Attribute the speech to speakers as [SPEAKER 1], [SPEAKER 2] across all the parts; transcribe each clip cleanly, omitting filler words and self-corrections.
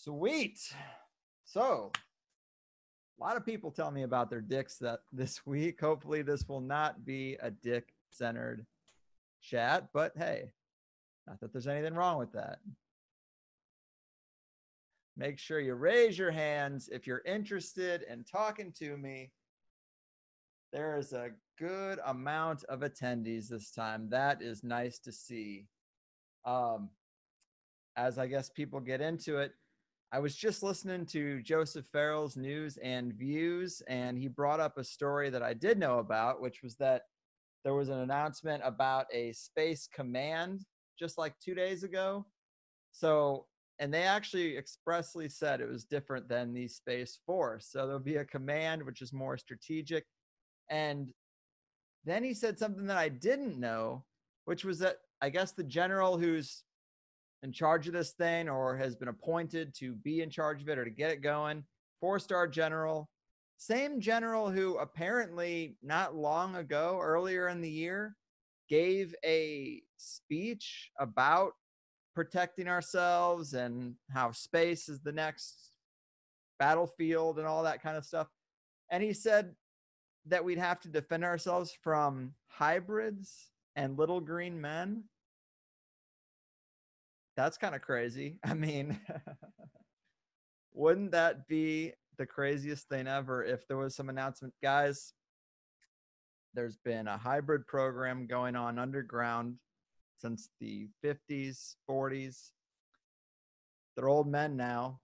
[SPEAKER 1] Sweet. So, a lot of people tell me about their dicks this week. Hopefully, this will not be a dick-centered chat, but hey, not that there's anything wrong with that. Make sure you raise your hands if you're interested in talking to me. There is a good amount of attendees this time. That is nice to see. As I guess people get into it, I was just listening to Joseph Farrell's News and Views, and he brought up a story that I did know about, which was that there was an announcement about a space command just like 2 days ago. So, and they actually expressly said it was different than the Space Force. So there'll be a command which is more strategic. And then he said something that I didn't know, which was that I guess the general who's in charge of this thing or has been appointed to be in charge of it or to get it going, 4-star general, same general who apparently not long ago, earlier in the year, gave a speech about protecting ourselves and how space is the next battlefield and all that kind of stuff. And he said that we'd have to defend ourselves from hybrids and little green men. That's kind of crazy. I mean, wouldn't that be the craziest thing ever if there was some announcement? Guys, there's been a hybrid program going on underground since the 50s, 40s. They're old men now.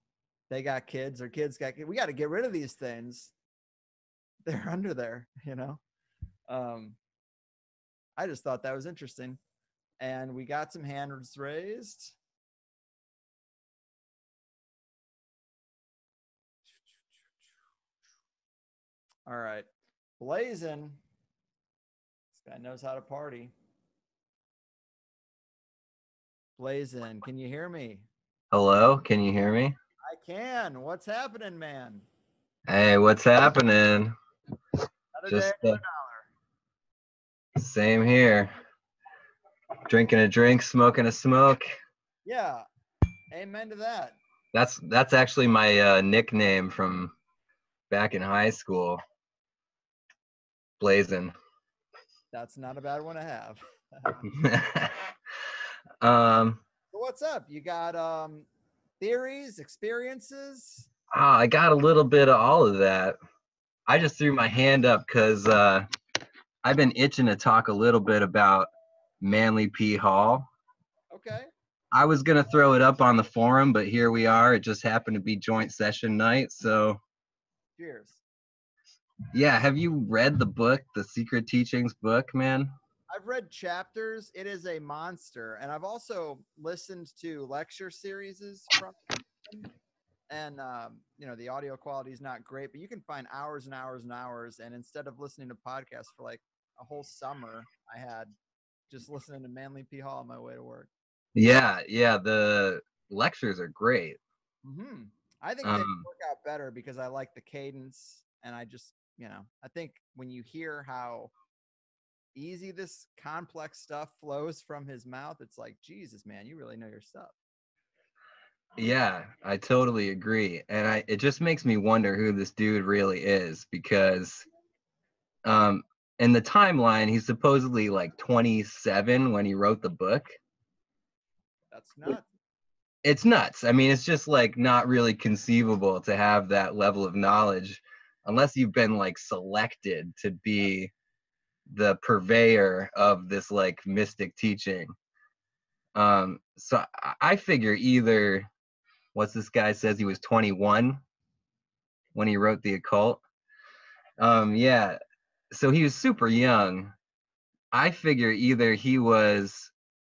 [SPEAKER 1] They got kids. Their kids got kids. We got to get rid of these things. They're under there, you know. I just thought that was interesting. And we got some hands raised. All right. Blazin'. This guy knows how to party. Blazin', can you hear me?
[SPEAKER 2] Hello, can you hear me?
[SPEAKER 1] I can. What's happening, man?
[SPEAKER 2] Hey, what's happening?
[SPEAKER 1] Another day,
[SPEAKER 2] Just
[SPEAKER 1] another
[SPEAKER 2] same here. Drinking a drink, smoking a smoke.
[SPEAKER 1] Yeah. Amen to that.
[SPEAKER 2] That's actually my nickname from back in high school. Blazin'.
[SPEAKER 1] That's not a bad one to have. So what's up? You got theories, experiences?
[SPEAKER 2] I got a little bit of all of that. I just threw my hand up because I've been itching to talk a little bit about Manly P. Hall.
[SPEAKER 1] Okay.
[SPEAKER 2] I was gonna throw it up on the forum, but here we are. It just happened to be joint session night, so
[SPEAKER 1] Cheers.
[SPEAKER 2] yeah. Have you read the book, The Secret Teachings book, man?
[SPEAKER 1] I've read chapters. It is a monster. And I've also listened to lecture series from him. And you know, the audio quality is not great, but you can find hours and hours and hours. And instead of listening to podcasts for like a whole summer, I had just listening to Manly P. Hall on my way to work.
[SPEAKER 2] Yeah, the lectures are great.
[SPEAKER 1] Mm-hmm. I think they work out better because I like the cadence, and I just, you know, I think when you hear how easy this complex stuff flows from his mouth, it's like, Jesus, man, you really know your stuff.
[SPEAKER 2] Yeah, I totally agree. And it just makes me wonder who this dude really is, because in the timeline, he's supposedly like 27 when he wrote the book.
[SPEAKER 1] That's nuts.
[SPEAKER 2] It's nuts. I mean, it's just like not really conceivable to have that level of knowledge unless you've been like selected to be the purveyor of this like mystic teaching. So I figure either what's this guy says he was 21 when he wrote The Occult. Yeah, so he was super young. I figure either he was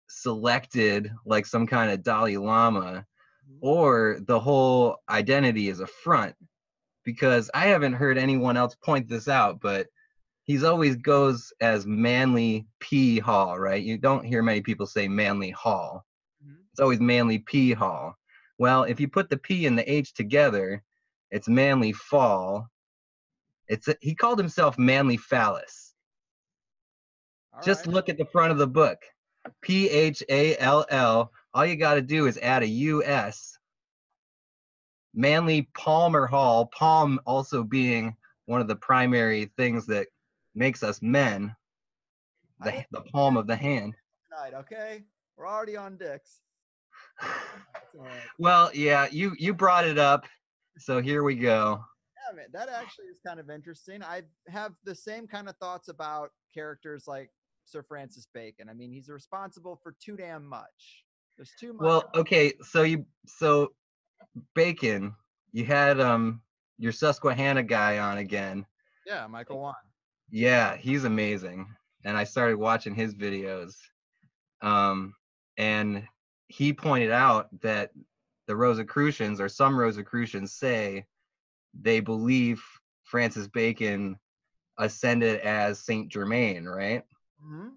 [SPEAKER 2] selected like some kind of Dalai Lama, or the whole identity is a front, because I haven't heard anyone else point this out, but he's always goes as Manly P. Hall, right? You don't hear many people say Manly Hall. It's always Manly P. Hall. Well, if you put the P and the H together, it's Manly Fall. He called himself Manly Phallus. Just look at the front of the book. Phall. All you got to do is add a US. Manly Palmer Hall, palm also being one of the primary things that makes us men,
[SPEAKER 1] I didn't
[SPEAKER 2] the palm of the hand.
[SPEAKER 1] tonight, okay? We're already on dicks. That's all right.
[SPEAKER 2] Well, yeah, you brought it up, so here we go.
[SPEAKER 1] Yeah, man, that actually is kind of interesting. I have the same kind of thoughts about characters like Sir Francis Bacon. I mean, he's responsible for too damn much. There's too much.
[SPEAKER 2] Well, okay, so Bacon, you had your Susquehanna guy on again.
[SPEAKER 1] Yeah, Michael Wan.
[SPEAKER 2] Yeah, he's amazing. And I started watching his videos. And he pointed out that the Rosicrucians, or some Rosicrucians, say they believe Francis Bacon ascended as Saint Germain, right?
[SPEAKER 1] Mm-hmm.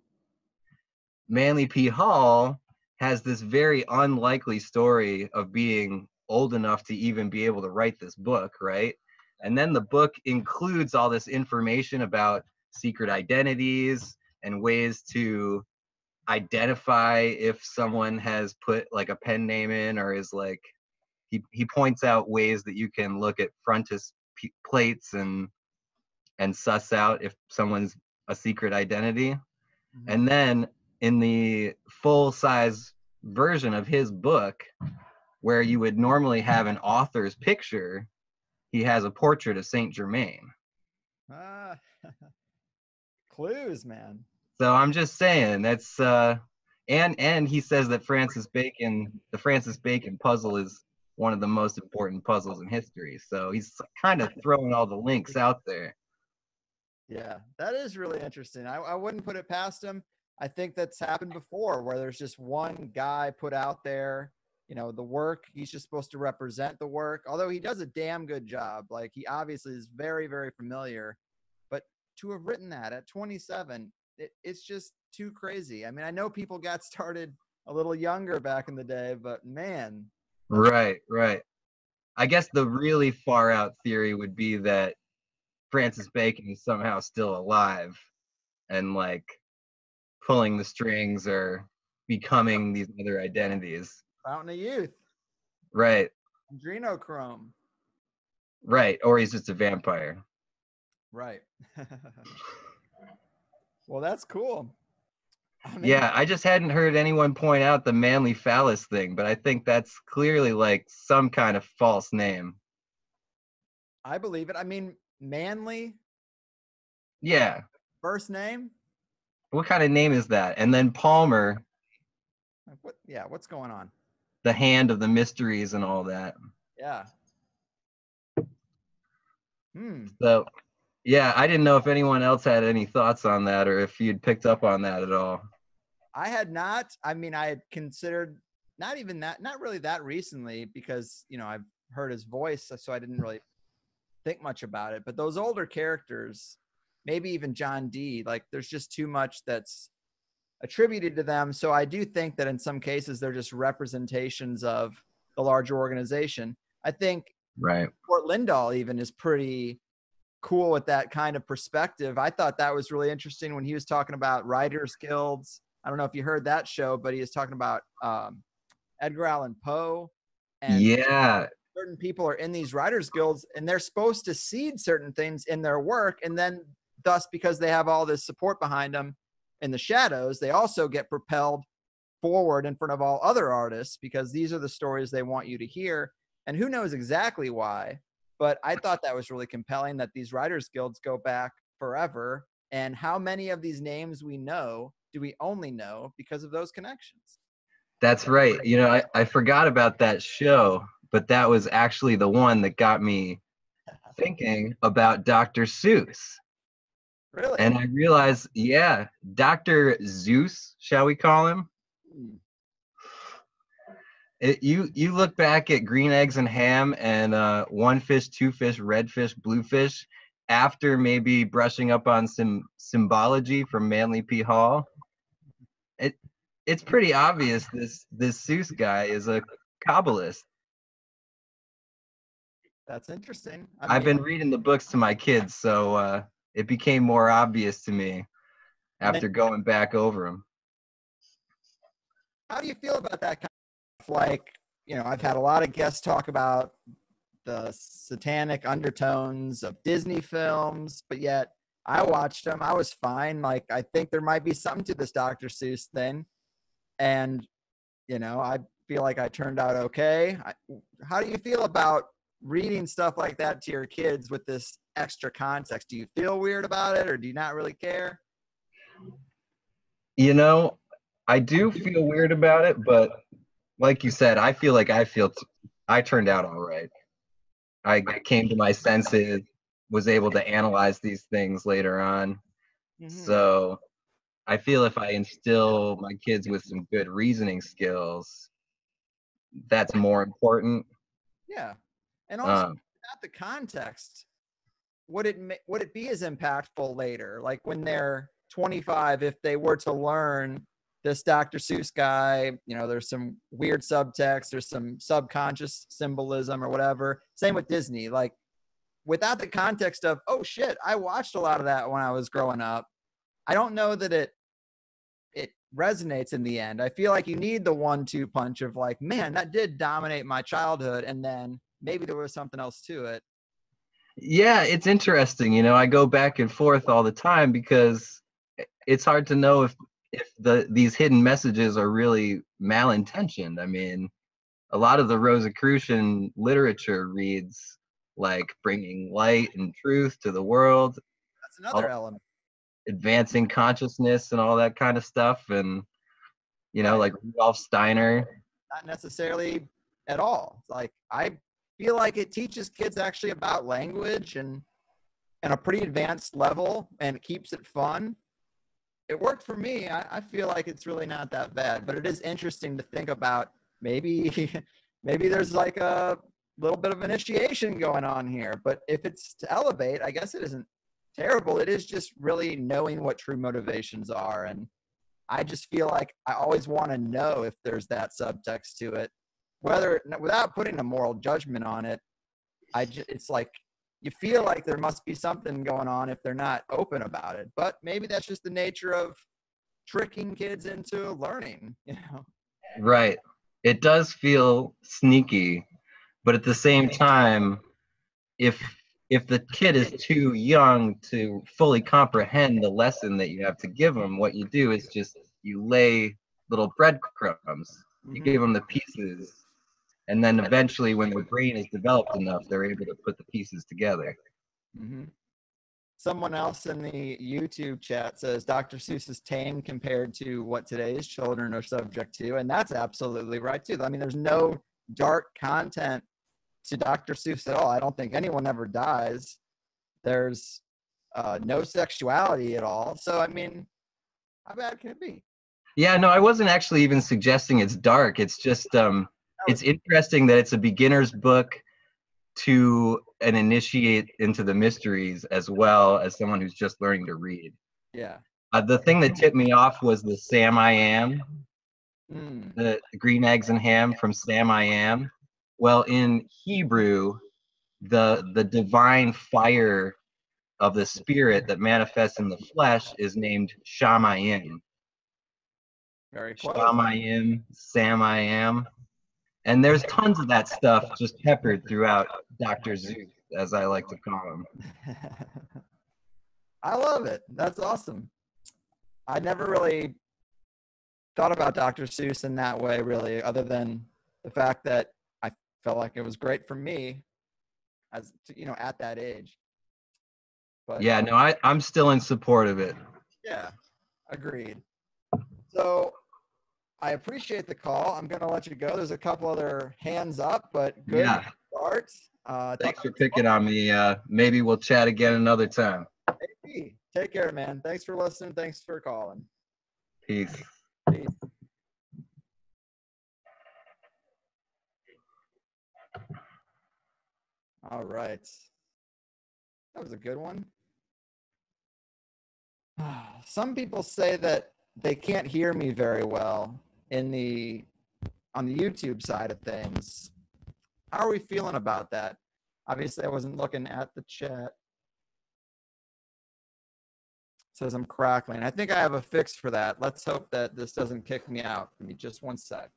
[SPEAKER 2] Manly P. Hall has this very unlikely story of being old enough to even be able to write this book, right? And then the book includes all this information about secret identities and ways to identify if someone has put like a pen name in, or is like, he points out ways that you can look at frontis plates and suss out if someone's a secret identity.
[SPEAKER 1] Mm-hmm.
[SPEAKER 2] And then in the full size version of his book, where you would normally have an author's picture, he has a portrait of Saint Germain.
[SPEAKER 1] Ah, clues, man.
[SPEAKER 2] So I'm just saying that's and he says that the Francis Bacon puzzle is one of the most important puzzles in history. So he's kind of throwing all the links out there.
[SPEAKER 1] Yeah, that is really interesting. I wouldn't put it past him. I think that's happened before where there's just one guy put out there, you know, the work. He's just supposed to represent the work, although he does a damn good job. Like, he obviously is very, very familiar. But to have written that at 27, it's just too crazy. I mean, I know people got started a little younger back in the day, but man.
[SPEAKER 2] Right. I guess the really far out theory would be that Francis Bacon is somehow still alive and like pulling the strings or becoming these other identities.
[SPEAKER 1] Fountain of Youth.
[SPEAKER 2] Right.
[SPEAKER 1] Adrenochrome.
[SPEAKER 2] Right. Or he's just a vampire.
[SPEAKER 1] Right. Well, that's cool. I mean,
[SPEAKER 2] Yeah, I just hadn't heard anyone point out the manly phallus thing, but I think that's clearly like some kind of false name.
[SPEAKER 1] I believe it. I mean, Manly,
[SPEAKER 2] Yeah.
[SPEAKER 1] first name.
[SPEAKER 2] What kind of name is that? And then Palmer,
[SPEAKER 1] What? Yeah, what's going on?
[SPEAKER 2] the hand of the mysteries and all that.
[SPEAKER 1] Yeah.
[SPEAKER 2] So, yeah, I didn't know if anyone else had any thoughts on that or if you'd picked up on that at all.
[SPEAKER 1] I had not. I mean, I had considered not really that recently, because, you know, I've heard his voice, so I didn't really think much about it. But those older characters, maybe even John Dee, like, there's just too much that's attributed to them. So I do think that in some cases they're just representations of the larger organization. I think
[SPEAKER 2] Right.
[SPEAKER 1] Fort Lindahl even is pretty cool with that kind of perspective. I thought that was really interesting when he was talking about writers guilds. I don't know if you heard that show, but he was talking about Edgar Allan Poe, and
[SPEAKER 2] Yeah.
[SPEAKER 1] certain people are in these writers guilds and they're supposed to seed certain things in their work. And then thus, because they have all this support behind them in the shadows, they also get propelled forward in front of all other artists, because these are the stories they want you to hear. And who knows exactly why, but I thought that was really compelling that these writers guilds go back forever. And how many of these names we know do we only know because of those connections?
[SPEAKER 2] That's right. You know, I forgot about that show, but that was actually the one that got me thinking about Dr. Seuss.
[SPEAKER 1] Really?
[SPEAKER 2] And I realized, yeah, Dr. Zeus, shall we call him? You look back at Green Eggs and Ham and One Fish, Two Fish, Red Fish, Blue Fish, after maybe brushing up on some symbology from Manly P. Hall, it's pretty obvious this Seuss guy is a Kabbalist.
[SPEAKER 1] That's interesting.
[SPEAKER 2] I've been reading the books to my kids, so it became more obvious to me after going back over them.
[SPEAKER 1] How do you feel about that kind of, like, you know, I've had a lot of guests talk about the satanic undertones of Disney films, but yet I watched them. I was fine. Like, I think there might be something to this Dr. Seuss thing. And, I feel like I turned out okay. How do you feel about reading stuff like that to your kids with this extra context? Do you feel weird about it, or do you not really care?
[SPEAKER 2] I do feel weird about it, but like you said, I feel like I turned out all right. I came to my senses, was able to analyze these things later on.
[SPEAKER 1] Mm-hmm.
[SPEAKER 2] So I feel if I instill my kids with some good reasoning skills, that's more important.
[SPEAKER 1] Yeah. And also,
[SPEAKER 2] Um,
[SPEAKER 1] without the context, would it be as impactful later? Like when they're 25, if they were to learn this Dr. Seuss guy, there's some weird subtext, there's some subconscious symbolism or whatever. Same with Disney. Like, without the context of, oh shit, I watched a lot of that when I was growing up, I don't know that it resonates in the end. I feel like you need the 1-2 punch of like, man, that did dominate my childhood, and then maybe there was something else to it.
[SPEAKER 2] yeah, it's interesting. I go back and forth all the time because it's hard to know if these hidden messages are really malintentioned. I mean, a lot of the Rosicrucian literature reads like bringing light and truth to the world,
[SPEAKER 1] That's another element.
[SPEAKER 2] advancing consciousness and all that kind of stuff. And,
[SPEAKER 1] Right.
[SPEAKER 2] like Rudolf Steiner.
[SPEAKER 1] Not necessarily at all. Like, I feel like it teaches kids actually about language and a pretty advanced level, and it keeps it fun. It worked for me. I feel like it's really not that bad, but it is interesting to think about. Maybe maybe there's like a little bit of initiation going on here, but if it's to elevate, I guess it isn't terrible. It is just really knowing what true motivations are, and I just feel like I always want to know if there's that subtext to it, whether, without putting a moral judgment on it. It's like you feel like there must be something going on if they're not open about it. But maybe that's just the nature of tricking kids into learning.
[SPEAKER 2] Right. It does feel sneaky, but at the same time, if if the kid is too young to fully comprehend the lesson that you have to give them, what you do is just you lay little breadcrumbs. You give them the pieces, and then eventually, when their brain is developed enough, they're able to put the pieces together.
[SPEAKER 1] Mm-hmm. Someone else in the YouTube chat says Dr. Seuss is tame compared to what today's children are subject to. And that's absolutely right, too. I mean, there's no dark content to Dr. Seuss at all. I don't think anyone ever dies. There's no sexuality at all. So, I mean, how bad can it be?
[SPEAKER 2] Yeah, no, I wasn't actually even suggesting it's dark. It's just it's interesting that it's a beginner's book to an initiate into the mysteries as well as someone who's just learning to read.
[SPEAKER 1] Yeah.
[SPEAKER 2] The thing that tipped me off was the Sam I Am, the green eggs and ham from Sam I Am. Well, in Hebrew, the divine fire of the spirit that manifests in the flesh is named Shamayim.
[SPEAKER 1] Very close.
[SPEAKER 2] Shamayim, Sam I Am. And there's tons of that stuff just peppered throughout Dr. Zeus, as I like to call him.
[SPEAKER 1] I love it. That's awesome. I never really thought about Dr. Seuss in that way, really, other than the fact that I felt like it was great for me as at that age. But
[SPEAKER 2] yeah, no, I'm still in support of it.
[SPEAKER 1] Yeah, agreed. So I appreciate the call. I'm going to let you go. There's a couple other hands up, but good start.
[SPEAKER 2] Thanks for picking on me. Maybe we'll chat again another time.
[SPEAKER 1] Maybe. Take care, man. Thanks for listening. Thanks for calling.
[SPEAKER 2] Peace.
[SPEAKER 1] Peace. All right. That was a good one. Some people say that they can't hear me very well on the YouTube side of things. How are we feeling about that? Obviously, I wasn't looking at the chat. It says I'm crackling. I think I have a fix for that. Let's hope that this doesn't kick me out. Give me just one sec.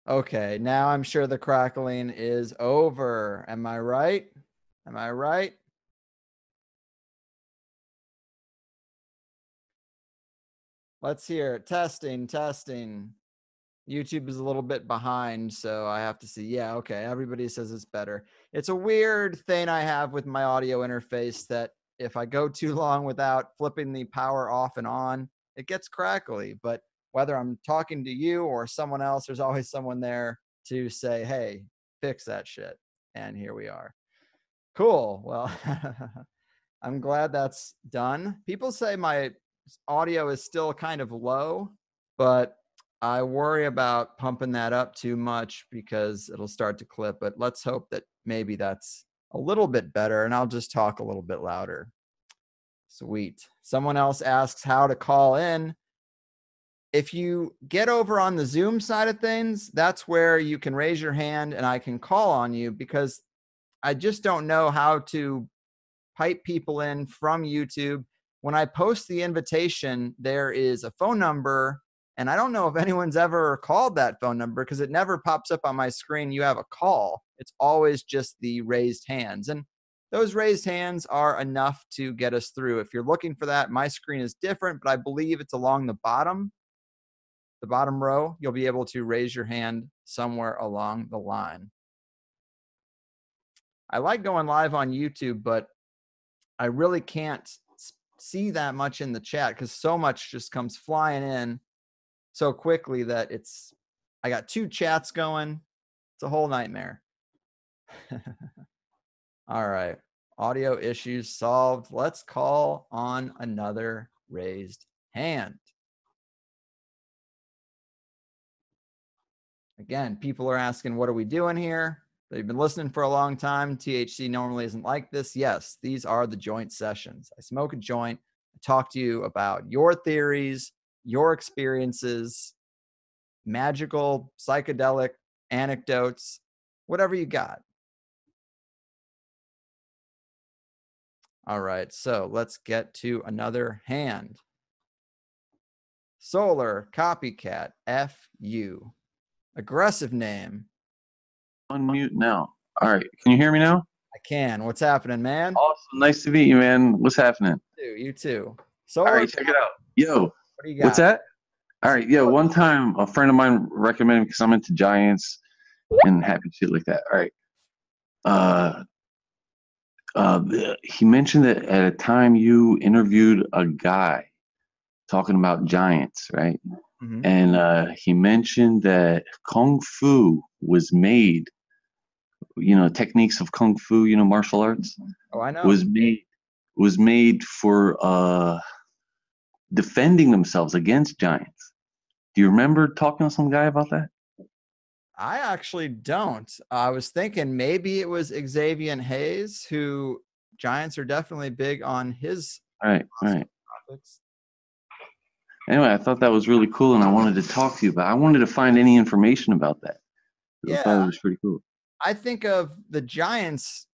[SPEAKER 1] Okay, now I'm sure the crackling is over. Am I right? Am I right? Let's hear it. Testing, testing. YouTube is a little bit behind, so I have to see. Yeah, okay. Everybody says it's better. It's a weird thing I have with my audio interface that if I go too long without flipping the power off and on, it gets crackly. But whether I'm talking to you or someone else, there's always someone there to say, hey, fix that shit. And here we are. Cool. Well, I'm glad that's done. People say my audio is still kind of low, but I worry about pumping that up too much because it'll start to clip. But let's hope that maybe that's a little bit better, and I'll just talk a little bit louder. Sweet. Someone else asks how to call in. If you get over on the Zoom side of things, that's where you can raise your hand and I can call on you, because I just don't know how to pipe people in from YouTube. When I post the invitation, there is a phone number, and I don't know if anyone's ever called that phone number because it never pops up on my screen. You have a call. It's always just the raised hands. And those raised hands are enough to get us through. If you're looking for that, my screen is different, but I believe it's along the bottom row. You'll be able to raise your hand somewhere along the line. I like going live on YouTube, but I really can't see that much in the chat because so much just comes flying in so quickly that I got 2 chats going. It's a whole nightmare. All right. Audio issues solved. Let's call on another raised hand. Again, people are asking, what are we doing here? They've been listening for a long time. THC normally isn't like this. Yes, these are the joint sessions. I smoke a joint. I talk to you about your theories, your experiences, magical, psychedelic anecdotes, whatever you got. All right, so let's get to another hand. Solar Copycat FU. Aggressive name.
[SPEAKER 3] Unmute now. All right. Can you hear me now?
[SPEAKER 1] I can. What's happening, man?
[SPEAKER 3] Awesome. Nice to meet you, man. What's happening?
[SPEAKER 1] You too.
[SPEAKER 3] All right, check it out. Yo,
[SPEAKER 1] what do you got?
[SPEAKER 3] what's that? All right. Yeah, one time a friend of mine recommended, because I'm into giants and happy shit like that. All right. He mentioned that at a time you interviewed a guy talking about giants, right?
[SPEAKER 1] Mhm.
[SPEAKER 3] And he mentioned that kung fu was made, techniques of kung fu, martial arts.
[SPEAKER 1] Oh, I know.
[SPEAKER 3] Was made for defending themselves against giants. Do you remember talking to some guy about that?
[SPEAKER 1] I actually don't. I was thinking maybe it was Xavier Hayes, who giants are definitely big on his
[SPEAKER 3] Right.
[SPEAKER 1] topics.
[SPEAKER 3] Anyway, I thought that was really cool, and I wanted to talk to you about it. I wanted to find any information about that. I thought it was pretty cool.
[SPEAKER 1] I think of the giants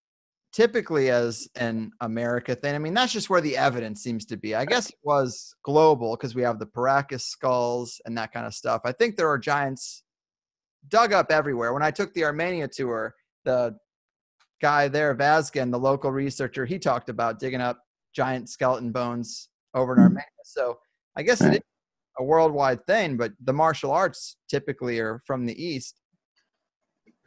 [SPEAKER 1] typically as an America thing. I mean, that's just where the evidence seems to be. I guess it was global because we have the Paracas skulls and that kind of stuff. I think there are giants dug up everywhere. When I took the Armenia tour, the guy there, Vazgen, the local researcher, he talked about digging up giant skeleton bones over in Armenia. So I guess it is a worldwide thing, but the martial arts typically are from the East.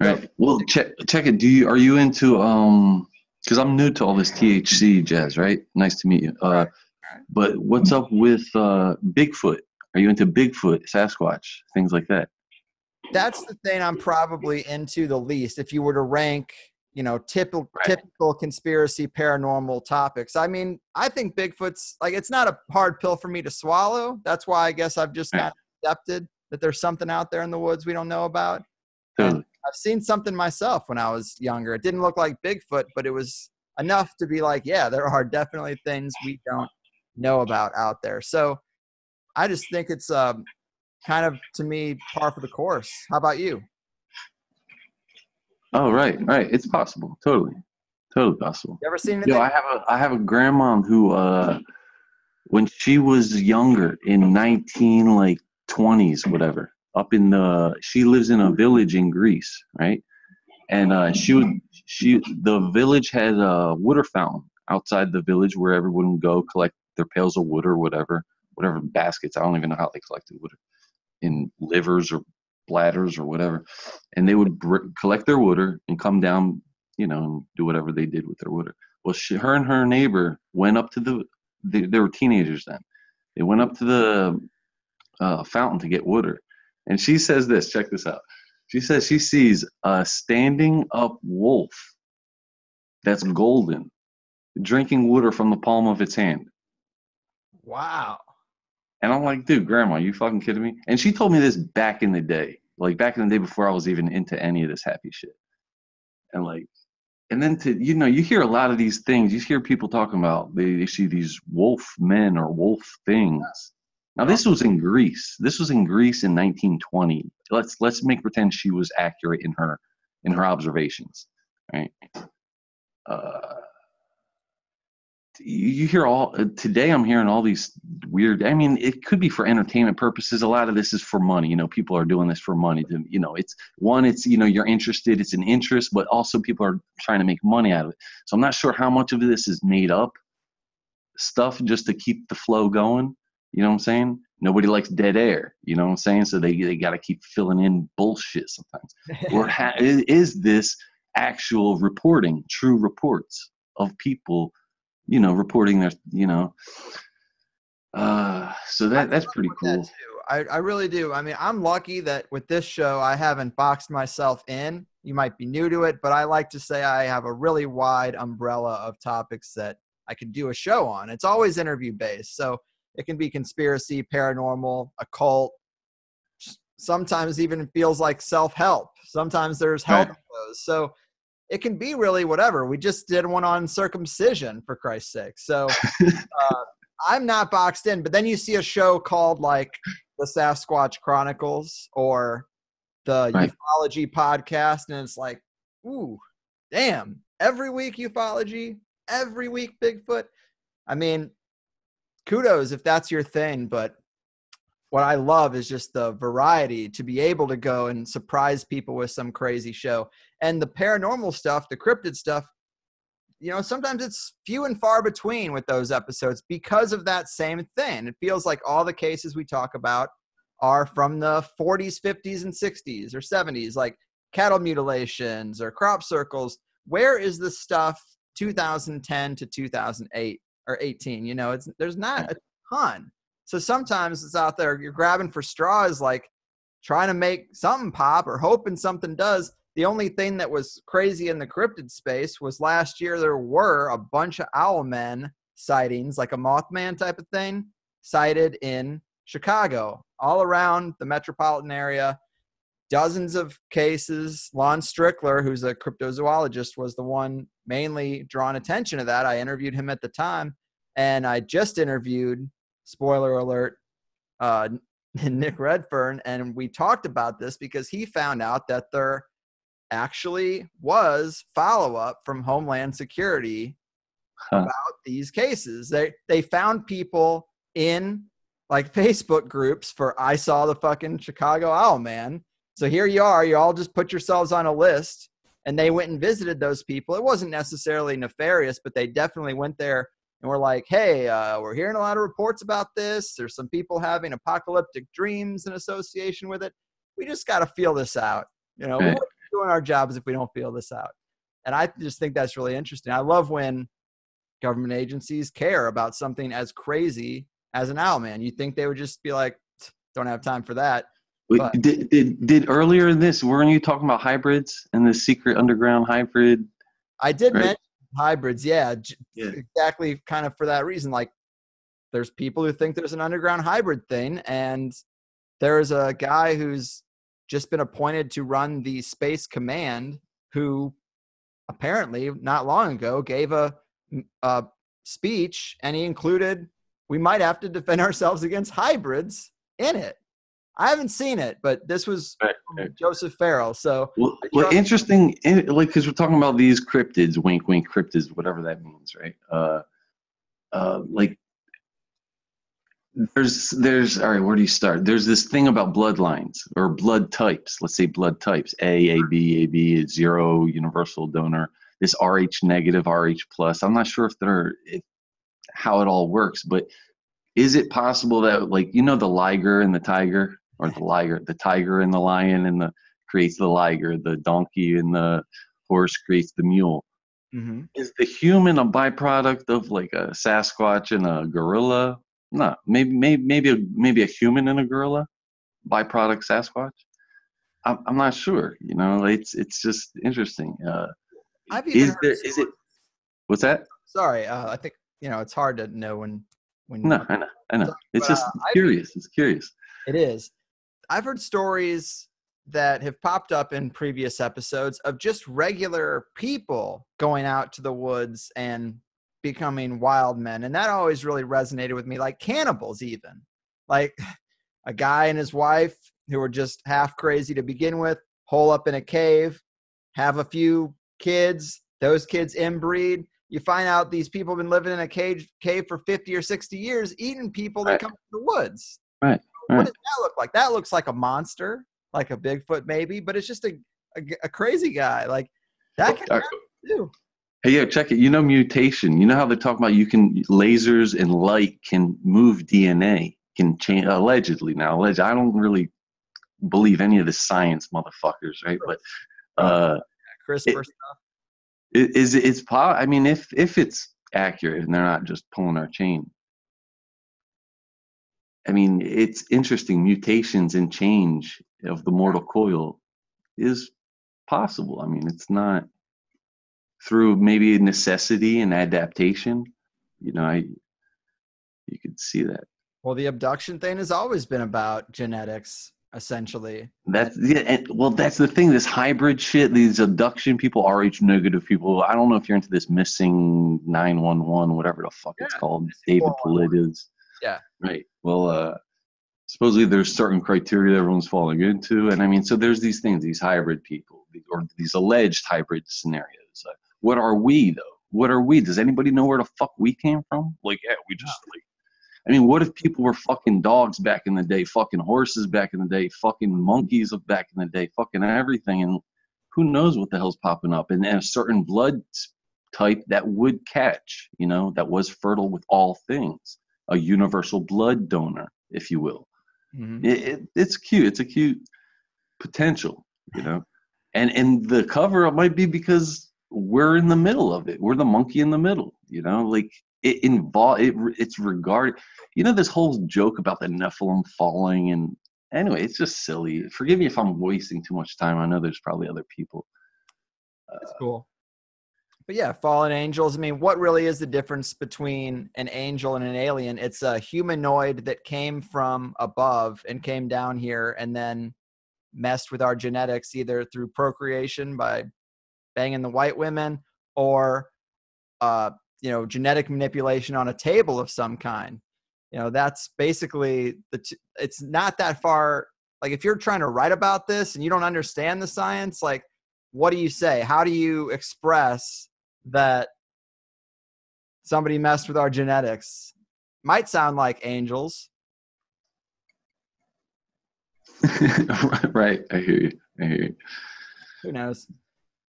[SPEAKER 3] Right. So, well, check it. Are you into because I'm new to all this THC jazz, right? Nice to meet you. But what's up with Bigfoot? Are you into Bigfoot, Sasquatch, things like that?
[SPEAKER 1] That's the thing I'm probably into the least. If you were to rank, typical conspiracy paranormal topics. I mean, I think Bigfoot's it's not a hard pill for me to swallow. That's why I guess I've just kind of accepted that there's something out there in the woods we don't know about.
[SPEAKER 3] Totally.
[SPEAKER 1] I've seen something myself when I was younger. It didn't look like Bigfoot, but it was enough to be like, yeah, there are definitely things we don't know about out there. So I just think it's kind of, to me, par for the course. How about you?
[SPEAKER 3] Oh, right. It's possible. Totally possible.
[SPEAKER 1] You ever seen anything?
[SPEAKER 3] Yo, I have a grandma who, when she was younger, in 20s, whatever, she lives in a village in Greece, right? And the village had a water fountain outside the village where everyone would go collect their pails of wood or whatever baskets. I don't even know how they collected wood, in livers or bladders or whatever. And they would collect their water and come down, and do whatever they did with their water. Well, her and her neighbor went up to they were teenagers then. They went up to the fountain to get water. And she says this, check this out. She says she sees a standing up wolf that's golden, drinking water from the palm of its hand.
[SPEAKER 1] Wow.
[SPEAKER 3] And I'm like, dude, grandma, you fucking kidding me? And she told me this back in the day, before I was even into any of this happy shit. And then you hear a lot of these things. You hear people talking about they see these wolf men or wolf things. Now this was in Greece. This was in Greece in 1920. Let's make pretend she was accurate in her observations, right? You hear today. I'm hearing all these weird. I mean, it could be for entertainment purposes. A lot of this is for money. People are doing this for money. It's you're interested. It's an interest, but also people are trying to make money out of it. So I'm not sure how much of this is made up stuff just to keep the flow going. You know what I'm saying? Nobody likes dead air. You know what I'm saying? So they got to keep filling in bullshit sometimes. Or is this actual reporting, true reports of people? Reporting their, so that's pretty cool.
[SPEAKER 1] That I really do. I mean, I'm lucky that with this show, I haven't boxed myself in. You might be new to it, but I like to say I have a really wide umbrella of topics that I could do a show on. It's always interview based. So it can be conspiracy, paranormal, occult. Sometimes even feels like self-help. Sometimes there's health shows. So it can be really whatever. We just did one on circumcision, for Christ's sake. So I'm not boxed in. But then you see a show called like the Sasquatch Chronicles or the Ufology podcast, and it's like, ooh, damn. Every week ufology, every week Bigfoot. I mean, kudos if that's your thing. But what I love is just the variety to be able to go and surprise people with some crazy show. And the paranormal stuff, the cryptid stuff, sometimes it's few and far between with those episodes because of that same thing. It feels like all the cases we talk about are from the 40s, 50s, and 60s or 70s, like cattle mutilations or crop circles. Where is the stuff 2010 to 2008 or 18? There's not a ton. So sometimes it's out there, you're grabbing for straws, like trying to make something pop or hoping something does. The only thing that was crazy in the cryptid space was last year there were a bunch of owlmen sightings, like a Mothman type of thing, sighted in Chicago, all around the metropolitan area. Dozens of cases. Lon Strickler, who's a cryptozoologist, was the one mainly drawing attention to that. I interviewed him at the time, and I just interviewed, spoiler alert, Nick Redfern, and we talked about this because he found out that there actually was follow-up from Homeland Security about these cases. They found people in like Facebook groups for I saw the fucking Chicago Owl Man. So here you are, you all just put yourselves on a list, and they went and visited those people. It wasn't necessarily nefarious, but they definitely went there and were like, hey, we're hearing a lot of reports about this. There's some people having apocalyptic dreams in association with it. We just got to feel this out. We wouldn't be doing our jobs if we don't feel this out. And I just think that's really interesting. I love when government agencies care about something as crazy as an owl man. You think they would just be like, don't have time for that.
[SPEAKER 3] But did earlier in this, weren't you talking about hybrids and the secret underground hybrid?
[SPEAKER 1] I did mention hybrids, yeah, exactly, kind of for that reason. Like, there's people who think there's an underground hybrid thing, and there's a guy who's just been appointed to run the Space Command who apparently not long ago gave a speech, and he included, we might have to defend ourselves against hybrids in it. I haven't seen it, but this was Joseph Farrell. So,
[SPEAKER 3] well, interesting, like, because we're talking about these cryptids, wink, wink, cryptids, whatever that means, right? Like, There's all right, where do you start? There's this thing about bloodlines or blood types. Let's say blood types: AB, is zero, universal donor. This Rh negative, Rh plus. I'm not sure how it all works, but is it possible that, like, the liger and the tiger, or the tiger and the lion, and the creates the liger, the donkey and the horse creates the mule.
[SPEAKER 1] Mm-hmm.
[SPEAKER 3] Is the human a byproduct of like a Sasquatch and a gorilla? No, maybe a human and a gorilla, byproduct Sasquatch. I'm not sure. It's just interesting.
[SPEAKER 1] I've even heard.
[SPEAKER 3] Is it? What's that?
[SPEAKER 1] Sorry, I think it's hard to know when.
[SPEAKER 3] No, I know. It's just curious. It's curious.
[SPEAKER 1] It is. I've heard stories that have popped up in previous episodes of just regular people going out to the woods and becoming wild men. And that always really resonated with me, like cannibals even. Like a guy and his wife who were just half crazy to begin with, hole up in a cave, have a few kids, those kids inbreed. You find out these people have been living in a cave for 50 or 60 years, eating people that come from the woods.
[SPEAKER 3] Right.
[SPEAKER 1] What does that look like? That looks like a monster, like a Bigfoot maybe, but it's just a crazy guy. Like that can happen too.
[SPEAKER 3] Hey, yeah, check it. Mutation. You know how they talk about lasers and light can move DNA, can change, allegedly. Now, I don't really believe any of the science motherfuckers, right? But
[SPEAKER 1] CRISPR stuff.
[SPEAKER 3] It's I mean, if it's accurate and they're not just pulling our chain, I mean, it's interesting. Mutations and change of the mortal coil is possible. I mean, it's not through maybe necessity and adaptation. You could see that.
[SPEAKER 1] Well, the abduction thing has always been about genetics, essentially.
[SPEAKER 3] That's the thing. This hybrid shit, these abduction people, Rh negative people. I don't know if you're into this missing 911, whatever the fuck it's called. David Politis.
[SPEAKER 1] Yeah.
[SPEAKER 3] Right. Well, supposedly there's certain criteria that everyone's falling into, and I mean, so there's these things, these hybrid people, or these alleged hybrid scenarios. What are we though? What are we? Does anybody know where the fuck we came from? Like, yeah, we just like. I mean, what if people were fucking dogs back in the day, fucking horses back in the day, fucking monkeys back in the day, fucking everything, and who knows what the hell's popping up? And a certain blood type that would catch, that was fertile with all things, a universal blood donor, if you will. Mm-hmm. It's cute. It's a cute potential, and the cover up might be because we're in the middle of it. We're the monkey in the middle, like. It's regarded, this whole joke about the Nephilim falling, and anyway, it's just silly. Forgive me if I'm wasting too much time. I know there's probably other people.
[SPEAKER 1] That's cool. But yeah, fallen angels. I mean, what really is the difference between an angel and an alien? It's a humanoid that came from above and came down here and then messed with our genetics, either through procreation by banging the white women or genetic manipulation on a table of some kind. That's basically it's not that far. Like, if you're trying to write about this and you don't understand the science, like, what do you say? How do you express that somebody messed with our genetics? Might sound like angels.
[SPEAKER 3] Right. I hear you.
[SPEAKER 1] Who knows?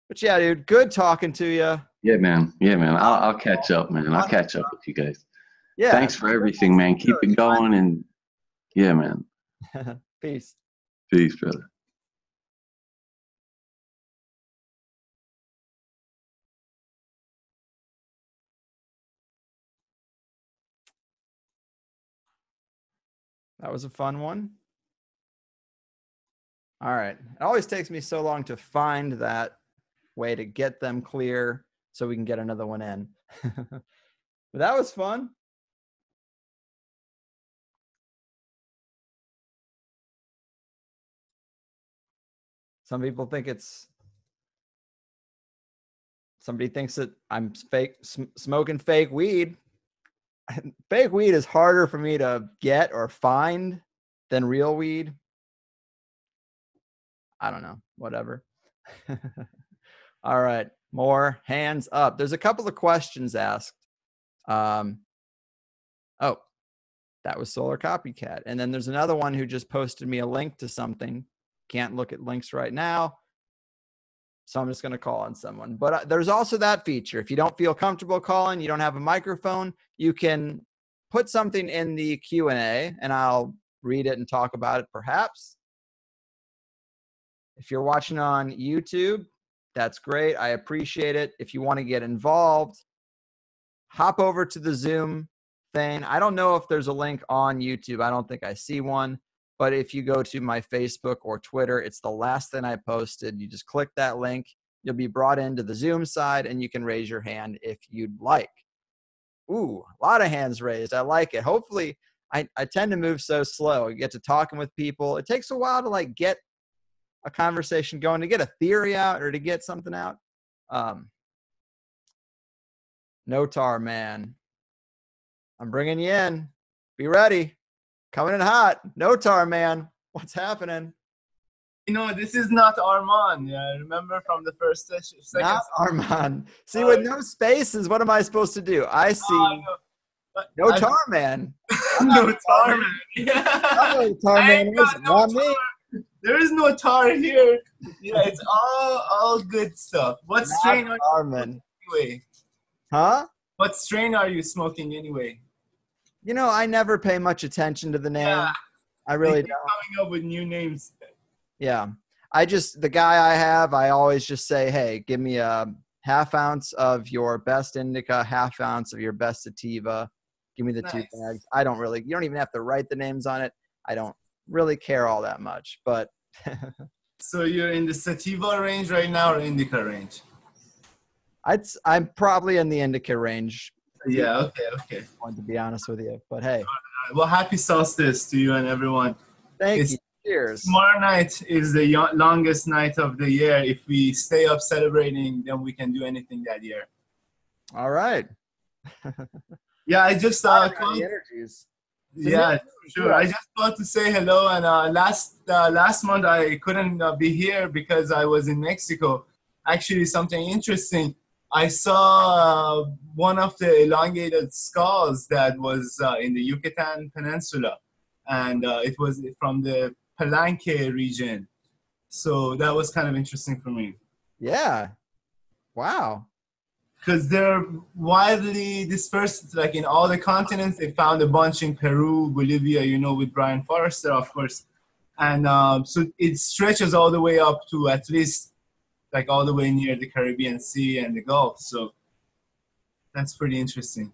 [SPEAKER 1] But yeah, dude, good talking to you.
[SPEAKER 3] Yeah, man. I'll catch up, man. I'll catch up with you guys.
[SPEAKER 1] Yeah.
[SPEAKER 3] Thanks for everything, man. Keep it going, and yeah, man.
[SPEAKER 1] Peace.
[SPEAKER 3] Peace, brother.
[SPEAKER 1] That was a fun one. All right. It always takes me so long to find that way to get them clear so we can get another one in. But that was fun. Some people think somebody thinks that I'm smoking fake weed. Fake weed is harder for me to get or find than real weed. I don't know, whatever. All right, more hands up. There's a couple of questions asked. Oh, That was Solar Copycat. And then there's another one who just posted me a link to something. Can't look at links right now, so I'm just going to call on someone. But there's also that feature. If you don't feel comfortable calling, you don't have a microphone, you can put something in the Q&A, and I'll read it and talk about it perhaps. If you're watching on YouTube, that's great. I appreciate it. If you want to get involved, hop over to the Zoom thing. I don't know if there's a link on YouTube. I don't think I see one. But if you go to my Facebook or Twitter, it's the last thing I posted. You just click that link. You'll be brought into the Zoom side, and you can raise your hand if you'd like. Ooh, a lot of hands raised. I like it. Hopefully, I tend to move so slow. You get to talking with people. It takes a while to like get a conversation going, to get a theory out or to get something out. Notar man, I'm bringing you in. Be ready. Coming in hot. Notar man, what's happening?
[SPEAKER 4] You know, this is not Armand. Yeah, remember from the first session?
[SPEAKER 1] Not Armand. See, with no spaces, what am I supposed to do? I see Notar man.
[SPEAKER 4] Notar man. Yeah.
[SPEAKER 1] Notar man is not me.
[SPEAKER 4] There is no tar here. Yeah, it's all good stuff. What strain are you smoking anyway?
[SPEAKER 1] Huh?
[SPEAKER 4] What strain are you smoking anyway?
[SPEAKER 1] You know, I never pay much attention to the name. Yeah, I really don't.
[SPEAKER 4] Coming up with new names.
[SPEAKER 1] Yeah. The guy I have, I always just say, hey, give me a half ounce of your best indica, half ounce of your best sativa. Give me the 2 bags. You don't even have to write the names on it. I don't really care all that much, but.
[SPEAKER 4] So you're in the sativa range right now or indica range?
[SPEAKER 1] I'm probably in the indica range.
[SPEAKER 4] Yeah, okay.
[SPEAKER 1] To be honest with you, but hey.
[SPEAKER 4] Well, happy solstice to you and everyone.
[SPEAKER 1] Thank you. Cheers.
[SPEAKER 4] Tomorrow night is the longest night of the year. If we stay up celebrating, then we can do anything that year.
[SPEAKER 1] All right.
[SPEAKER 4] Yeah, I just
[SPEAKER 1] the energies.
[SPEAKER 4] Yeah, sure. I just want to say hello. And last month I couldn't be here because I was in Mexico. Actually, something interesting. I saw one of the elongated skulls that was in the Yucatan Peninsula, and it was from the Palenque region. So that was kind of interesting for me.
[SPEAKER 1] Yeah. Wow.
[SPEAKER 4] Because they're widely dispersed, like in all the continents. They found a bunch in Peru, Bolivia, with Brian Forrester, of course. And so it stretches all the way up to at least like all the way near the Caribbean Sea and the Gulf. So that's pretty interesting.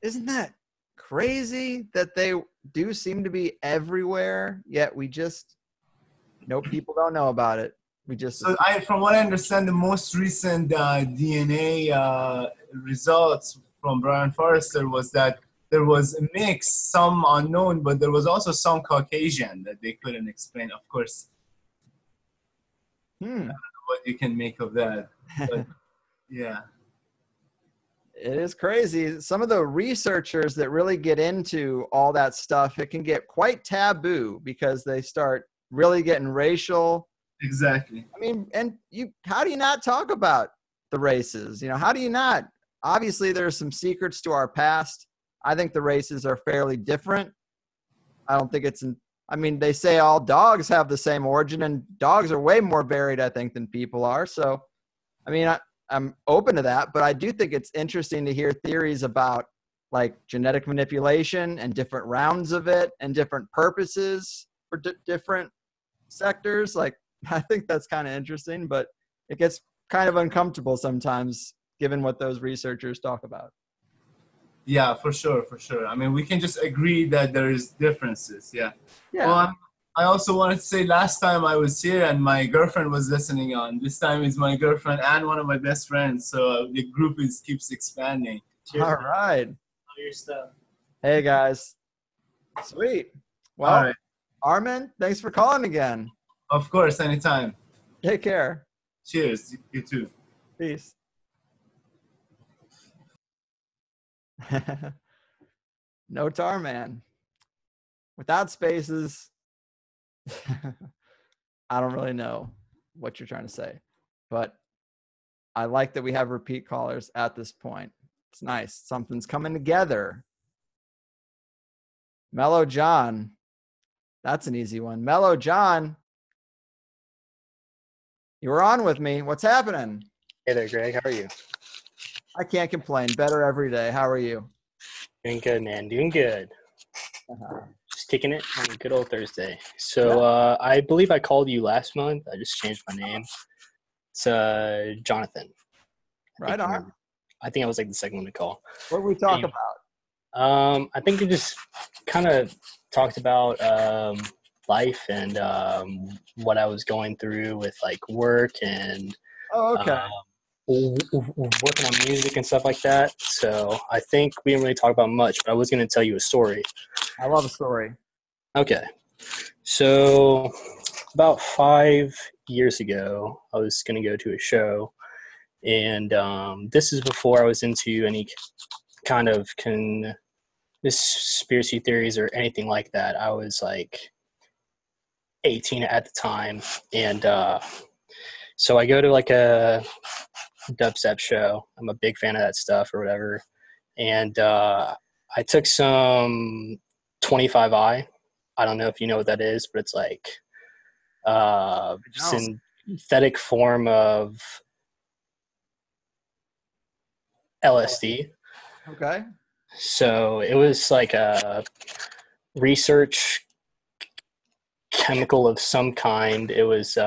[SPEAKER 1] Isn't that crazy that they do seem to be everywhere, yet people don't know about it.
[SPEAKER 4] So from what I understand, the most recent DNA results from Brian Forrester was that there was a mix, some unknown, but there was also some Caucasian that they couldn't explain, of course. I don't know what you can make of that, but yeah.
[SPEAKER 1] It is crazy. Some of the researchers that really get into all that stuff, it can get quite taboo because they start really getting racial.
[SPEAKER 4] Exactly.
[SPEAKER 1] I mean, and how do you not talk about the races? How do you not? Obviously, there's some secrets to our past. I think the races are fairly different. I don't think they say all dogs have the same origin, and dogs are way more varied, I think, than people are. So, I'm open to that, but I do think it's interesting to hear theories about like genetic manipulation and different rounds of it and different purposes for different sectors. Like, I think that's kind of interesting, but it gets kind of uncomfortable sometimes given what those researchers talk about.
[SPEAKER 4] Yeah, for sure. I mean, we can just agree that there is differences. Yeah. Well, I also wanted to say last time I was here and my girlfriend was listening on. This time is my girlfriend and one of my best friends. So the group keeps expanding.
[SPEAKER 1] Cheers. All right.
[SPEAKER 4] All your stuff.
[SPEAKER 1] Hey, guys. Sweet. Well, all right. Armin, thanks for calling again.
[SPEAKER 4] Of course, anytime.
[SPEAKER 1] Take care.
[SPEAKER 4] Cheers. You too.
[SPEAKER 1] Peace. Notar man. Without spaces, I don't really know what you're trying to say, but I like that we have repeat callers at this point. It's nice. Something's coming together. Mellow John. That's an easy one. Mellow John, you were on with me. What's happening?
[SPEAKER 5] Hey there, Greg. How are you?
[SPEAKER 1] I can't complain. Better every day. How are you?
[SPEAKER 5] Doing good, man. Doing good.
[SPEAKER 1] Uh-huh.
[SPEAKER 5] Just kicking it on a good old Thursday. So I believe I called you last month. I just changed my name. It's Jonathan.
[SPEAKER 1] Right on.
[SPEAKER 5] I think I was like the second one to call.
[SPEAKER 1] What did we talk about?
[SPEAKER 5] I think we just kind of talked about life and what I was going through with like work and
[SPEAKER 1] Okay.
[SPEAKER 5] working on music and stuff like that. So I think we didn't really talk about much, but I was going to tell you a story.
[SPEAKER 1] I love a story.
[SPEAKER 5] Okay. So about 5 years ago, I was going to go to a show. And this is before I was into any kind of conspiracy theories or anything like that. I was like 18 at the time. And so I go to like a dubstep show. I'm a big fan of that stuff or whatever. And I took some 25i. I don't know if you know what that is, but it's like synthetic form of LSD.
[SPEAKER 1] Okay.
[SPEAKER 5] So it was like a research chemical of some kind. It was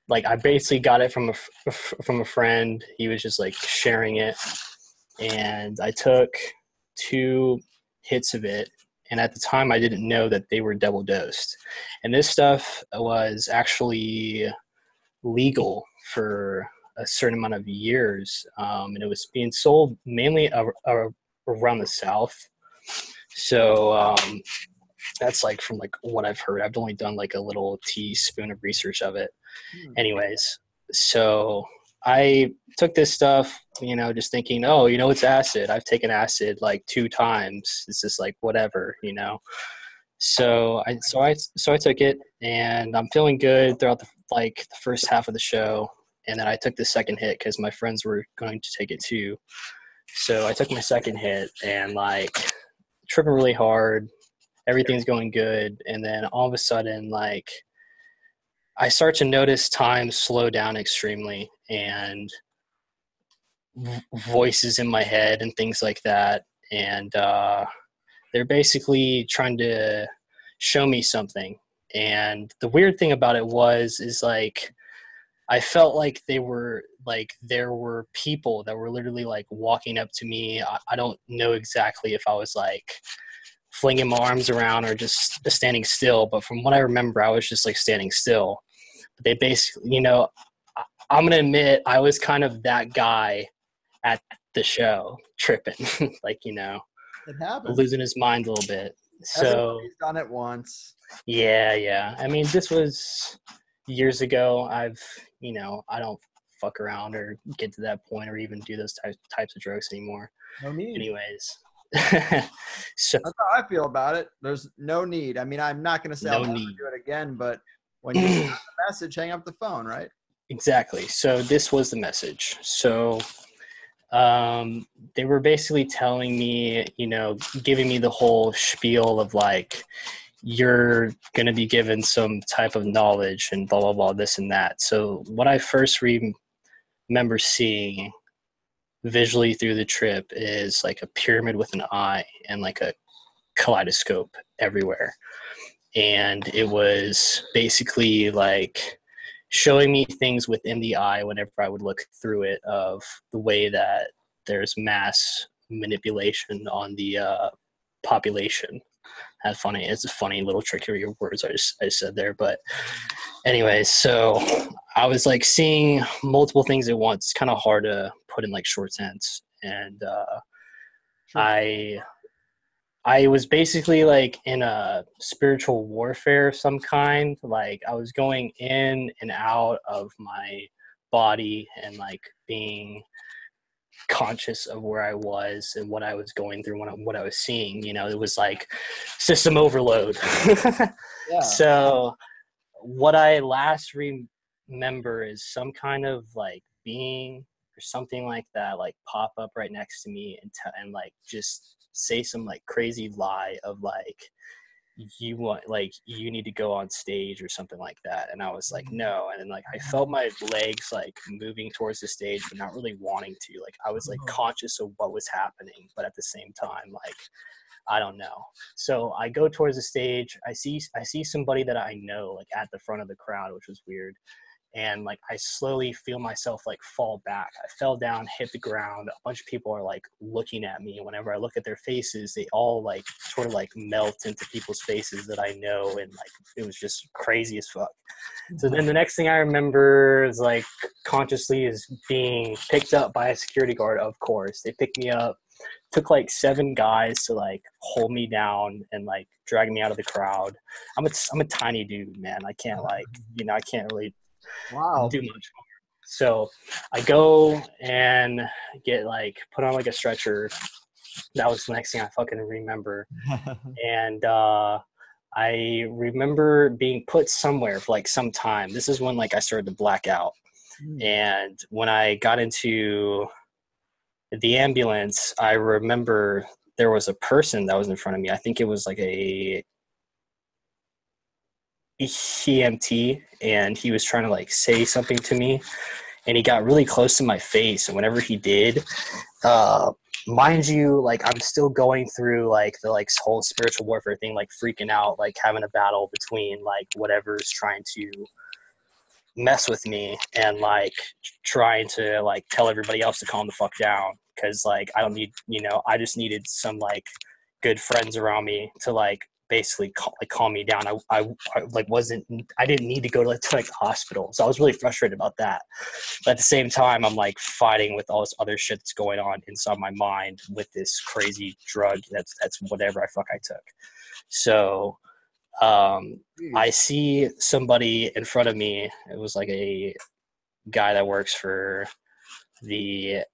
[SPEAKER 5] like I basically got it from a friend. He was just like sharing it, and I took 2 hits of it. And at the time, I didn't know that they were double dosed. And this stuff was actually legal for a certain amount of years, and it was being sold mainly around the South. So that's like from like what I've heard. I've only done like a little teaspoon of research of it. Anyways, so I took this stuff, just thinking, oh, it's acid. I've taken acid like 2 times. It's just like whatever, So I took it, and I'm feeling good throughout the first half of the show, and then I took the second hit because my friends were going to take it too. So I took my second hit and like tripping really hard. Everything's going good, and then all of a sudden, like I start to notice time slow down extremely, and voices in my head and things like that, and they're basically trying to show me something. And the weird thing about it is like I felt like there were people that were literally like walking up to me. I don't know exactly if I was like flinging my arms around or just standing still, but from what I remember, I was just like standing still. But they basically, I'm gonna admit I was kind of that guy at the show, tripping, like,
[SPEAKER 1] it happens.
[SPEAKER 5] losing his mind a little bit. So
[SPEAKER 1] everybody's done it once.
[SPEAKER 5] Yeah. I mean, this was years ago. I don't fuck around or get to that point or even do those types of drugs anymore.
[SPEAKER 1] No need.
[SPEAKER 5] Anyways.
[SPEAKER 1] That's
[SPEAKER 5] So
[SPEAKER 1] how I feel about it. There's no need. I mean, I'm not going to say I'll never do it again, but when you get the message, hang up the phone, right?
[SPEAKER 5] Exactly. So this was the message. So they were basically telling me, giving me the whole spiel of like, you're going to be given some type of knowledge and blah, blah, blah, this and that. So what I first remember seeing visually through the trip is like a pyramid with an eye and like a kaleidoscope everywhere. And it was basically like showing me things within the eye whenever I would look through it, of the way that there's mass manipulation on the population. That's funny. It's a funny little trickery of words I said there. But anyways, so I was like seeing multiple things at once. It's kind of hard to put in like short sense. And I was basically like in a spiritual warfare of some kind. Like I was going in and out of my body and like being conscious of where I was and what I was going through, what I was seeing. It was like system overload.
[SPEAKER 1] Yeah.
[SPEAKER 5] So what I last remember is some kind of like being or something like that, like pop up right next to me and like just say some like crazy lie of like, you need to go on stage or something like that. And I was like, no. And then like I felt my legs like moving towards the stage but not really wanting to. Like I was like conscious of what was happening, but at the same time, like I don't know. So I go towards the stage. I see somebody that I know like at the front of the crowd, which was weird. And like I slowly feel myself like fall back. I fell down, hit the ground. A bunch of people are like looking at me. Whenever I look at their faces, they all like sort of like melt into people's faces that I know. And like it was just crazy as fuck. So then the next thing I remember is like consciously is being picked up by a security guard. Of course, they picked me up. Took like 7 guys to like hold me down and like drag me out of the crowd. I'm a tiny dude, man. I can't like, I can't really do much more. So I go and get like put on like a stretcher. That was the next thing I fucking remember. And I remember being put somewhere for like some time. This is when like I started to black out. And when I got into the ambulance, I remember there was a person that was in front of me. I think it was like a EMT, and he was trying to like say something to me, and he got really close to my face. And whenever he did, mind you, like I'm still going through like the like whole spiritual warfare thing, like freaking out, like having a battle between like whatever's trying to mess with me and like trying to like tell everybody else to calm the fuck down, because like I don't need, I just needed some like good friends around me to like basically calm me down. I like I didn't need to go to like the hospital, so I was really frustrated about that. But at the same time, I'm like fighting with all this other shit that's going on inside my mind with this crazy drug that's whatever I took. So I see somebody in front of me. It was like a guy that works for the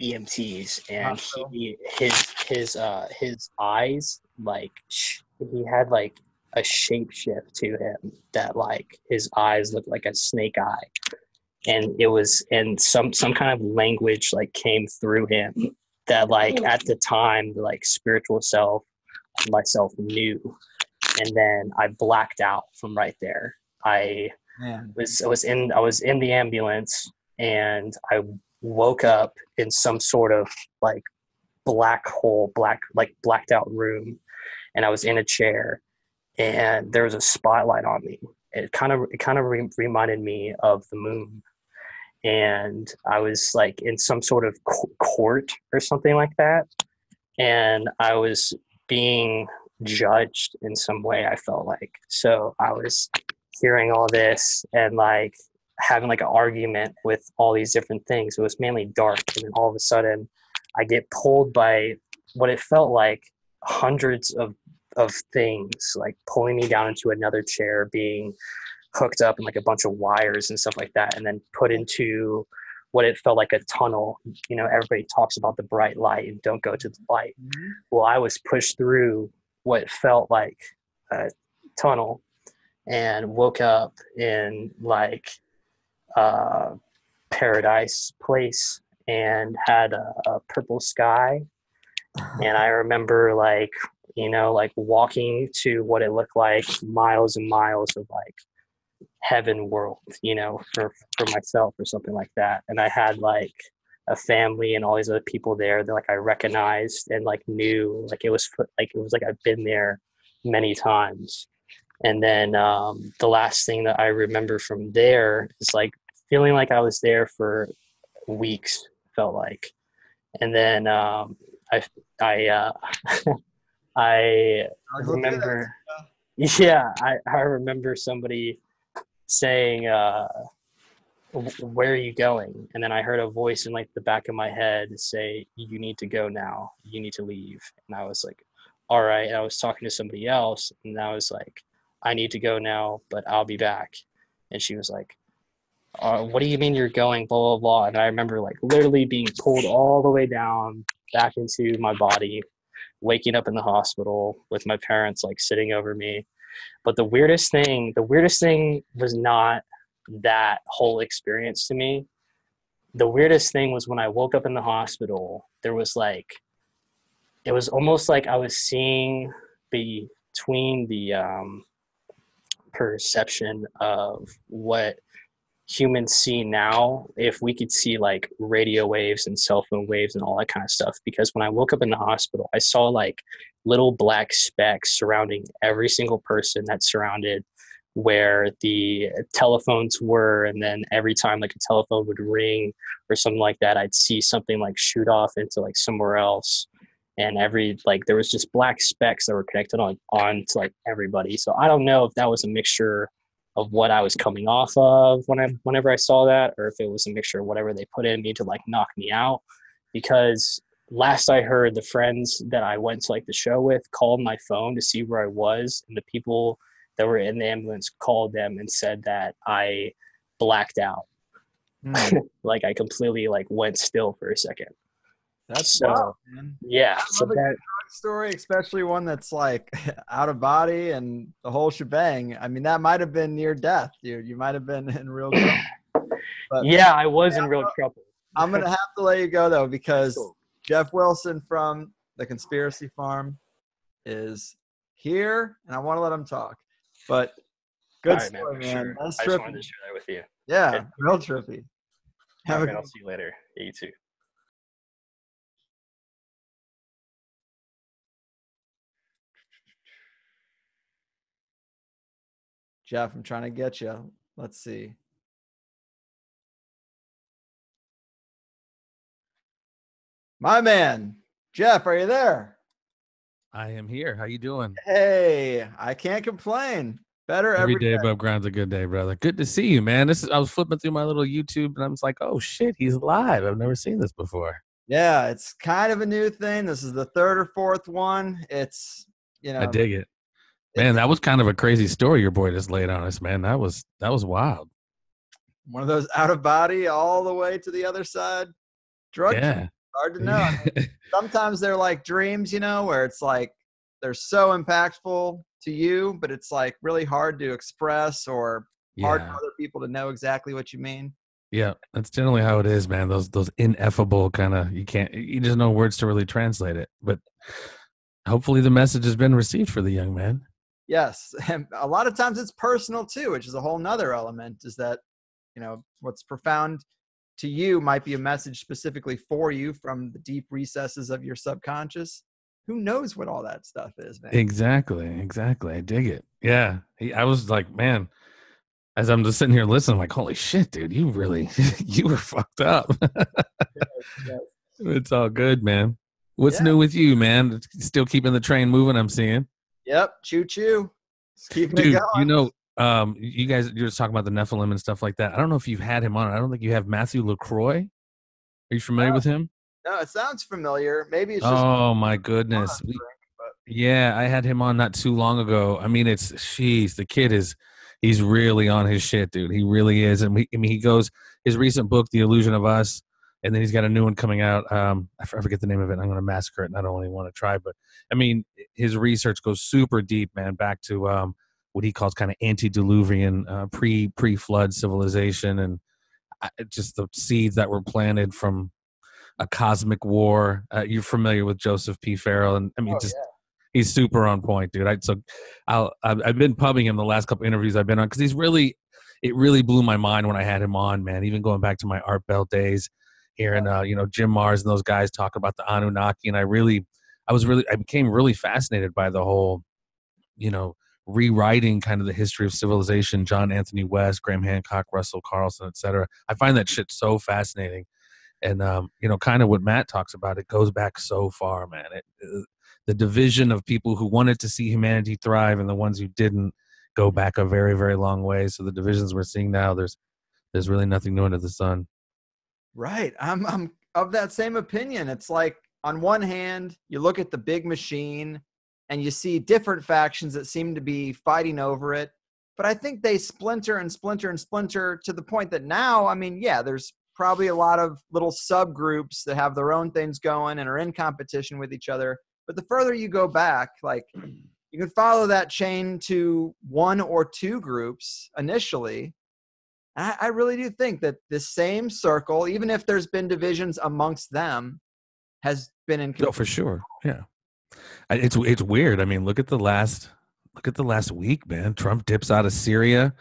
[SPEAKER 5] EMTs, and his eyes, like he had like a shape shift to him that like his eyes looked like a snake eye, and it was, and some kind of language like came through him that like at the time the like spiritual self and myself knew. And then I blacked out from right there. I was in the ambulance, and I woke up in some sort of like blacked out room, and I was in a chair, and there was a spotlight on me. It kind of reminded me of the moon, and I was like in some sort of court or something like that, and I was being judged in some way, I felt like. So I was hearing all this and like having like an argument with all these different things. It was mainly dark, and then all of a sudden I get pulled by what it felt like hundreds of things, like pulling me down into another chair, being hooked up in like a bunch of wires and stuff like that, and then put into what it felt like a tunnel. Everybody talks about the bright light and don't go to the light. Well, I was pushed through what felt like a tunnel and woke up in like a paradise place and had a purple sky. And I remember like walking to what it looked like miles and miles of like heaven world, for myself or something like that. And I had like a family and all these other people there that like I recognized and like knew, like it was like I've been there many times. And then the last thing that I remember from there is like feeling like I was there for weeks, felt like. And then I I remember, I remember somebody saying, where are you going? And then I heard a voice in like the back of my head say, you need to go now, you need to leave. And I was like, all right. And I was talking to somebody else, and I was like, I need to go now, but I'll be back. And she was like, what do you mean you're going, blah, blah, blah. And I remember like literally being pulled all the way down back into my body, waking up in the hospital with my parents like sitting over me. But the weirdest thing was not that whole experience to me. the weirdest thing was when I woke up in the hospital, there was like, it was almost like I was seeing between the perception of what humans see now, if we could see like radio waves and cell phone waves and all that kind of stuff. Because when I woke up in the hospital, I saw like little black specks surrounding every single person that surrounded where the telephones were. And then every time like a telephone would ring or something like that, I'd see something like shoot off into like somewhere else. And every like there was just black specks that were connected on to like everybody. So I don't know if that was a mixture of what I was coming off of whenever I saw that, or if it was a mixture of whatever they put in me to like knock me out. Because last I heard, the friends that I went to like the show with called my phone to see where I was, and the people that were in the ambulance called them and said that I blacked out. Like I completely like went still for a second.
[SPEAKER 1] That's
[SPEAKER 5] so
[SPEAKER 1] wild, man.
[SPEAKER 5] Yeah. So
[SPEAKER 1] that drug story, especially one that's like out of body and the whole shebang. I mean, that might have been near death, dude. You might have been in real trouble. But,
[SPEAKER 5] yeah, I was in real trouble.
[SPEAKER 1] I'm gonna have to let you go though, because Jeff Wilson from the Conspiracy Farm is here, and I want to let him talk. But good story, man.
[SPEAKER 5] Sure.
[SPEAKER 1] Nice
[SPEAKER 5] I
[SPEAKER 1] trip.
[SPEAKER 5] just wanted to share that with you.
[SPEAKER 1] Yeah, real trippy.
[SPEAKER 5] I'll see you later. Yeah, you too.
[SPEAKER 1] Jeff, I'm trying to get you. Let's see. My man, Jeff, are you there?
[SPEAKER 6] I am here. How you doing?
[SPEAKER 1] Hey, I can't complain. Better
[SPEAKER 6] every day above ground's a good day, brother. Good to see you, man. I was flipping through my little YouTube and I was like, oh shit, he's live. I've never seen this before.
[SPEAKER 1] Yeah, it's kind of a new thing. This is the third or fourth one. It's,
[SPEAKER 6] I dig it. Man, that was kind of a crazy story your boy just laid on us, man. That was wild.
[SPEAKER 1] One of those out of body all the way to the other side. Dreams. Hard to know. I mean, sometimes they're like dreams, where it's like they're so impactful to you, but it's like really hard to express or hard for other people to know exactly what you mean.
[SPEAKER 6] Yeah, that's generally how it is, man. Those ineffable kind of, you just know words to really translate it. But hopefully the message has been received for the young man.
[SPEAKER 1] Yes. And a lot of times it's personal too, which is a whole nother element, is that, what's profound to you might be a message specifically for you from the deep recesses of your subconscious. Who knows what all that stuff is, man?
[SPEAKER 6] Exactly. I dig it. Yeah. I was like, man, as I'm just sitting here listening, I'm like, holy shit, dude, you really, you were fucked up. Yes. It's all good, man. What's new with you, man? Still keeping the train moving, I'm seeing.
[SPEAKER 1] Yep. Choo choo. Keep it going.
[SPEAKER 6] You guys, you're just talking about the Nephilim and stuff like that. I don't know if you've had him on. I don't think you have Matthew LaCroix. Are you familiar with him?
[SPEAKER 1] No, it sounds familiar. Maybe it's just.
[SPEAKER 6] Oh my goodness. Yeah, I had him on not too long ago. I mean, the kid he's really on his shit, dude. He really is. And he goes, his recent book, The Illusion of Us, and then he's got a new one coming out. I forget the name of it. I'm going to massacre it, and I don't really want to try. But, I mean, his research goes super deep, man, back to what he calls kind of antediluvian, pre-flood civilization, and just the seeds that were planted from a cosmic war. You're familiar with Joseph P. Farrell, and I mean, he's super on point, dude. I've been pubbing him the last couple interviews I've been on because it really blew my mind when I had him on, man. Even going back to my Art Bell days, hearing Jim Mars and those guys talk about the Anunnaki, and I became really fascinated by the whole, rewriting kind of the history of civilization. John Anthony West, Graham Hancock, Russell Carlson, etc. I find that shit so fascinating. And, kind of what Matt talks about, it goes back so far, man. The division of people who wanted to see humanity thrive and the ones who didn't go back a very, very long way. So the divisions we're seeing now, there's really nothing new under the sun.
[SPEAKER 1] Right. I'm of that same opinion. It's like, on one hand, you look at the big machine and you see different factions that seem to be fighting over it. But I think they splinter and splinter and splinter to the point that now, I mean, there's probably a lot of little subgroups that have their own things going and are in competition with each other. But the further you go back, like, you can follow that chain to one or two groups initially. I really do think that the same circle, even if there's been divisions amongst them, has been in control.
[SPEAKER 6] No, for sure. Yeah. It's weird. I mean, look at the last week, man. Trump dips out of Syria.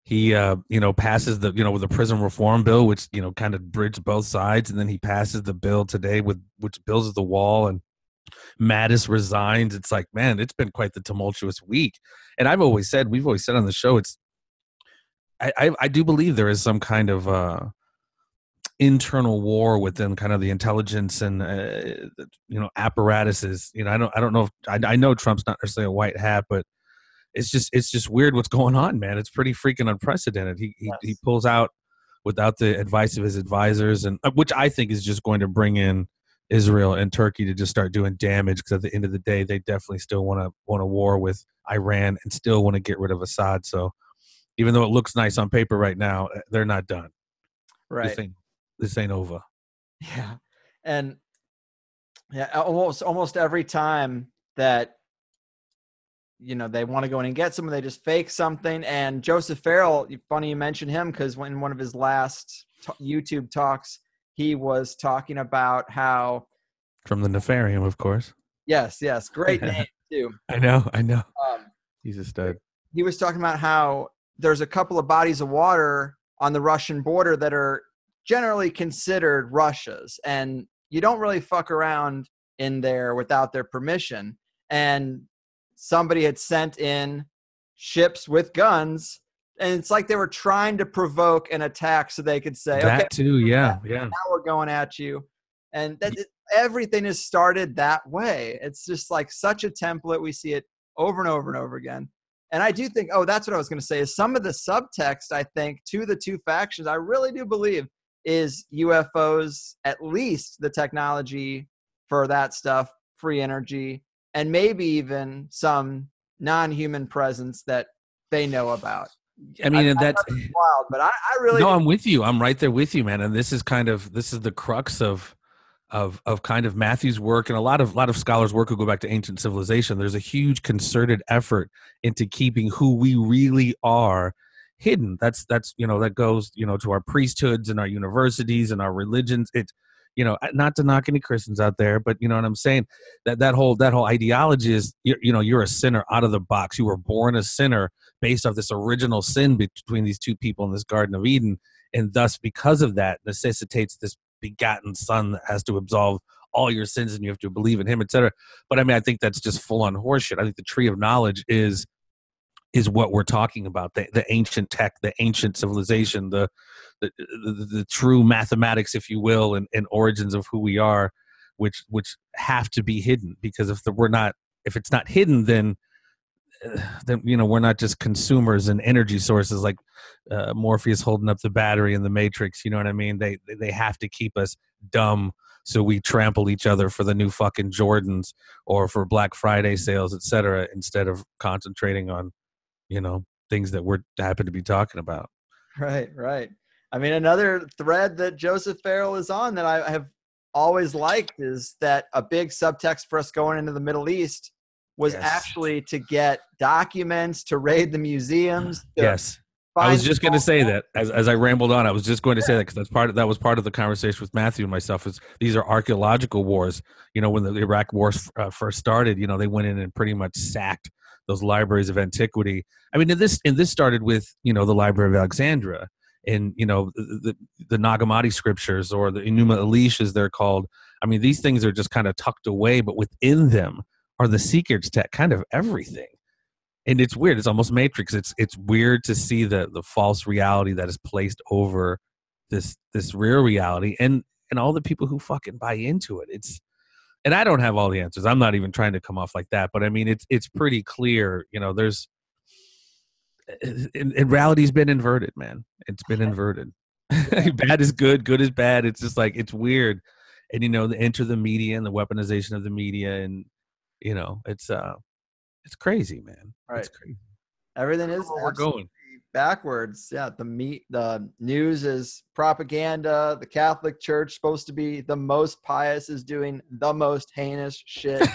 [SPEAKER 6] He passes the with the prison reform bill, which kind of bridged both sides, and then he passes the bill today which builds the wall, and Mattis resigns. It's like, man, it's been quite the tumultuous week. And we've always said on the show, I do believe there is some kind of internal war within kind of the intelligence and apparatuses. I don't know if I know Trump's not necessarily a white hat, but it's just weird what's going on, man. It's pretty freaking unprecedented. He pulls out without the advice of his advisors, and which I think is just going to bring in Israel and Turkey to just start doing damage, because at the end of the day, they definitely still want a war with Iran and still want to get rid of Assad. So even though it looks nice on paper right now, they're not done.
[SPEAKER 1] Right.
[SPEAKER 6] This ain't over.
[SPEAKER 1] Yeah. And almost every time that they want to go in and get someone, they just fake something. And Joseph Farrell, funny you mentioned him, because in one of his last YouTube talks, he was talking about how
[SPEAKER 6] from the Nefarium, of course.
[SPEAKER 1] Yes, great name too.
[SPEAKER 6] I know. He's a stud.
[SPEAKER 1] He was talking about how there's a couple of bodies of water on the Russian border that are generally considered Russia's, and you don't really fuck around in there without their permission. And somebody had sent in ships with guns, and it's like they were trying to provoke an attack so they could say,
[SPEAKER 6] that
[SPEAKER 1] okay,
[SPEAKER 6] too, yeah.
[SPEAKER 1] now we're going at you. And everything is started that way. It's just like such a template. We see it over and over and over again. And I do think, that's what I was going to say, is some of the subtext, I think, to the two factions, I really do believe is UFOs, at least the technology for that stuff, free energy, and maybe even some non-human presence that they know about.
[SPEAKER 6] I mean, that's
[SPEAKER 1] wild, but I really
[SPEAKER 6] I'm with you. I'm right there with you, man. And this is the crux of kind of Matthew's work, and a lot of scholars' work who go back to ancient civilization. There's a huge concerted effort into keeping who we really are hidden. That's that goes to our priesthoods and our universities and our religions. It's not to knock any Christians out there, but you know what I'm saying, that whole ideology is you're a sinner out of the box. You were born a sinner based off this original sin between these two people in this Garden of Eden, and thus because of that necessitates this begotten son that has to absolve all your sins, and you have to believe in him, etc. But I mean, I think that's just full on horseshit. I think the tree of knowledge is what we're talking about, the ancient tech, the ancient civilization, the true mathematics, if you will, and origins of who we are, which have to be hidden, because if it's not hidden, then we're not just consumers and energy sources like Morpheus holding up the battery in the Matrix. You know what I mean? They have to keep us dumb so we trample each other for the new fucking Jordans or for Black Friday sales, etc., instead of concentrating on things that we're happen to be talking about.
[SPEAKER 1] Right. I mean, another thread that Joseph Farrell is on that I have always liked is that a big subtext for us going into the Middle East was actually to get documents, to raid the museums.
[SPEAKER 6] Yes. I was just going to say that as I rambled on. I was just going to say that because that was part of the conversation with Matthew and myself. Is these are archaeological wars. When the Iraq wars first started, they went in and pretty much sacked those libraries of antiquity. I mean, this started with the Library of Alexandria and the Nag Hammadi scriptures, or the Enuma Elish as they're called. I mean, these things are just kind of tucked away, but within them are the secrets to kind of everything. And it's weird. It's almost Matrix. It's weird to see the false reality that is placed over this real reality, and all the people who fucking buy into it. And I don't have all the answers. I'm not even trying to come off like that, but I mean, it's pretty clear. There's in reality's been inverted, man. It's been inverted. Bad is good, good is bad. It's just like, it's weird. And enter the media and the weaponization of the media, and it's crazy, man.
[SPEAKER 1] Right.
[SPEAKER 6] It's crazy.
[SPEAKER 1] Everything is
[SPEAKER 6] where we're going
[SPEAKER 1] backwards. Yeah. The news is propaganda. The Catholic Church, supposed to be the most pious, is doing the most heinous shit.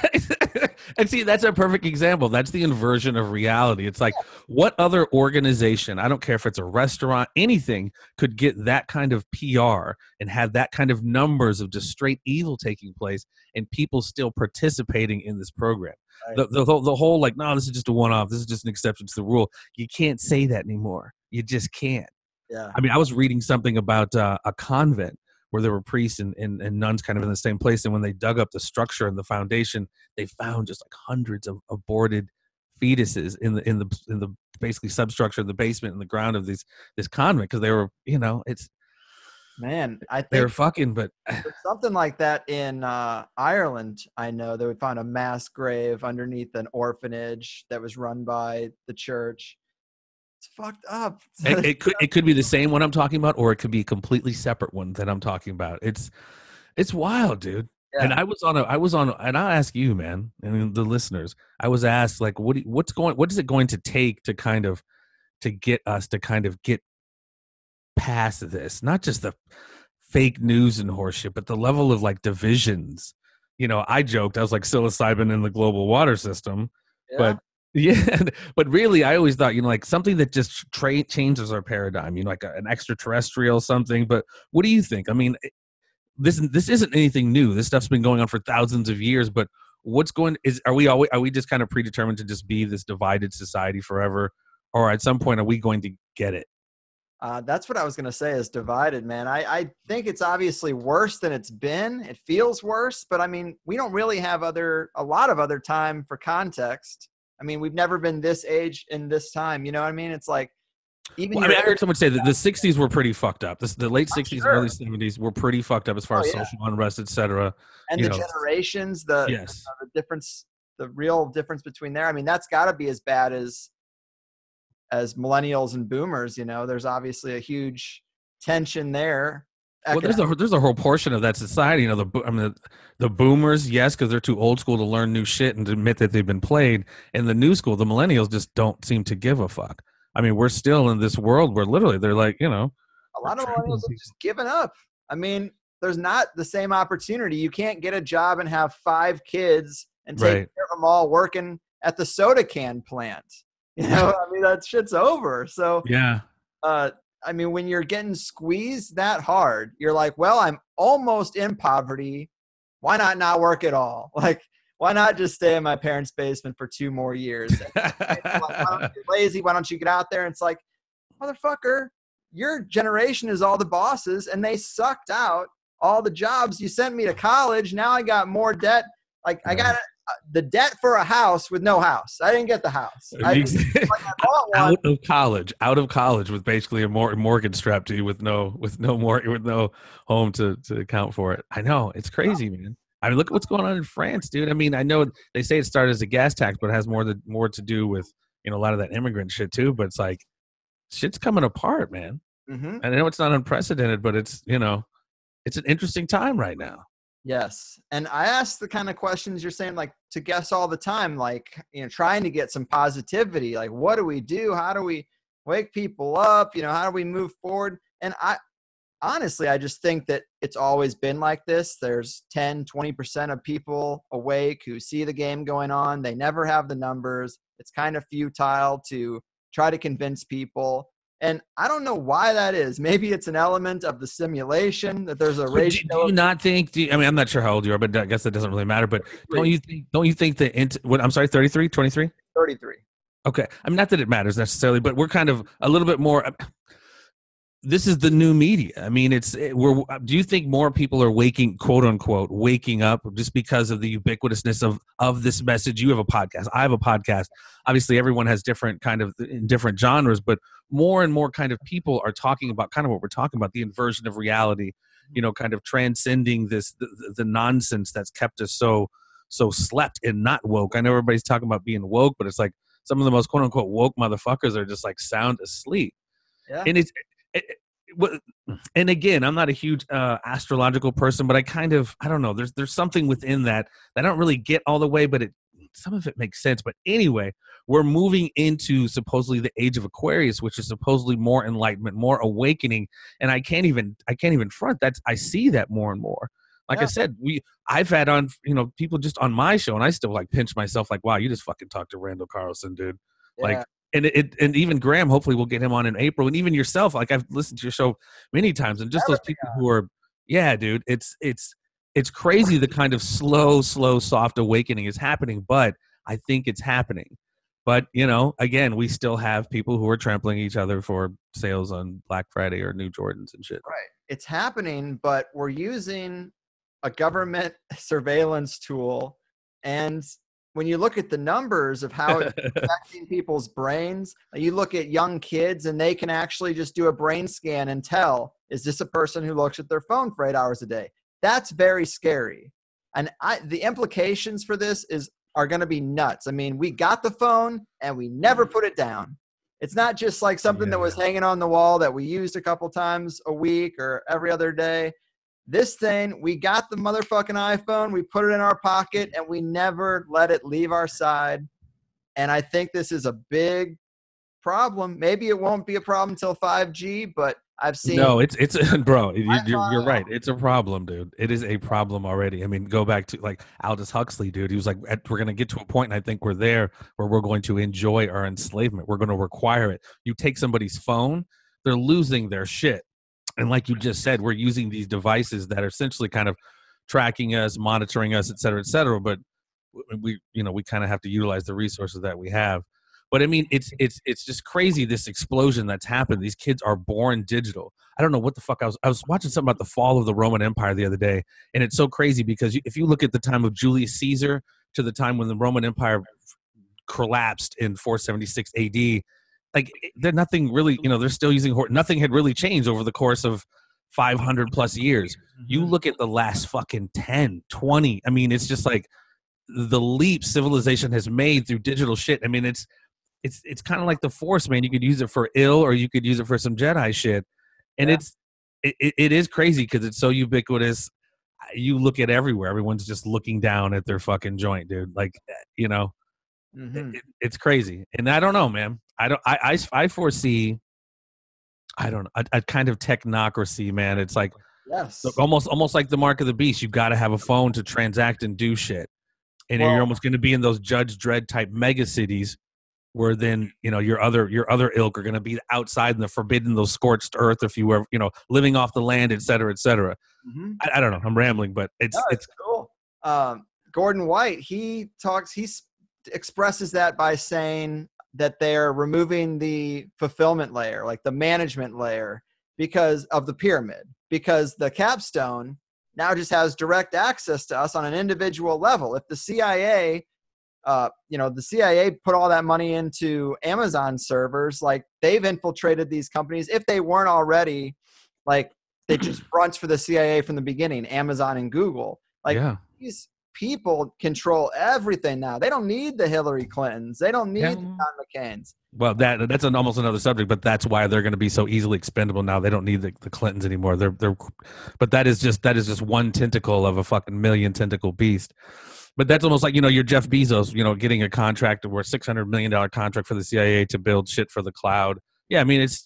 [SPEAKER 6] And see, that's a perfect example. That's the inversion of reality. It's like, what other organization, I don't care if it's a restaurant, anything, could get that kind of PR and have that kind of numbers of just straight evil taking place and people still participating in this program.
[SPEAKER 1] Right.
[SPEAKER 6] The whole like, no, this is just a one-off. This is just an exception to the rule. You can't say that anymore. You just can't.
[SPEAKER 1] Yeah.
[SPEAKER 6] I mean, I was reading something about a convent where there were priests and nuns kind of in the same place. And when they dug up the structure and the foundation, they found just like hundreds of aborted fetuses in the basically substructure of the basement in the ground of this convent, because they were, you know, it's,
[SPEAKER 1] man, I think
[SPEAKER 6] they're fucking, but
[SPEAKER 1] something like that in Ireland. I know they would find a mass grave underneath an orphanage that was run by the church. It's fucked up.
[SPEAKER 6] it could be the same one I'm talking about, or it could be a completely separate one that I'm talking about. It's wild, dude.
[SPEAKER 1] Yeah.
[SPEAKER 6] And I was on, and I'll ask you, man, and the listeners. I was asked, like, what is it going to take to kind of to get us to kind of get past this? Not just the fake news and horseshit, but the level of like divisions. You know, I joked, I was like psilocybin in the global water system, but. Yeah, but really, I always thought, you know, like something that just changes our paradigm, you know, like an extraterrestrial something. But what do you think? I mean, this isn't anything new. This stuff's been going on for thousands of years. But are we just kind of predetermined to just be this divided society forever, or at some point are we going to get it?
[SPEAKER 1] That's what I was going to say, is divided, man. I think it's obviously worse than it's been. It feels worse, but I mean, we don't really have a lot of other time for context. I mean, we've never been this age in this time. You know what I mean? It's like, even
[SPEAKER 6] I heard someone say that the 60s were pretty fucked up. The late 60s and early 70s were pretty fucked up as far as social unrest, etc.
[SPEAKER 1] And the generations, the difference, the real difference between there. I mean, that's got to be as bad as millennials and boomers. You know, there's obviously a huge tension there.
[SPEAKER 6] Well, there's a whole portion of that society, you know, the boomers, yes, because they're too old school to learn new shit and to admit that they've been played. And the new school, the millennials, just don't seem to give a fuck. I mean, we're still in this world where literally they're like, you know,
[SPEAKER 1] a lot of millennials have just given up. I mean, there's not the same opportunity. You can't get a job and have 5 kids and take care of them all working at the soda can plant. You know, I mean, that shit's over. So
[SPEAKER 6] yeah.
[SPEAKER 1] I mean, when you're getting squeezed that hard, you're like, well, I'm almost in poverty. Why not work at all? Like, why not just stay in my parents' basement for 2 more years? Like, why don't you lazy? Why don't you get out there? And it's like, motherfucker, your generation is all the bosses, and they sucked out all the jobs. You sent me to college. Now I got more debt. Like, I got the debt for a house with no house. I didn't get the house.
[SPEAKER 6] Out of college with basically a mortgage strapped to you with no home to account for it. I know, it's crazy, man. I mean, look at what's going on in France, dude. I mean, I know they say it started as a gas tax, but it has more to do with, you know, a lot of that immigrant shit too. But it's like, shit's coming apart, man. Mm-hmm. I know it's not unprecedented, but it's, you know, it's an interesting time right now.
[SPEAKER 1] Yes. And I ask the kind of questions you're saying, like, to guests all the time, like, you know, trying to get some positivity. Like, what do we do? How do we wake people up? You know, how do we move forward? And honestly, I just think that it's always been like this. There's 10, 20% of people awake who see the game going on. They never have the numbers. It's kind of futile to try to convince people. And I don't know why that is. Maybe it's an element of the simulation that there's a ratio.
[SPEAKER 6] Do you not think? I mean, I'm not sure how old you are, but I guess that doesn't really matter. But 33. Don't you think that? I'm sorry, 33, 23?
[SPEAKER 1] 33.
[SPEAKER 6] Okay. I mean, not that it matters necessarily, but we're kind of a little bit more. This is the new media. I mean, do you think more people are quote unquote, waking up just because of the ubiquitousness of this message? You have a podcast. I have a podcast. Obviously, everyone has different genres, but more and more kind of people are talking about kind of what we're talking about, the inversion of reality, you know, kind of transcending the nonsense that's kept us so slept and not woke. I know everybody's talking about being woke, but it's like some of the most quote unquote woke motherfuckers are just like sound asleep. Yeah. And again, I'm not a huge astrological person, but I don't know. There's something within that I don't really get all the way, but some of it makes sense. But anyway, we're moving into supposedly the age of Aquarius, which is supposedly more enlightenment, more awakening. And I can't even front that. I see that more and more. Like I said, I've had on, people just on my show, and I still like pinch myself like, wow, you just fucking talked to Randall Carlson, dude. Like, and and even Graham, hopefully we'll get him on in April, and even yourself. Like, I've listened to your show many times, and just those people who are, yeah, dude, it's crazy the kind of slow, soft awakening is happening, but I think it's happening. But, again, we still have people who are trampling each other for sales on Black Friday or new Jordans and shit.
[SPEAKER 1] Right. It's happening, but we're using a government surveillance tool. And when you look at the numbers of how it's affecting people's brains, you look at young kids and they can actually just do a brain scan and tell, is this a person who looks at their phone for 8 hours a day? That's very scary. And the implications for this are going to be nuts. I mean, we got the phone and we never put it down. It's not just like something that was hanging on the wall that we used a couple times a week or every other day. This thing, we got the motherfucking iPhone, we put it in our pocket, and we never let it leave our side. And I think this is a big problem. Maybe it won't be a problem until 5G, but I've seen.
[SPEAKER 6] No, it's bro. You're right. It's a problem, dude. It is a problem already. I mean, go back to like Aldous Huxley, dude. He was like, we're going to get to a point, and I think we're there where we're going to enjoy our enslavement. We're going to require it. You take somebody's phone, they're losing their shit. And like you just said, we're using these devices that are essentially kind of tracking us, monitoring us, et cetera, but we kind of have to utilize the resources that we have. But I mean, it's just crazy, this explosion that's happened. These kids are born digital. I don't know what the fuck I was watching something about the fall of the Roman Empire the other day, and it's so crazy because if you look at the time of Julius Caesar to the time when the Roman Empire collapsed in 476 AD, like they're nothing really, they're still using nothing had really changed over the course of 500 plus years. You look at the last fucking 10, 20. I mean, it's just like the leap civilization has made through digital shit. I mean, it's kind of like the Force, man. You could use it for ill or you could use it for some Jedi shit. And it is crazy because it's so ubiquitous. You look at everywhere. Everyone's just looking down at their fucking joint, dude. Like, it's crazy. And I don't know, man. I foresee, I don't know, a kind of technocracy, man. It's like almost like the mark of the beast. You got to have a phone to transact and do shit. And you're almost going to be in those Judge Dredd type mega cities where then, your other ilk are going to be outside in the forbidden, those scorched earth, if you were, living off the land, et cetera, et cetera. I don't know. I'm rambling, but it's
[SPEAKER 1] cool. Gordon White, he expresses that by saying that they're removing the fulfillment layer, like the management layer, because of the pyramid, because the capstone now just has direct access to us on an individual level. If the CIA, the CIA put all that money into Amazon servers, like they've infiltrated these companies. If they weren't already, like they just fronts for the CIA from the beginning, Amazon and Google. Like these people control everything now. They don't need the Hillary Clintons. They don't need the John McCains.
[SPEAKER 6] Well, that's almost another subject, but that's why they're going to be so easily expendable now. They don't need the Clintons anymore. But that is just one tentacle of a fucking million tentacle beast. But that's almost like, you're Jeff Bezos, getting a contract or $600 million contract for the CIA to build shit for the cloud. Yeah, I mean, it's,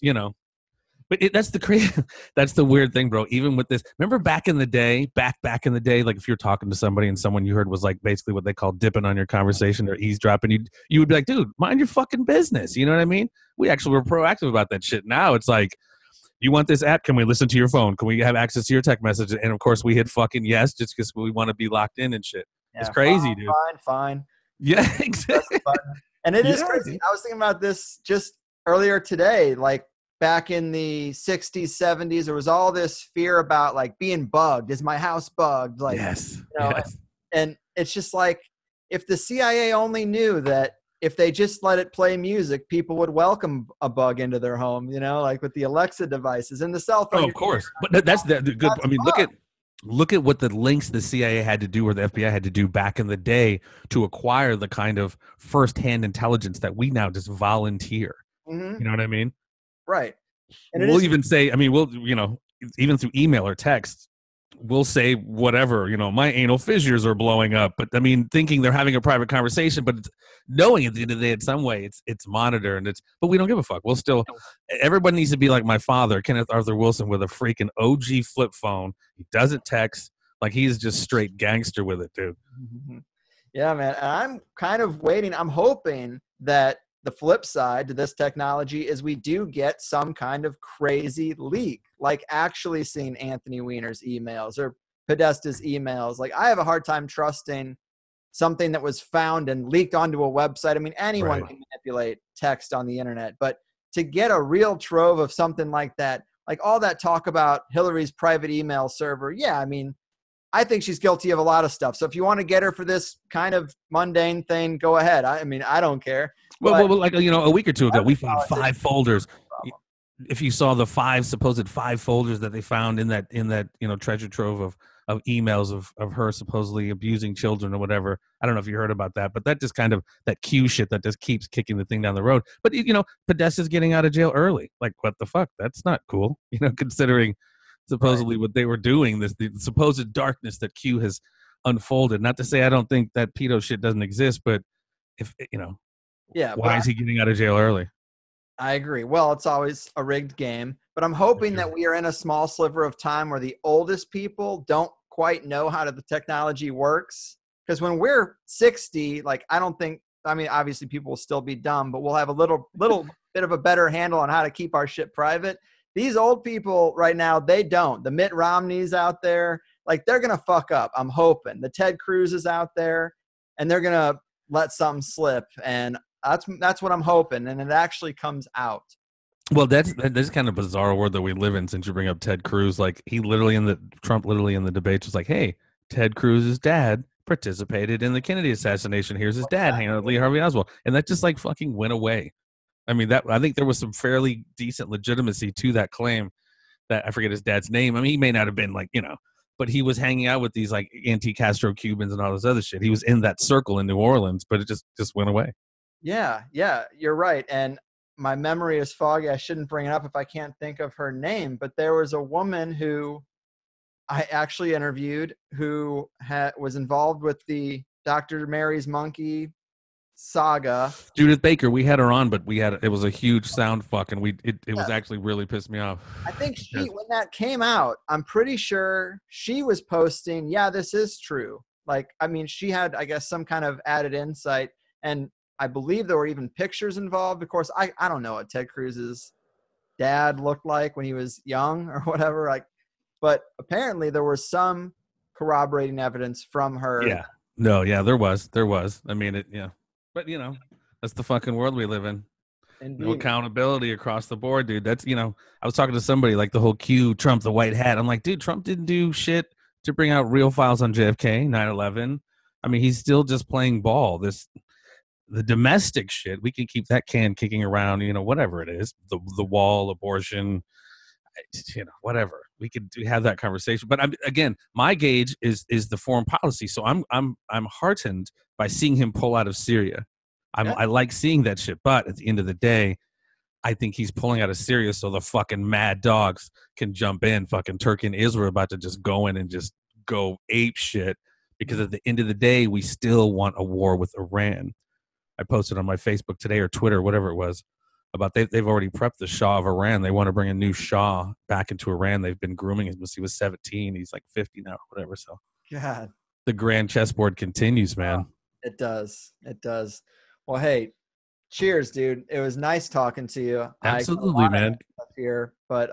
[SPEAKER 6] but that's that's the weird thing, bro. Even with this, remember back in the day, like if you're talking to somebody and someone you heard was like basically what they call dipping on your conversation or eavesdropping, you would be like, dude, mind your fucking business. You know what I mean? We actually were proactive about that shit. Now it's like, you want this app? Can we listen to your phone? Can we have access to your text messages? And of course we hit fucking yes, just because we want to be locked in and shit. Yeah, it's crazy, dude.
[SPEAKER 1] Fine.
[SPEAKER 6] Yeah, exactly.
[SPEAKER 1] And it is crazy. I was thinking about this just earlier today, like back in the 60s, 70s, there was all this fear about like being bugged. Is my house bugged? Like,
[SPEAKER 6] yes.
[SPEAKER 1] And it's just like, if the CIA only knew that if they just let it play music, people would welcome a bug into their home, like with the Alexa devices and the cell phone.
[SPEAKER 6] Oh, of course. But that's the good. I mean, look at what the links the CIA had to do or the FBI had to do back in the day to acquire the kind of firsthand intelligence that we now just volunteer. You know what I mean?
[SPEAKER 1] Right. And
[SPEAKER 6] we'll even say, I mean, even through email or text, we'll say whatever, my anal fissures are blowing up. But I mean, thinking they're having a private conversation, but knowing at the end of the day, in some way, it's monitored but we don't give a fuck. We'll still, everybody needs to be like my father, Kenneth Arthur Wilson, with a freaking OG flip phone. He doesn't text. Like he's just straight gangster with it, dude.
[SPEAKER 1] Yeah, man. And I'm kind of waiting. I'm hoping that the flip side to this technology is we do get some kind of crazy leak, like actually seeing Anthony Weiner's emails or Podesta's emails. Like I have a hard time trusting something that was found and leaked onto a website. I mean, anyone can manipulate text on the internet, but to get a real trove of something like that, like all that talk about Hillary's private email server. Yeah. I mean, I think she's guilty of a lot of stuff. So if you want to get her for this kind of mundane thing, go ahead. I mean, I don't care.
[SPEAKER 6] Well, like, a week or two ago, we found 5 folders. If you saw the supposed 5 folders that they found in that treasure trove of emails of her supposedly abusing children or whatever. I don't know if you heard about that, but that just kind of that Q shit that just keeps kicking the thing down the road. But Podesta's getting out of jail early. Like, what the fuck? That's not cool. Considering supposedly what they were doing, the supposed darkness that Q has unfolded. Not to say I don't think that pedo shit doesn't exist, but if why is he getting out of jail early?
[SPEAKER 1] I agree. Well, it's always a rigged game, but I'm hoping that we are in a small sliver of time where the oldest people don't quite know how the technology works. Because when we're 60, like obviously people will still be dumb, but we'll have a little bit of a better handle on how to keep our shit private. These old people right now, they don't. The Mitt Romneys out there, like they're going to fuck up. I'm hoping. The Ted Cruz is out there and they're going to let something slip. And that's what I'm hoping. And it actually comes out.
[SPEAKER 6] Well, that's kind of bizarre world that we live in since you bring up Ted Cruz. Like Trump literally in the debates was like, hey, Ted Cruz's dad participated in the Kennedy assassination. Here's his dad hanging out with Lee Harvey Oswald. And that just like fucking went away. I mean, I think there was some fairly decent legitimacy to that claim. That I forget his dad's name. I mean, he may not have been but he was hanging out with these like anti-Castro Cubans and all this other shit. He was in that circle in New Orleans, but it just went away.
[SPEAKER 1] Yeah, you're right. And my memory is foggy. I shouldn't bring it up if I can't think of her name, but there was a woman who I actually interviewed who was involved with the Dr. Mary's Monkey saga.
[SPEAKER 6] Judith Baker, we had her on, but it was a huge sound fuck, and it was actually really pissed me off.
[SPEAKER 1] I think when that came out, I'm pretty sure she was posting, yeah, this is true. Like, I mean, she had, I guess, some kind of added insight, and I believe there were even pictures involved. Of course, I don't know what Ted Cruz's dad looked like when he was young or whatever. But apparently there was some corroborating evidence from her.
[SPEAKER 6] Yeah. No, yeah, there was. I mean, but that's the fucking world we live in. Indeed. No accountability across the board, dude. That's, I was talking to somebody like the whole Q, Trump, the white hat. I'm like, dude, Trump didn't do shit to bring out real files on JFK, 9/11. I mean, he's still just playing ball. The domestic shit, we can keep that can kicking around, whatever it is, the wall, abortion, whatever. We could have that conversation. But again, my gauge is the foreign policy. So I'm heartened by seeing him pull out of Syria. I like seeing that shit. But at the end of the day, I think he's pulling out of Syria so the fucking mad dogs can jump in. Fucking Turkey and Israel are about to just go in and just go ape shit. Because at the end of the day, we still want a war with Iran. I posted on my Facebook today or Twitter, whatever it was, about they've already prepped the Shah of Iran. They want to bring a new Shah back into Iran. They've been grooming him since he was 17. He's like 50 now, whatever. So
[SPEAKER 1] God,
[SPEAKER 6] the grand chessboard continues, man.
[SPEAKER 1] It does. Well, hey, cheers, dude. It was nice talking to you.
[SPEAKER 6] Absolutely, man.
[SPEAKER 1] Here, but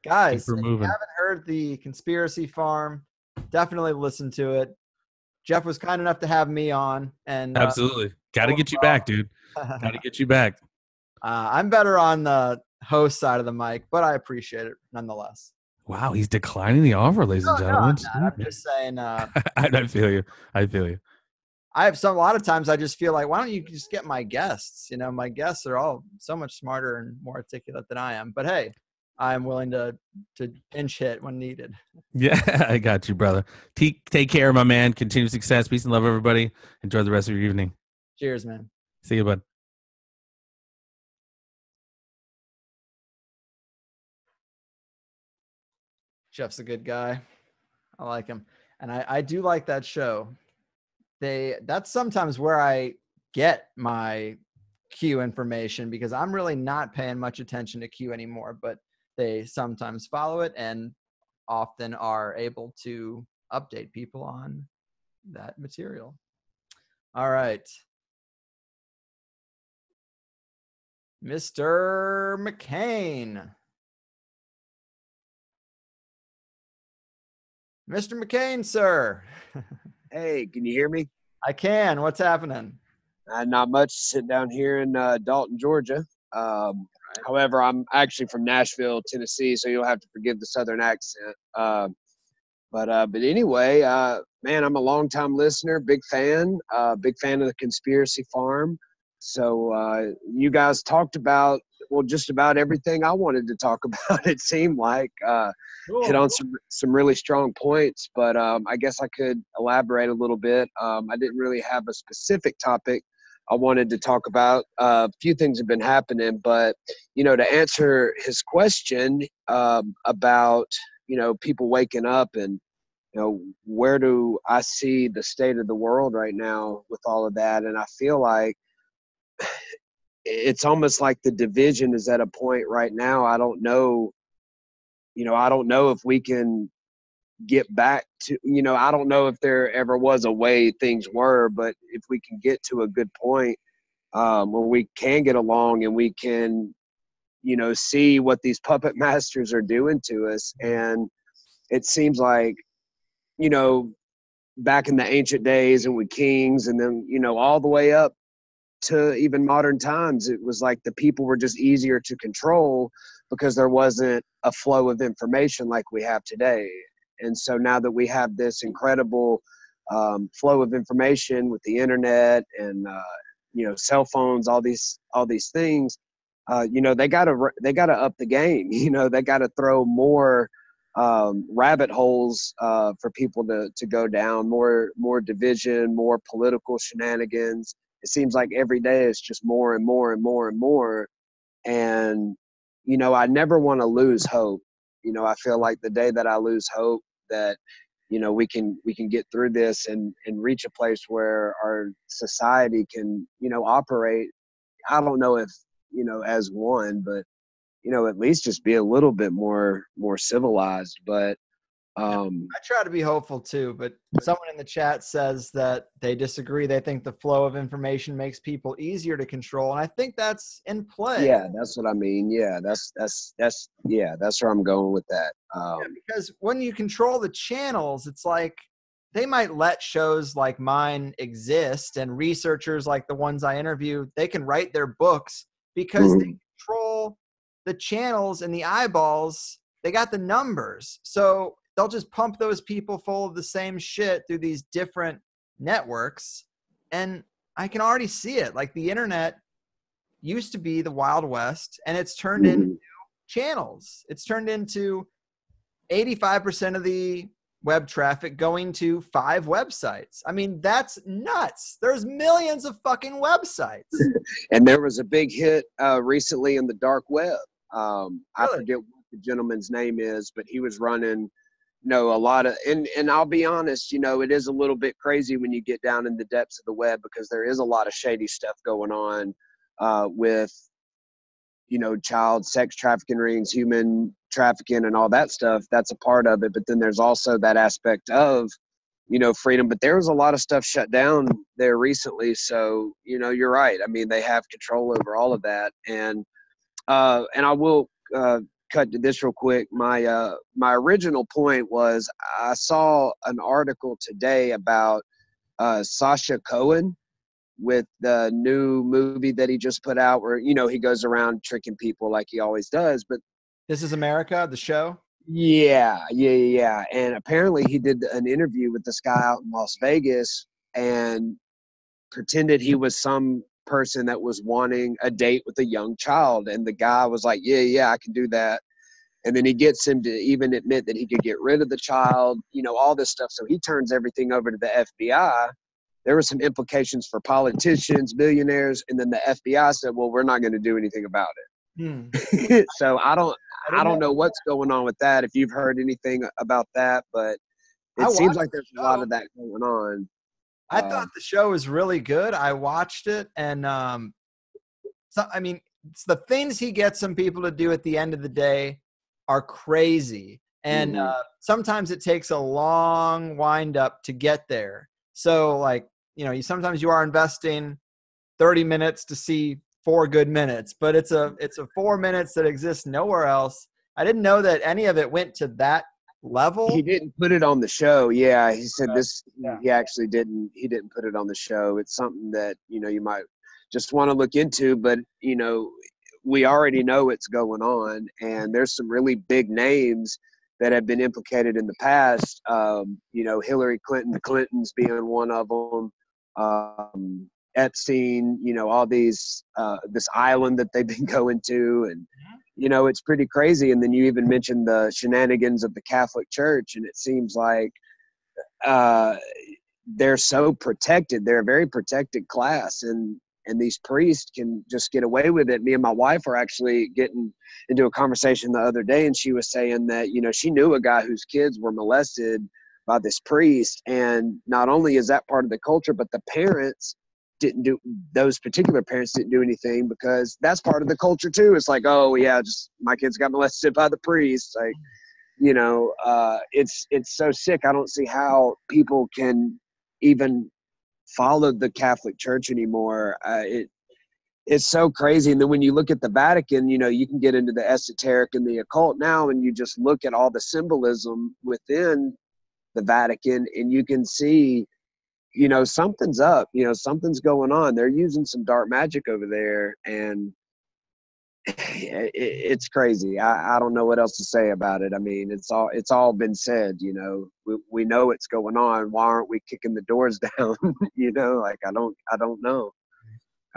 [SPEAKER 1] guys, if you
[SPEAKER 6] moving.
[SPEAKER 1] haven't heard the Conspiracy Farm, definitely listen to it. Jeff was kind enough to have me on, and
[SPEAKER 6] absolutely got to get you back, dude. Got to get you back.
[SPEAKER 1] I'm better on the host side of the mic, but I appreciate it nonetheless.
[SPEAKER 6] Wow, he's declining the offer, ladies and gentlemen.
[SPEAKER 1] No, I'm just saying.
[SPEAKER 6] I feel you.
[SPEAKER 1] I have a lot of times I just feel like, why don't you just get my guests? My guests are all so much smarter and more articulate than I am. But hey, I'm willing to pinch hit when needed.
[SPEAKER 6] Yeah, I got you, brother. Take care, my man. Continued success. Peace and love, everybody. Enjoy the rest of your evening.
[SPEAKER 1] Cheers, man.
[SPEAKER 6] See you, bud.
[SPEAKER 1] Jeff's a good guy. I like him. And I do like that show. That's sometimes where I get my Q information, because I'm really not paying much attention to Q anymore, but they sometimes follow it and often are able to update people on that material. All right. Mr. McCain. Mr. McCain, sir.
[SPEAKER 7] Hey, can you hear me?
[SPEAKER 1] I can. What's happening?
[SPEAKER 7] Not much. Sitting down here in Dalton, Georgia. However, I'm actually from Nashville, Tennessee, so you'll have to forgive the Southern accent. But anyway, man, I'm a longtime listener, big fan of the Conspiracy Farm. So you guys talked about, well, just about everything I wanted to talk about. It seemed like hit on some really strong points, but I guess I could elaborate a little bit. I didn't really have a specific topic I wanted to talk about. A few things have been happening, but to answer his question about people waking up and where do I see the state of the world right now with all of that, and I feel like it's almost like the division is at a point right now. I don't know if we can get back to, I don't know if there ever was a way things were, but if we can get to a good point where we can get along and we can, see what these puppet masters are doing to us. And it seems like, back in the ancient days and with kings and then, all the way up to even modern times, it was like the people were just easier to control because there wasn't a flow of information like we have today. And so now that we have this incredible flow of information with the internet and cell phones, all these things, they gotta up the game. They gotta throw more rabbit holes for people to go down, more division, more political shenanigans. It seems like every day it's just more and more and more and more. And, I never want to lose hope. I feel like the day that I lose hope that, we can get through this and reach a place where our society can, operate. I don't know if, as one, but, at least just be a little bit more civilized. But
[SPEAKER 1] I try to be hopeful too, but someone in the chat says that they disagree. They think the flow of information makes people easier to control, and I think that's in play.
[SPEAKER 7] Yeah, that's what I mean. Yeah, that's where I'm going with that.
[SPEAKER 1] Because when you control the channels, it's like they might let shows like mine exist, and researchers like the ones I interview, they can write their books because they control the channels and the eyeballs. They got the numbers, so they'll just pump those people full of the same shit through these different networks. And I can already see it. Like the internet used to be the Wild West, and it's turned into channels. It's turned into 85% of the web traffic going to 5 websites. I mean, that's nuts. There's millions of fucking websites.
[SPEAKER 7] And there was a big hit recently in the dark web. I forget what the gentleman's name is, but he was running a lot of, and I'll be honest, it is a little bit crazy when you get down in the depths of the web, because there is a lot of shady stuff going on with, child sex trafficking rings, human trafficking and all that stuff. That's a part of it. But then there's also that aspect of, freedom. But there was a lot of stuff shut down there recently. So, you're right. I mean, they have control over all of that. And I will cut to this real quick. My original point was I saw an article today about Sacha Cohen with the new movie that he just put out, where he goes around tricking people like he always does. But
[SPEAKER 1] This Is America, the show.
[SPEAKER 7] Yeah. And apparently he did an interview with this guy out in Las Vegas and pretended he was some person that was wanting a date with a young child. And the guy was like, yeah, I can do that. And then he gets him to even admit that he could get rid of the child, all this stuff. So he turns everything over to the FBI. There were some implications for politicians, billionaires. And then the FBI said, well, we're not going to do anything about it. So I don't know what's going on with that, if you've heard anything about that, but it seems like there's a lot of that going on.
[SPEAKER 1] I thought the show was really good. I watched it, and it's the things he gets some people to do at the end of the day are crazy. And
[SPEAKER 3] Mhm.
[SPEAKER 1] sometimes it takes a long wind up to get there. So like, sometimes you are investing 30 minutes to see 4 good minutes, but it's a 4 minutes that exists nowhere else. I didn't know that any of it went to that level.
[SPEAKER 7] He didn't put it on the show. Yeah, he said this.
[SPEAKER 1] Yeah.
[SPEAKER 7] He actually didn't. He didn't put it on the show. It's something that you might just want to look into, but we already know what's going on, and there's some really big names that have been implicated in the past. Hillary Clinton, the Clintons being one of them. Epstein, all these this island that they've been going to, and it's pretty crazy. And then you even mentioned the shenanigans of the Catholic Church, and it seems like they're so protected. They're a very protected class, and these priests can just get away with it. Me and my wife were actually getting into a conversation the other day, and she was saying that she knew a guy whose kids were molested by this priest, and not only is that part of the culture, but the parents those particular parents didn't do anything because that's part of the culture too. It's like, oh yeah, just my kids got molested by the priest. Like, it's so sick. I don't see how people can even follow the Catholic Church anymore. It's so crazy. And then when you look at the Vatican, you can get into the esoteric and the occult now, and you just look at all the symbolism within the Vatican, and you can see something's up, something's going on. They're using some dark magic over there, and it's crazy. I don't know what else to say about it. I mean, it's all been said, we know what's going on. Why aren't we kicking the doors down? Like, I don't know.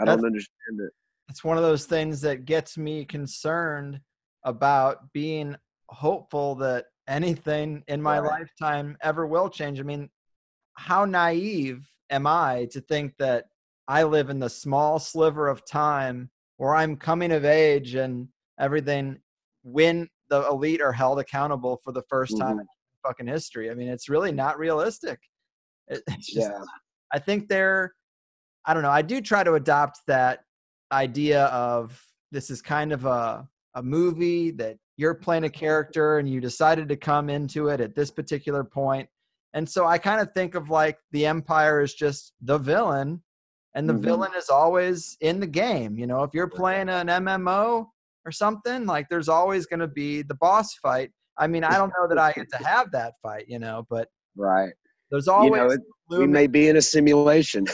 [SPEAKER 7] I don't understand it.
[SPEAKER 1] It's one of those things that gets me concerned about being hopeful that anything in my lifetime ever will change. I mean, how naive am I to think that I live in the small sliver of time where I'm coming of age and everything when the elite are held accountable for the first time in fucking history. I mean, it's really not realistic. It's just, I think I don't know. I do try to adopt that idea of this is kind of a movie that you're playing a character and you decided to come into it at this particular point. And so I kind of think of like the Empire is just the villain, and the villain is always in the game. If you're playing an MMO or something, like there's always going to be the boss fight. I mean, I don't know that I get to have that fight, but there's always
[SPEAKER 7] we may be in a simulation.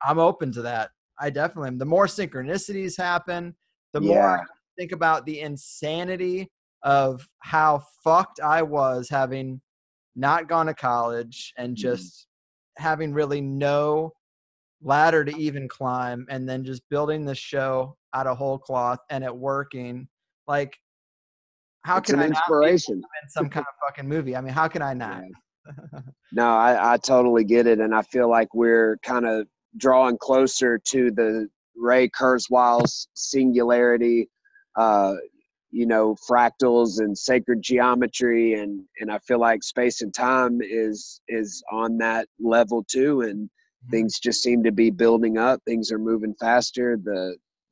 [SPEAKER 1] I'm open to that. I definitely am. The more synchronicities happen, the more I think about the insanity of how fucked I was having not gone to college and just having really no ladder to even climb, and then just building this show out of whole cloth and it working. Like, how
[SPEAKER 7] it's
[SPEAKER 1] can
[SPEAKER 7] an
[SPEAKER 1] I
[SPEAKER 7] inspiration
[SPEAKER 1] not be in some kind of fucking movie? I mean, how can I not?
[SPEAKER 7] No, I totally get it. And I feel like we're kind of drawing closer to the Ray Kurzweil's singularity, fractals and sacred geometry, and I feel like space and time is on that level too, and things just seem to be building up. Things are moving faster.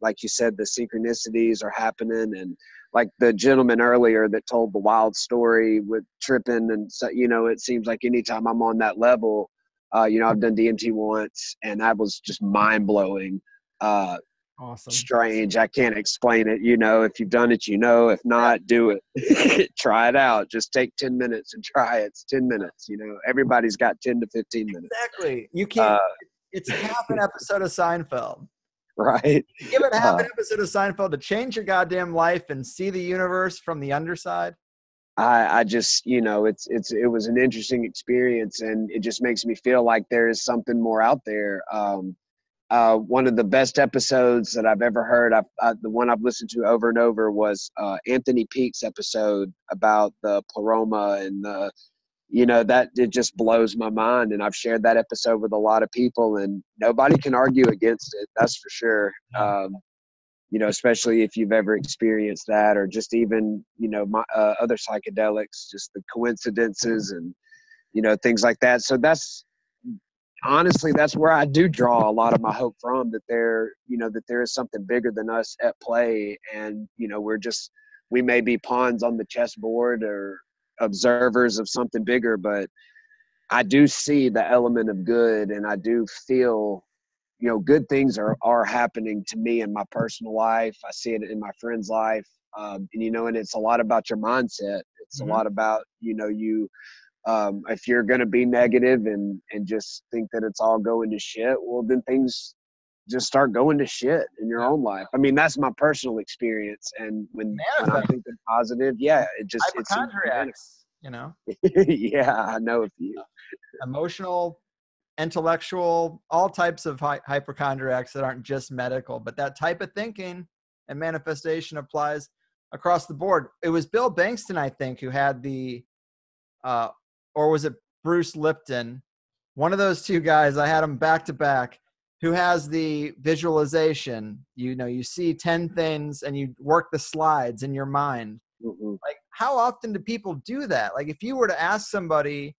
[SPEAKER 7] Like you said, the synchronicities are happening, and like the gentleman earlier that told the wild story with tripping, and so it seems like anytime I'm on that level, I've done DMT once, and that was just mind blowing.
[SPEAKER 1] Awesome.
[SPEAKER 7] Strange. I can't explain it. If you've done it, if not, do it. Try it out. Just take 10 minutes and try it. It's 10 minutes. Everybody's got 10 to 15 minutes.
[SPEAKER 1] Exactly. You can't, it's half an episode of Seinfeld.
[SPEAKER 7] Right.
[SPEAKER 1] Give it half an episode of Seinfeld to change your goddamn life and see the universe from the underside.
[SPEAKER 7] I just, it was an interesting experience, and it just makes me feel like there is something more out there. One of the best episodes that I've ever heard, the one I've listened to over and over, was Anthony Peake's episode about the pleroma, and that it just blows my mind. And I've shared that episode with a lot of people, and nobody can argue against it. That's for sure. Especially if you've ever experienced that, or just even, my other psychedelics, just the coincidences and, things like that. So honestly, that's where I do draw a lot of my hope from, that there is something bigger than us at play. And, we're we may be pawns on the chessboard or observers of something bigger, but I do see the element of good, and I do feel, you know, good things are happening to me in my personal life. I see it in my friend's life. And, you know, and it's a lot about your mindset. It's a lot about, you know, if you're going to be negative and just think that it's all going to shit, well, then things just start going to shit in your own life. I mean, that's my personal experience. And when I'm thinking positive, yeah, it's
[SPEAKER 1] hypochondriacs, you know.
[SPEAKER 7] Yeah, I know a few.
[SPEAKER 1] Emotional, intellectual, all types of hypochondriacs that aren't just medical, but that type of thinking and manifestation applies across the board. It was Bill Bankston, I think, who had the, or was it Bruce Lipton? One of those two guys, I had them back to back, who has the visualization. You know, you see 10 things and you work the slides in your mind. Like, how often do people do that? Like, if you were to ask somebody,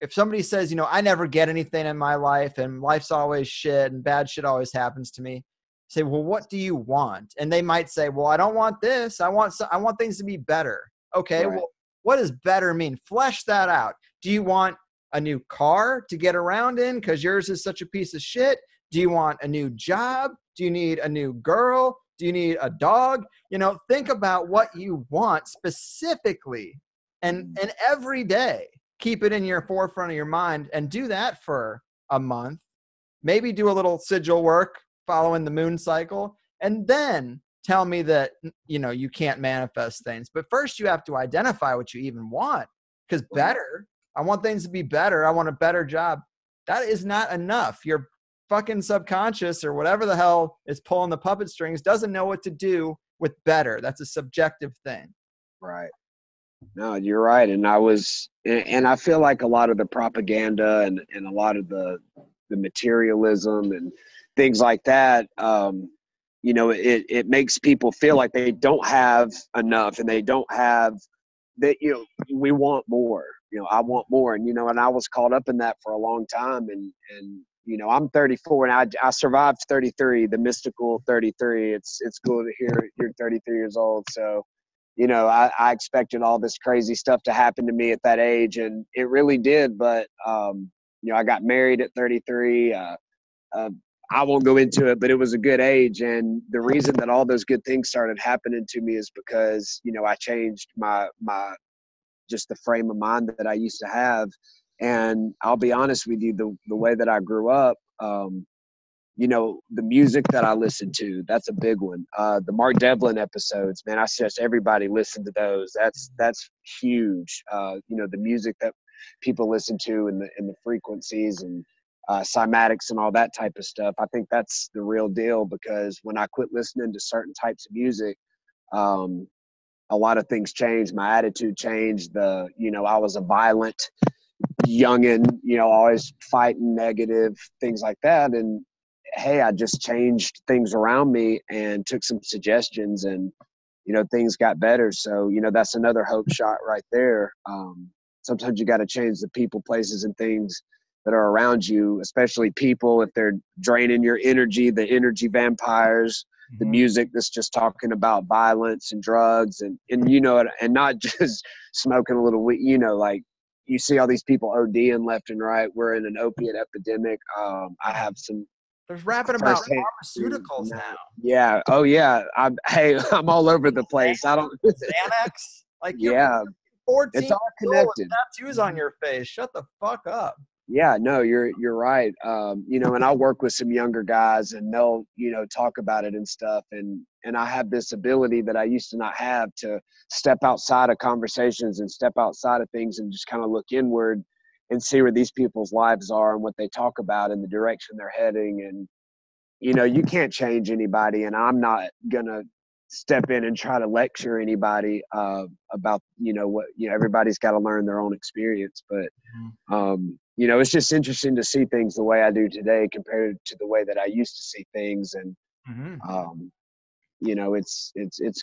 [SPEAKER 1] if somebody says, you know, I never get anything in my life and life's always shit and bad shit always happens to me, say, well, what do you want? And they might say, well, I don't want this. I want things to be better. Okay. Right. Well, what does better mean? Flesh that out. Do you want a new car to get around in because yours is such a piece of shit? Do you want a new job? Do you need a new girl? Do you need a dog? You know, think about what you want specifically and every day. Keep it in your forefront of your mind and do that for a month. Maybe do a little sigil work following the moon cycle, and then tell me that, you know, you can't manifest things. But first you have to identify what you even want, because better, I want things to be better. I want a better job. That is not enough. Your fucking subconscious or whatever the hell is pulling the puppet strings doesn't know what to do with better. That's a subjective thing.
[SPEAKER 7] Right. No, you're right. And I feel like a lot of the propaganda and a lot of the materialism and things like that, you know, it makes people feel like they don't have enough and they don't have that, you know, we want more, you know, I want more. And, you know, and I was caught up in that for a long time. And, you know, I'm 34 and I survived 33, the mystical 33. It's cool to hear you're 33 years old. So, you know, I expected all this crazy stuff to happen to me at that age, and it really did. But, you know, I got married at 33. I won't go into it, but it was a good age. And the reason that all those good things started happening to me is because, you know, I changed my just the frame of mind that I used to have. And I'll be honest with you, the way that I grew up, you know, the music that I listened to, that's a big one. The Mark Devlin episodes, man, I suggest everybody listen to those. That's huge. You know, the music that people listen to and the frequencies and cymatics and all that type of stuff. I think that's the real deal, because when I quit listening to certain types of music, a lot of things changed. My attitude changed. You know, I was a violent youngin', you know, always fighting, negative, things like that. And hey, I just changed things around me and took some suggestions, and, you know, things got better. So, you know, that's another hope shot right there. Sometimes you got to change the people, places, and things that are around you, especially people, if they're draining your energy, the energy vampires, the music that's just talking about violence and drugs and you know, and not just smoking a little weed, you know, like you see all these people ODing left and right. We're in an opiate epidemic. I have some.
[SPEAKER 1] There's rapping about pharmaceuticals now.
[SPEAKER 7] Yeah. Oh yeah. I'm all over the place. I don't.
[SPEAKER 1] Xanax. Like,
[SPEAKER 7] yeah.
[SPEAKER 1] 14.
[SPEAKER 7] It's all connected.
[SPEAKER 1] Tattoos on your face. Shut the fuck up.
[SPEAKER 7] Yeah, no, you're right. You know, and I work with some younger guys, and they'll, you know, talk about it and stuff. And I have this ability that I used to not have, to step outside of conversations and step outside of things and just kind of look inward and see where these people's lives are and what they talk about and the direction they're heading. And, you know, you can't change anybody, and I'm not gonna step in and try to lecture anybody about, you know, what, you know, everybody's got to learn their own experience. But you know, it's just interesting to see things the way I do today compared to the way that I used to see things. And you know, it's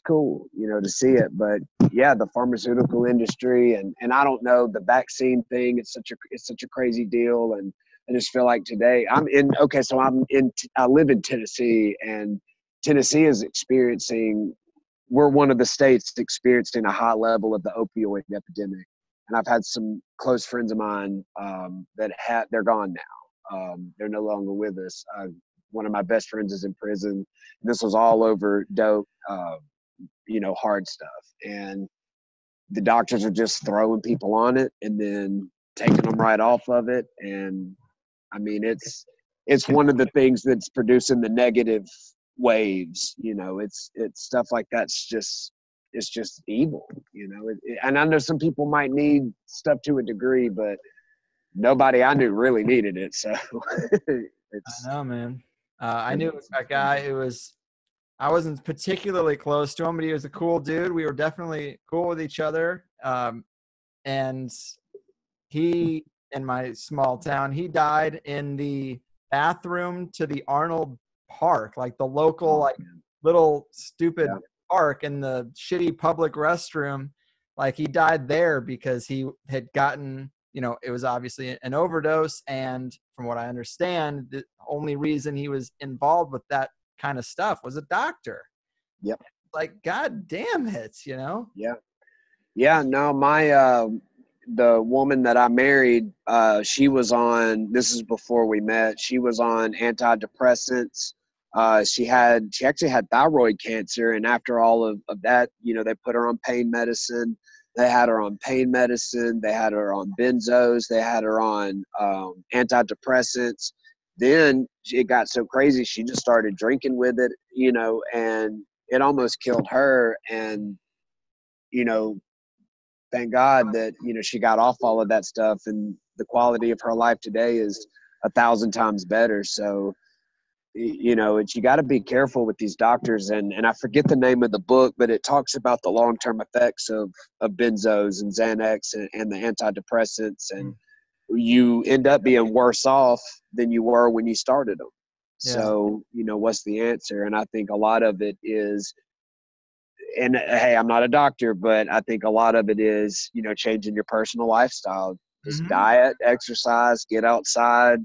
[SPEAKER 7] cool, you know, to see it. But yeah, the pharmaceutical industry and I don't know, the vaccine thing, it's such a crazy deal. And I just feel like today I live in Tennessee, and Tennessee is experiencing we're one of the states experiencing a high level of the opioid epidemic. And I've had some close friends of mine they're gone now. They're no longer with us. One of my best friends is in prison. This was all over dope, hard stuff. And the doctors are just throwing people on it and then taking them right off of it. And I mean, it's one of the things that's producing the negative waves. It's stuff like that's just, it's just evil. And I know some people might need stuff to a degree, but nobody I knew really needed it. So
[SPEAKER 1] I know, man. I knew a guy who I wasn't particularly close to him, but he was a cool dude. We were definitely cool with each other. And he, in my small town, he died in the bathroom to the Arnold Park, like the local, little stupid park in the shitty public restroom. Like he died there because he had gotten, it was obviously an overdose. And from what I understand, the only reason he was involved with that kind of stuff was a doctor.
[SPEAKER 7] Yep.
[SPEAKER 1] Like, God damn it,
[SPEAKER 7] Yeah. Yeah. No, the woman that I married, she was on, this is before we met, she was on antidepressants. She actually had thyroid cancer. And after all of that, they put her on pain medicine. They had her on pain medicine. They had her on benzos. They had her on antidepressants. Then it got so crazy, she just started drinking with it, and it almost killed her. And, thank God that, she got off all of that stuff, and the quality of her life today is 1,000 times better. So, you got to be careful with these doctors. And I forget the name of the book, but it talks about the long-term effects of benzos and Xanax and the antidepressants. And you end up being worse off than you were when you started them. Yeah. So, what's the answer? And I think a lot of it is, and hey, I'm not a doctor, but I think a lot of it is, changing your personal lifestyle. Just diet, exercise, get outside,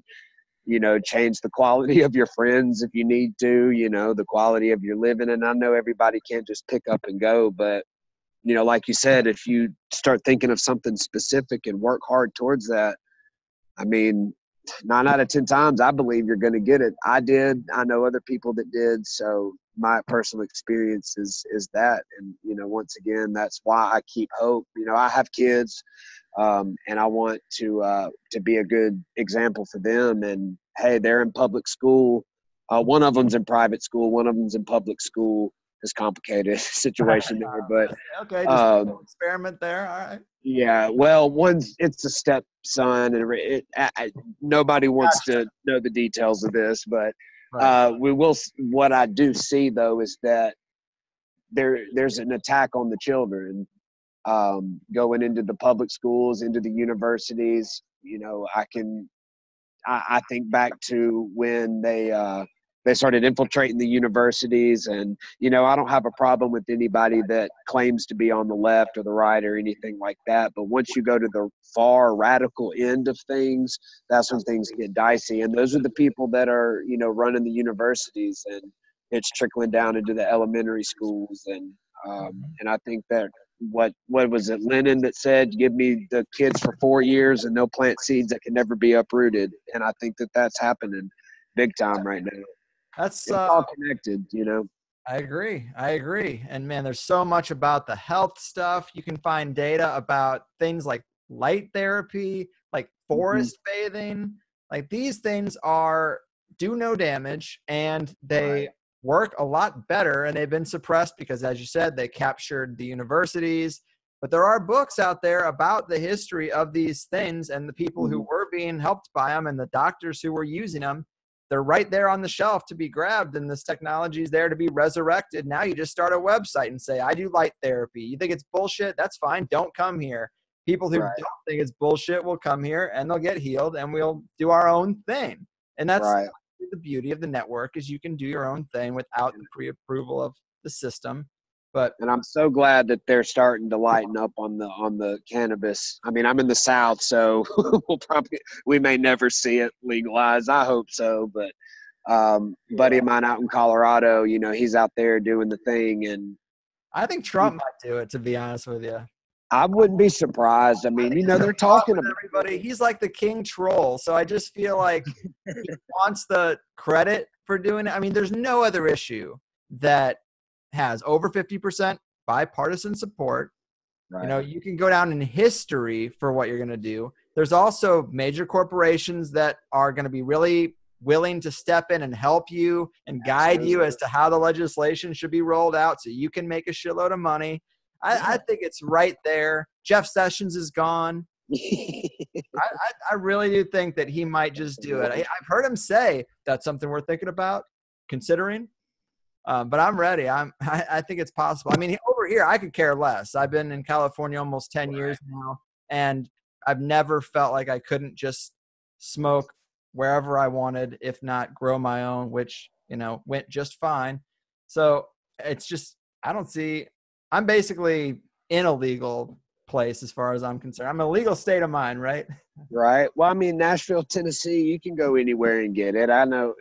[SPEAKER 7] change the quality of your friends if you need to, the quality of your living. And I know everybody can't just pick up and go, but, like you said, if you start thinking of something specific and work hard towards that, I mean, 9 out of 10 times, I believe you're going to get it. I did. I know other people that did. So my personal experience is that. And, once again, that's why I keep hope. I have kids, and I want to be a good example for them. And, hey, they're in public school. One of them's in private school. One of them's in public school. It's a complicated situation there. But
[SPEAKER 1] okay, just experiment there. All right.
[SPEAKER 7] Yeah, well, it's a stepson, and nobody wants to know the details of this, but we will. What I do see though is that there's an attack on the children, going into the public schools, into the universities. I think back to when they started infiltrating the universities. And, I don't have a problem with anybody that claims to be on the left or the right or anything like that. But once you go to the far radical end of things, that's when things get dicey. And those are the people that are, running the universities, and it's trickling down into the elementary schools. And I think that what was it, Lenin, that said, give me the kids for 4 years and they'll plant seeds that can never be uprooted. And I think that that's happening big time right now.
[SPEAKER 1] That's
[SPEAKER 7] it's all connected,
[SPEAKER 1] I agree. And man, there's so much about the health stuff. You can find data about things like light therapy, like forest bathing. Like these things do no damage, and they work a lot better, and they've been suppressed because, as you said, they captured the universities. But there are books out there about the history of these things and the people who were being helped by them and the doctors who were using them. They're right there on the shelf to be grabbed, and this technology is there to be resurrected. Now you just start a website and say, I do light therapy. You think it's bullshit? That's fine. Don't come here. People who don't think it's bullshit will come here and they'll get healed, and we'll do our own thing. And that's the beauty of the network, is you can do your own thing without the pre-approval of the system. And
[SPEAKER 7] I'm so glad that they're starting to lighten up on the cannabis. I mean, I'm in the South, so we may never see it legalized. I hope so. But buddy of mine out in Colorado, he's out there doing the thing, and
[SPEAKER 1] I think Trump might do it, to be honest with you.
[SPEAKER 7] I wouldn't be surprised. I mean, they're talking about
[SPEAKER 1] everybody. He's like the king troll. So I just feel like he wants the credit for doing it. I mean, there's no other issue that has over 50% bipartisan support.
[SPEAKER 7] Right.
[SPEAKER 1] You know, you can go down in history for what you're going to do. There's also major corporations that are going to be really willing to step in and help you and guide you as to how the legislation should be rolled out so you can make a shitload of money. I think it's right there. Jeff Sessions is gone. I really do think that he might just do it. I've heard him say that's something we're thinking about, considering. But I'm ready. I think it's possible. I mean, over here, I could care less. I've been in California almost 10 years now, and I've never felt like I couldn't just smoke wherever I wanted, if not grow my own, which, you know, went just fine. So it's just, I'm basically in a legal place as far as I'm concerned. I'm in a legal state of mind, right?
[SPEAKER 7] Right. Well, I mean, Nashville, Tennessee, you can go anywhere and get it. I know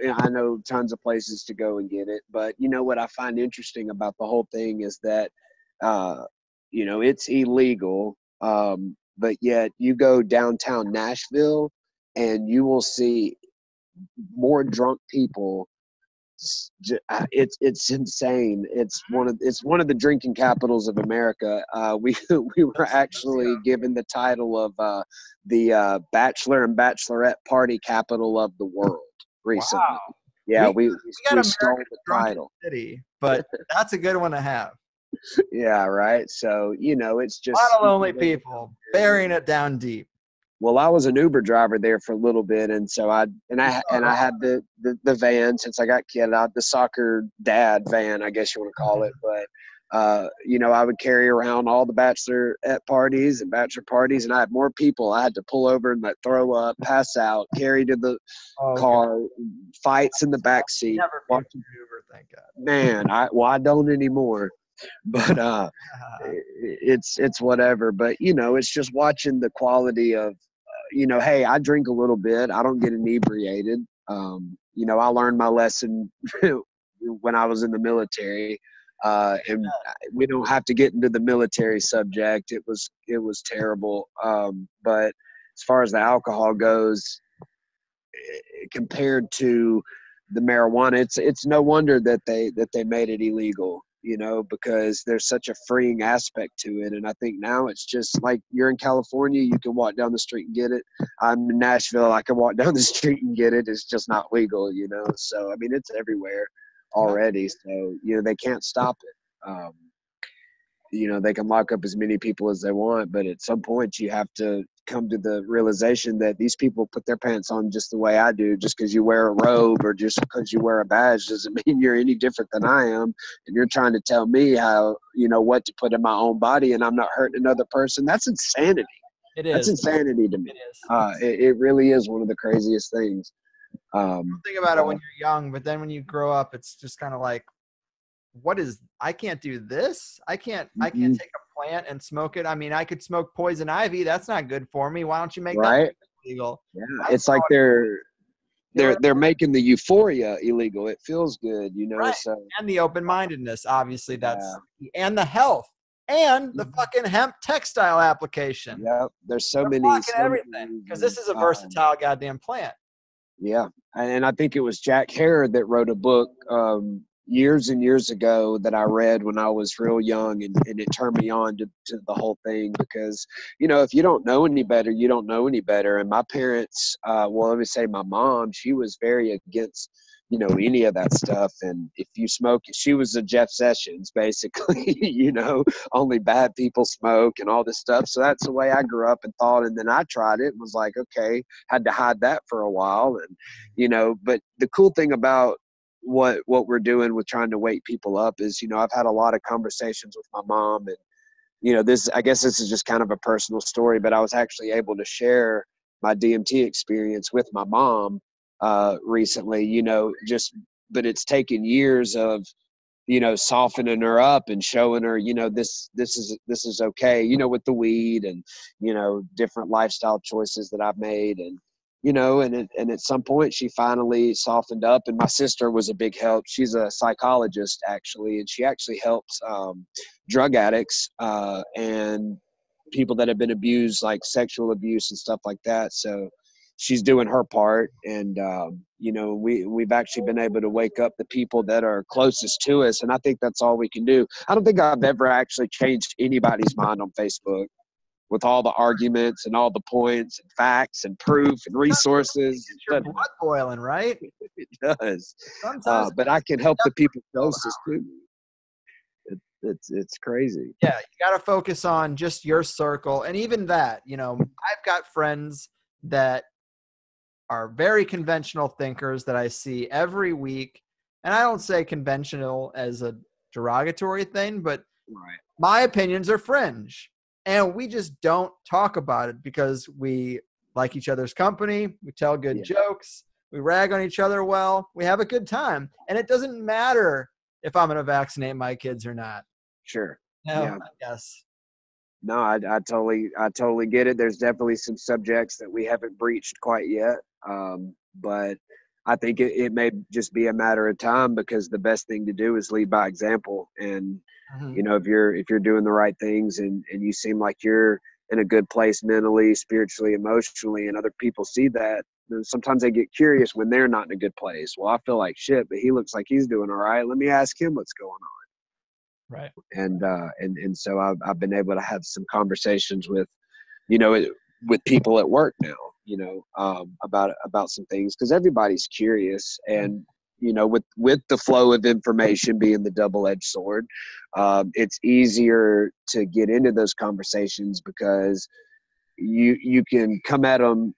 [SPEAKER 7] tons of places to go and get it. But you know what I find interesting about the whole thing is that, you know, it's illegal. But yet you go downtown Nashville and you will see more drunk people. It's insane. It's one of the drinking capitals of America. We were actually given the title of the Bachelor and Bachelorette party capital of the world recently. Wow. Yeah, we stole the title.
[SPEAKER 1] City, but that's a good one to have.
[SPEAKER 7] Yeah, right. So, you know, it's just
[SPEAKER 1] a lot of lonely people burying it down deep.
[SPEAKER 7] Well, I was an Uber driver there for a little bit, and so I had the van since I got kid out, the soccer dad van, I guess you want to call it. But you know, I would carry around all the bachelorette parties and bachelor parties, and I had more people. I had to pull over and like throw up, pass out, carry to the car, fights in the back seat.
[SPEAKER 1] Never watching Uber, thank God.
[SPEAKER 7] Man, I don't anymore. But it's whatever. But you know, it's just watching the quality of, you know, hey, I drink a little bit. I don't get inebriated. You know, I learned my lesson when I was in the military, and we don't have to get into the military subject. It was terrible. But as far as the alcohol goes, compared to the marijuana, it's no wonder that they made it illegal. You know, because there's such a freeing aspect to it. And I think now it's just like you're in California, you can walk down the street and get it. I'm in Nashville, I can walk down the street and get it. It's just not legal, you know? So, I mean, it's everywhere already. So, you know, they can't stop it. You know, they can lock up as many people as they want, but at some point you have to come to the realization that these people put their pants on just the way I do. Just because you wear a robe or just because you wear a badge doesn't mean you're any different than I am. And you're trying to tell me how, you know, what to put in my own body, and I'm not hurting another person. That's insanity.
[SPEAKER 1] It is.
[SPEAKER 7] That's insanity to me.
[SPEAKER 1] It is.
[SPEAKER 7] It really is one of the craziest things.
[SPEAKER 1] Think about it when you're young, but then when you grow up, it's just kind of like, I can't do this. I can't take a plant and smoke it. I mean, I could smoke poison ivy. That's not good for me. Why don't you make that illegal?
[SPEAKER 7] Yeah. It's like they're making the euphoria illegal. It feels good, you know.
[SPEAKER 1] Right.
[SPEAKER 7] So
[SPEAKER 1] and the open-mindedness, obviously, and the health and the fucking hemp textile application.
[SPEAKER 7] Yeah, there's so many
[SPEAKER 1] everything, because this is a versatile goddamn plant.
[SPEAKER 7] Yeah, and I think it was Jack Hare that wrote a book years and years ago that I read when I was real young, and it turned me on to the whole thing, because, you know, if you don't know any better, you don't know any better. And my parents, well, let me say my mom, she was very against, you know, any of that stuff. And if you smoke, she was a Jeff Sessions, basically, you know, only bad people smoke and all this stuff. So that's the way I grew up and thought. And then I tried it and was like, okay, had to hide that for a while. And, you know, but the cool thing about what we're doing with trying to wake people up is, you know, I've had a lot of conversations with my mom, and, you know, I guess this is just kind of a personal story, but I was actually able to share my DMT experience with my mom recently, you know, but it's taken years of, you know, softening her up and showing her, you know, this is okay, you know, with the weed and, you know, different lifestyle choices that I've made. And, and at some point she finally softened up, and my sister was a big help. She's a psychologist actually, and she actually helps drug addicts and people that have been abused, like sexual abuse and stuff like that. So she's doing her part, and we've actually been able to wake up the people that are closest to us, and I think that's all we can do. I don't think I've ever actually changed anybody's mind on Facebook with all the arguments and all the points and facts and proof and resources.
[SPEAKER 1] It's your blood boiling, right?
[SPEAKER 7] It does.
[SPEAKER 1] Sometimes,
[SPEAKER 7] but I can help the people closest to me. It's crazy.
[SPEAKER 1] Yeah, you got to focus on just your circle, and even that, I've got friends that are very conventional thinkers that I see every week, and I don't say conventional as a derogatory thing, but my opinions are fringe. And we just don't talk about it because we like each other's company. We tell good jokes. We rag on each other well. We have a good time. And it doesn't matter if I'm going to vaccinate my kids or not.
[SPEAKER 7] Sure.
[SPEAKER 1] No,
[SPEAKER 7] yeah.
[SPEAKER 1] I guess.
[SPEAKER 7] No, I totally get it. There's definitely some subjects that we haven't breached quite yet. But I think it may just be a matter of time, because the best thing to do is lead by example. And if you're doing the right things and you seem like you're in a good place mentally, spiritually, emotionally, and other people see that, then sometimes they get curious when they're not in a good place. Well, I feel like shit, but he looks like he's doing all right. Let me ask him what's going on.
[SPEAKER 1] Right.
[SPEAKER 7] And so I've been able to have some conversations with people at work now, about some things, because everybody's curious. And with the flow of information being the double-edged sword, it's easier to get into those conversations because you can come at them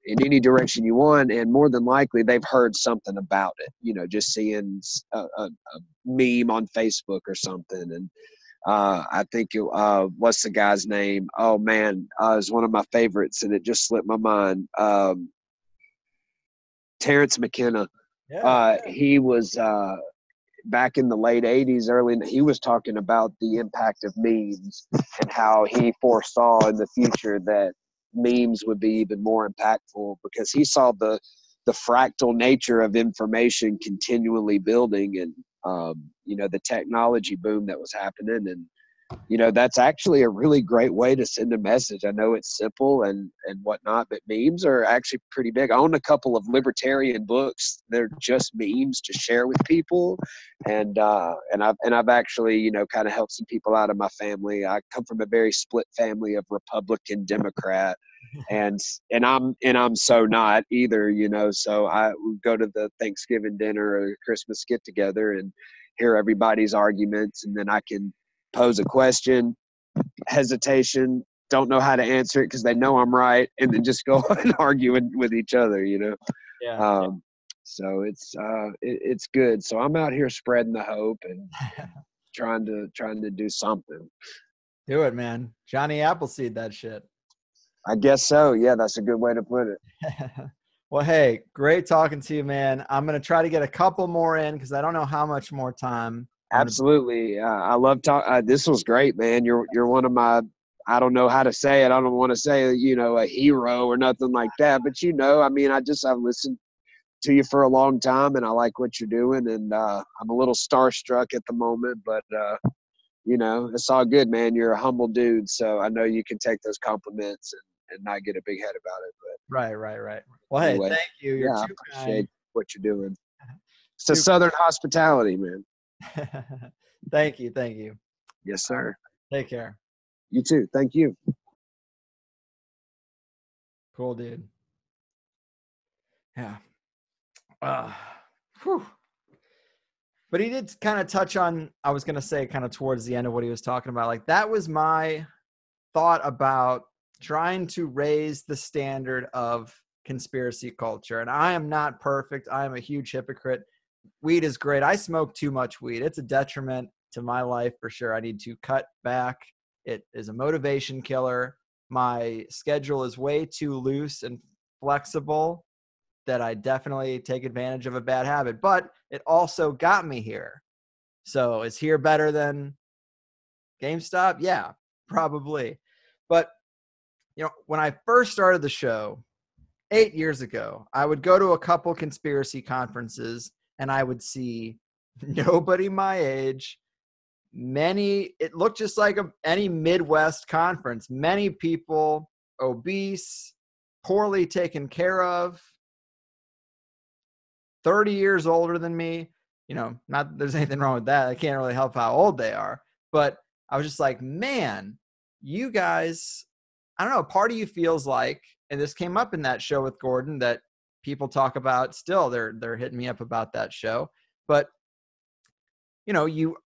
[SPEAKER 7] in any direction you want, and more than likely they've heard something about it, just seeing a meme on Facebook or something. And I think what's the guy's name? Oh man, it was one of my favorites, and it just slipped my mind. Terrence McKenna. He was back in the late 80s, he was talking about the impact of memes and how he foresaw in the future that memes would be even more impactful, because he saw the fractal nature of information continually building, and the technology boom that was happening. And that's actually a really great way to send a message. I know it's simple and whatnot, but memes are actually pretty big. I own a couple of libertarian books. They're just memes to share with people. And I've actually, kind of helped some people out of my family. I come from a very split family of Republican, Democrat, and I'm so not either, so I would go to the Thanksgiving dinner or the Christmas get together and hear everybody's arguments, and then I can pose a question, hesitation, don't know how to answer it because they know I'm right, and then just go on and argue with each other,
[SPEAKER 1] Yeah.
[SPEAKER 7] So it's good. So I'm out here spreading the hope and trying to do something.
[SPEAKER 1] Do it, man. Johnny Appleseed that shit.
[SPEAKER 7] I guess so. Yeah, that's a good way to put it.
[SPEAKER 1] Well, hey, great talking to you, man. I'm going to try to get a couple more in because I don't know how much more time.
[SPEAKER 7] Absolutely. I love talk. This was great, man. You're one of my, I don't know how to say it. I don't want to say, a hero or nothing like that, but I've listened to you for a long time, and I like what you're doing, and I'm a little starstruck at the moment, but it's all good, man. You're a humble dude, so I know you can take those compliments and not get a big head about it. But
[SPEAKER 1] right. Well, anyway, hey, thank you. You're
[SPEAKER 7] I
[SPEAKER 1] too
[SPEAKER 7] appreciate
[SPEAKER 1] kind.
[SPEAKER 7] what you're doing. It's a Southern hospitality, man.
[SPEAKER 1] Thank you.
[SPEAKER 7] Yes, sir.
[SPEAKER 1] Take care.
[SPEAKER 7] You too. Thank you.
[SPEAKER 1] Cool, dude. Yeah. But he did kind of touch on, I was going to say kind of towards the end of what he was talking about. Like, that was my thought about trying to raise the standard of conspiracy culture. And I am not perfect. I am a huge hypocrite. Weed is great. I smoke too much weed. It's a detriment to my life for sure. I need to cut back. It is a motivation killer. My schedule is way too loose and flexible that I definitely take advantage of a bad habit, but it also got me here. So is here better than GameStop? Yeah, probably. But, when I first started the show, 8 years ago, I would go to a couple conspiracy conferences and I would see nobody my age. It looked just like any Midwest conference. Many people obese, poorly taken care of, 30 years older than me. Not that there's anything wrong with that. I can't really help how old they are. But I was just like, man, you guys, I don't know, part of you feels like, and this came up in that show with Gordon that people talk about still. They're hitting me up about that show. But, you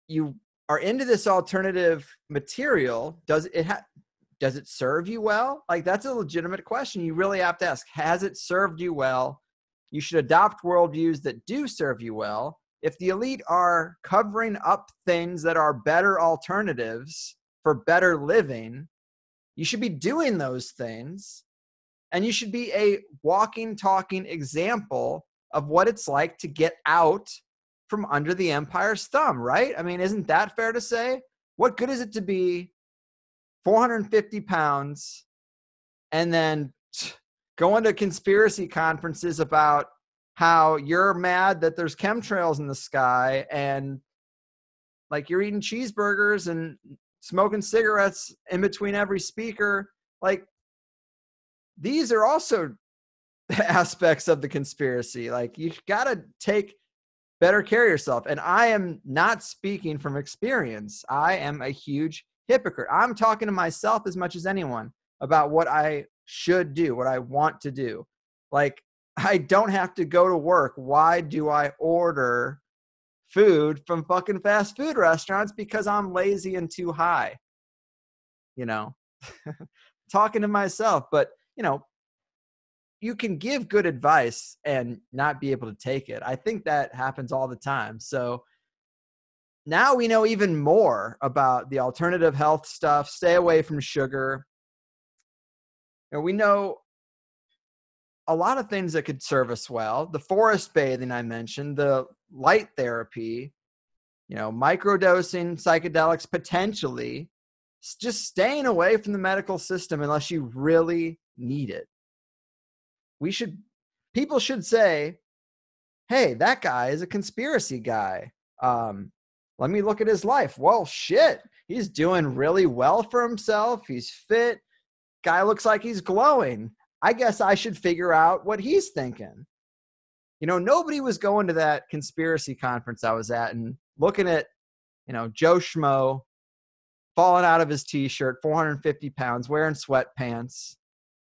[SPEAKER 1] are into this alternative material. Does it serve you well? Like, that's a legitimate question. You really have to ask, has it served you well? You should adopt worldviews that do serve you well. If the elite are covering up things that are better alternatives for better living, you should be doing those things. And you should be a walking, talking example of what it's like to get out from under the empire's thumb, right? I mean, isn't that fair to say? What good is it to be 450 pounds and then going to conspiracy conferences about how you're mad that there's chemtrails in the sky and like you're eating cheeseburgers and smoking cigarettes in between every speaker? Like, these are also aspects of the conspiracy. Like, you got to take better care of yourself. And I am not speaking from experience. I am a huge hypocrite. I'm talking to myself as much as anyone about what I should do, what I want to do. Like, I don't have to go to work. Why do I order food from fucking fast food restaurants? Because I'm lazy and too high. Talking to myself. But, you can give good advice and not be able to take it. I think that happens all the time. So now we know even more about the alternative health stuff. Stay away from sugar. We know a lot of things that could serve us well. The forest bathing I mentioned, the light therapy, microdosing psychedelics potentially, just staying away from the medical system unless you really need it. People should say, hey, that guy is a conspiracy guy. Let me look at his life. Well, shit, he's doing really well for himself. He's fit. Guy looks like he's glowing. I guess I should figure out what he's thinking. Nobody was going to that conspiracy conference I was at and looking at, Joe Schmo falling out of his t-shirt, 450 pounds, wearing sweatpants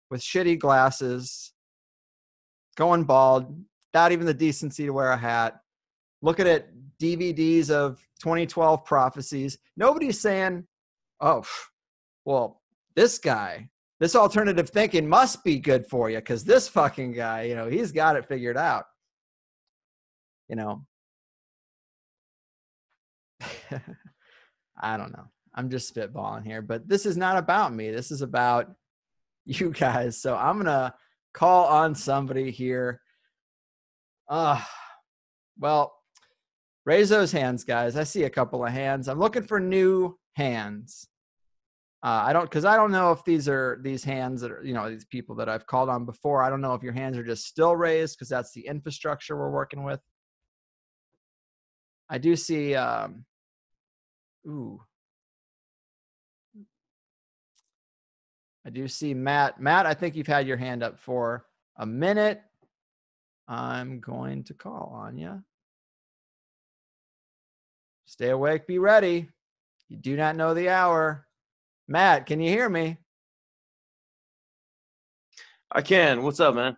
[SPEAKER 1] with shitty glasses, going bald, not even the decency to wear a hat, looking at DVDs of 2012 prophecies. Nobody's saying, oh, well, this alternative thinking must be good for you because this fucking guy, he's got it figured out. I don't know. I'm just spitballing here, but this is not about me. This is about you guys. So I'm going to call on somebody here. Well, raise those hands, guys. I see a couple of hands. I'm looking for new hands. I don't know if these hands that are, these people that I've called on before. I don't know if your hands are just still raised because that's the infrastructure we're working with. I do see, I do see Matt. Matt, I think you've had your hand up for a minute. I'm going to call on you. Stay awake, be ready. You do not know the hour. Matt, can you hear me?
[SPEAKER 8] I can. What's up, man?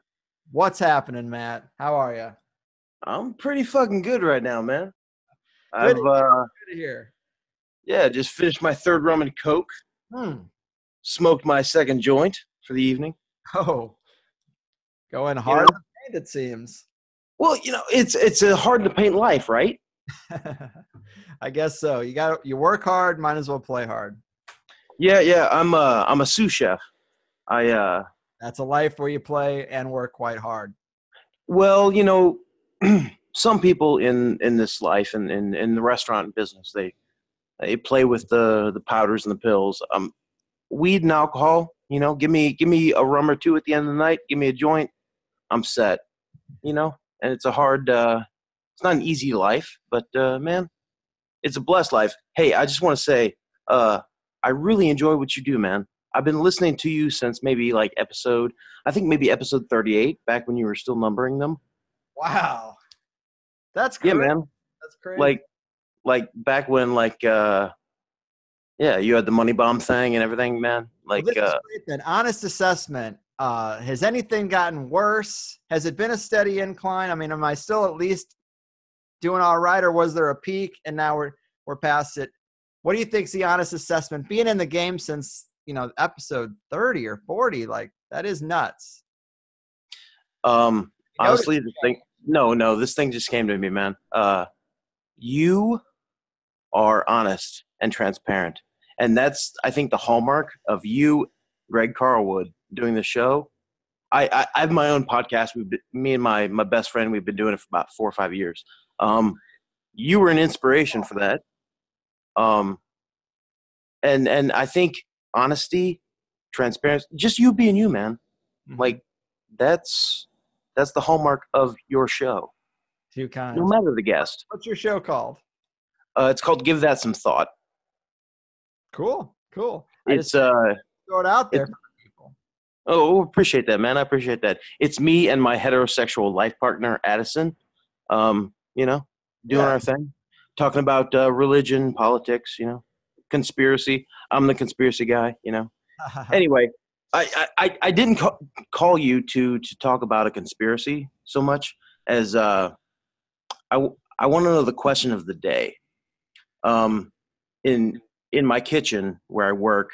[SPEAKER 1] What's happening, Matt? How are you?
[SPEAKER 8] I'm pretty fucking good right now, man.
[SPEAKER 1] Good to hear.
[SPEAKER 8] Yeah, just finished my third rum and coke. Smoked my second joint for the evening.
[SPEAKER 1] Oh, going hard to paint, it seems.
[SPEAKER 8] Well, it's a hard to paint life, right?
[SPEAKER 1] I guess so. You work hard, might as well play hard.
[SPEAKER 8] Yeah. I'm a sous chef.
[SPEAKER 1] That's a life where you play and work quite hard.
[SPEAKER 8] Well, some people in this life and in the restaurant business, they play with the powders and the pills. Weed and alcohol, give me a rum or two at the end of the night, give me a joint, I'm set. You know, and it's a hard. It's not an easy life, but man, it's a blessed life. Hey, I just want to say, I really enjoy what you do, man. I've been listening to you since maybe like episode 38, back when you were still numbering them.
[SPEAKER 1] Wow. That's
[SPEAKER 8] Yeah,
[SPEAKER 1] crazy.
[SPEAKER 8] man.
[SPEAKER 1] That's crazy.
[SPEAKER 8] Like back when you had the money bomb thing and everything, man. Like,
[SPEAKER 1] well, this is great then. Honest assessment. Has anything gotten worse? Has it been a steady incline? I mean, am I still at least doing all right, or was there a peak and now we're past it? What do you think's the honest assessment? Being in the game since, episode 30 or 40, like that is nuts.
[SPEAKER 8] honestly, this thing just came to me, man. You are honest and transparent. And that's, I think, the hallmark of you, Greg Carlwood, doing the show. I have my own podcast. Me and my best friend, we've been doing it for about 4 or 5 years. You were an inspiration for that. And I think honesty, transparency, just you being you, man.
[SPEAKER 1] Mhm.
[SPEAKER 8] Like that's the hallmark of your show.
[SPEAKER 1] Too kind.
[SPEAKER 8] No matter the guest.
[SPEAKER 1] What's your show called?
[SPEAKER 8] It's called Give That Some Thought.
[SPEAKER 1] Cool.
[SPEAKER 8] It's
[SPEAKER 1] throw it out there for people.
[SPEAKER 8] Oh, appreciate that, man. I appreciate that. It's me and my heterosexual life partner, Addison. Doing our thing, talking about religion, politics, conspiracy. I'm the conspiracy guy, Anyway, I didn't call you to talk about a conspiracy so much as I want to know the question of the day. In my kitchen where I work,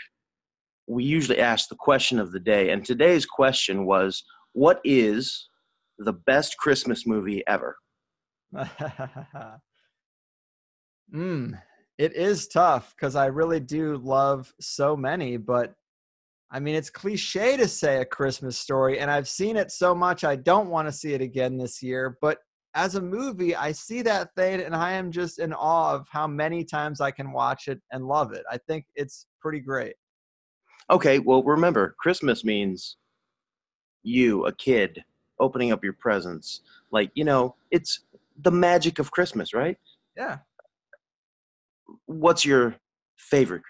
[SPEAKER 8] we usually ask the question of the day, and today's question was, what is the best Christmas movie ever?
[SPEAKER 1] It is tough because I really do love so many, but I mean, it's cliche to say A Christmas Story, and I've seen it so much I don't want to see it again this year. But as a movie, I see that thing, and I am just in awe of how many times I can watch it and love it. I think it's pretty great.
[SPEAKER 8] Okay, well, remember, Christmas means you, a kid, opening up your presents. Like, it's the magic of Christmas, right?
[SPEAKER 1] Yeah.
[SPEAKER 8] What's your favorite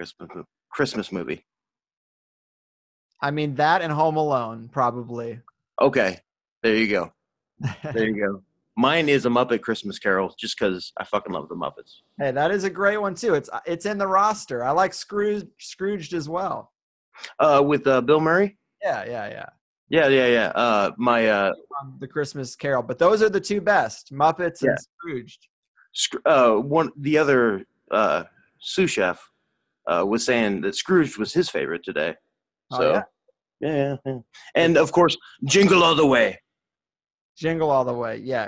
[SPEAKER 8] Christmas movie?
[SPEAKER 1] I mean, that and Home Alone, probably.
[SPEAKER 8] Okay, there you go. There you go. Mine is A Muppet Christmas Carol, just because I fucking love the Muppets.
[SPEAKER 1] Hey, that is a great one too. It's in the roster. I like Scrooged as well.
[SPEAKER 8] With Bill Murray?
[SPEAKER 1] Yeah.
[SPEAKER 8] Yeah.
[SPEAKER 1] The Christmas Carol, but those are the two best, Muppets and Scrooged.
[SPEAKER 8] The other sous chef was saying that Scrooge was his favorite today. So, yeah. And of course, Jingle All the Way.
[SPEAKER 1] Jingle All the Way, yeah.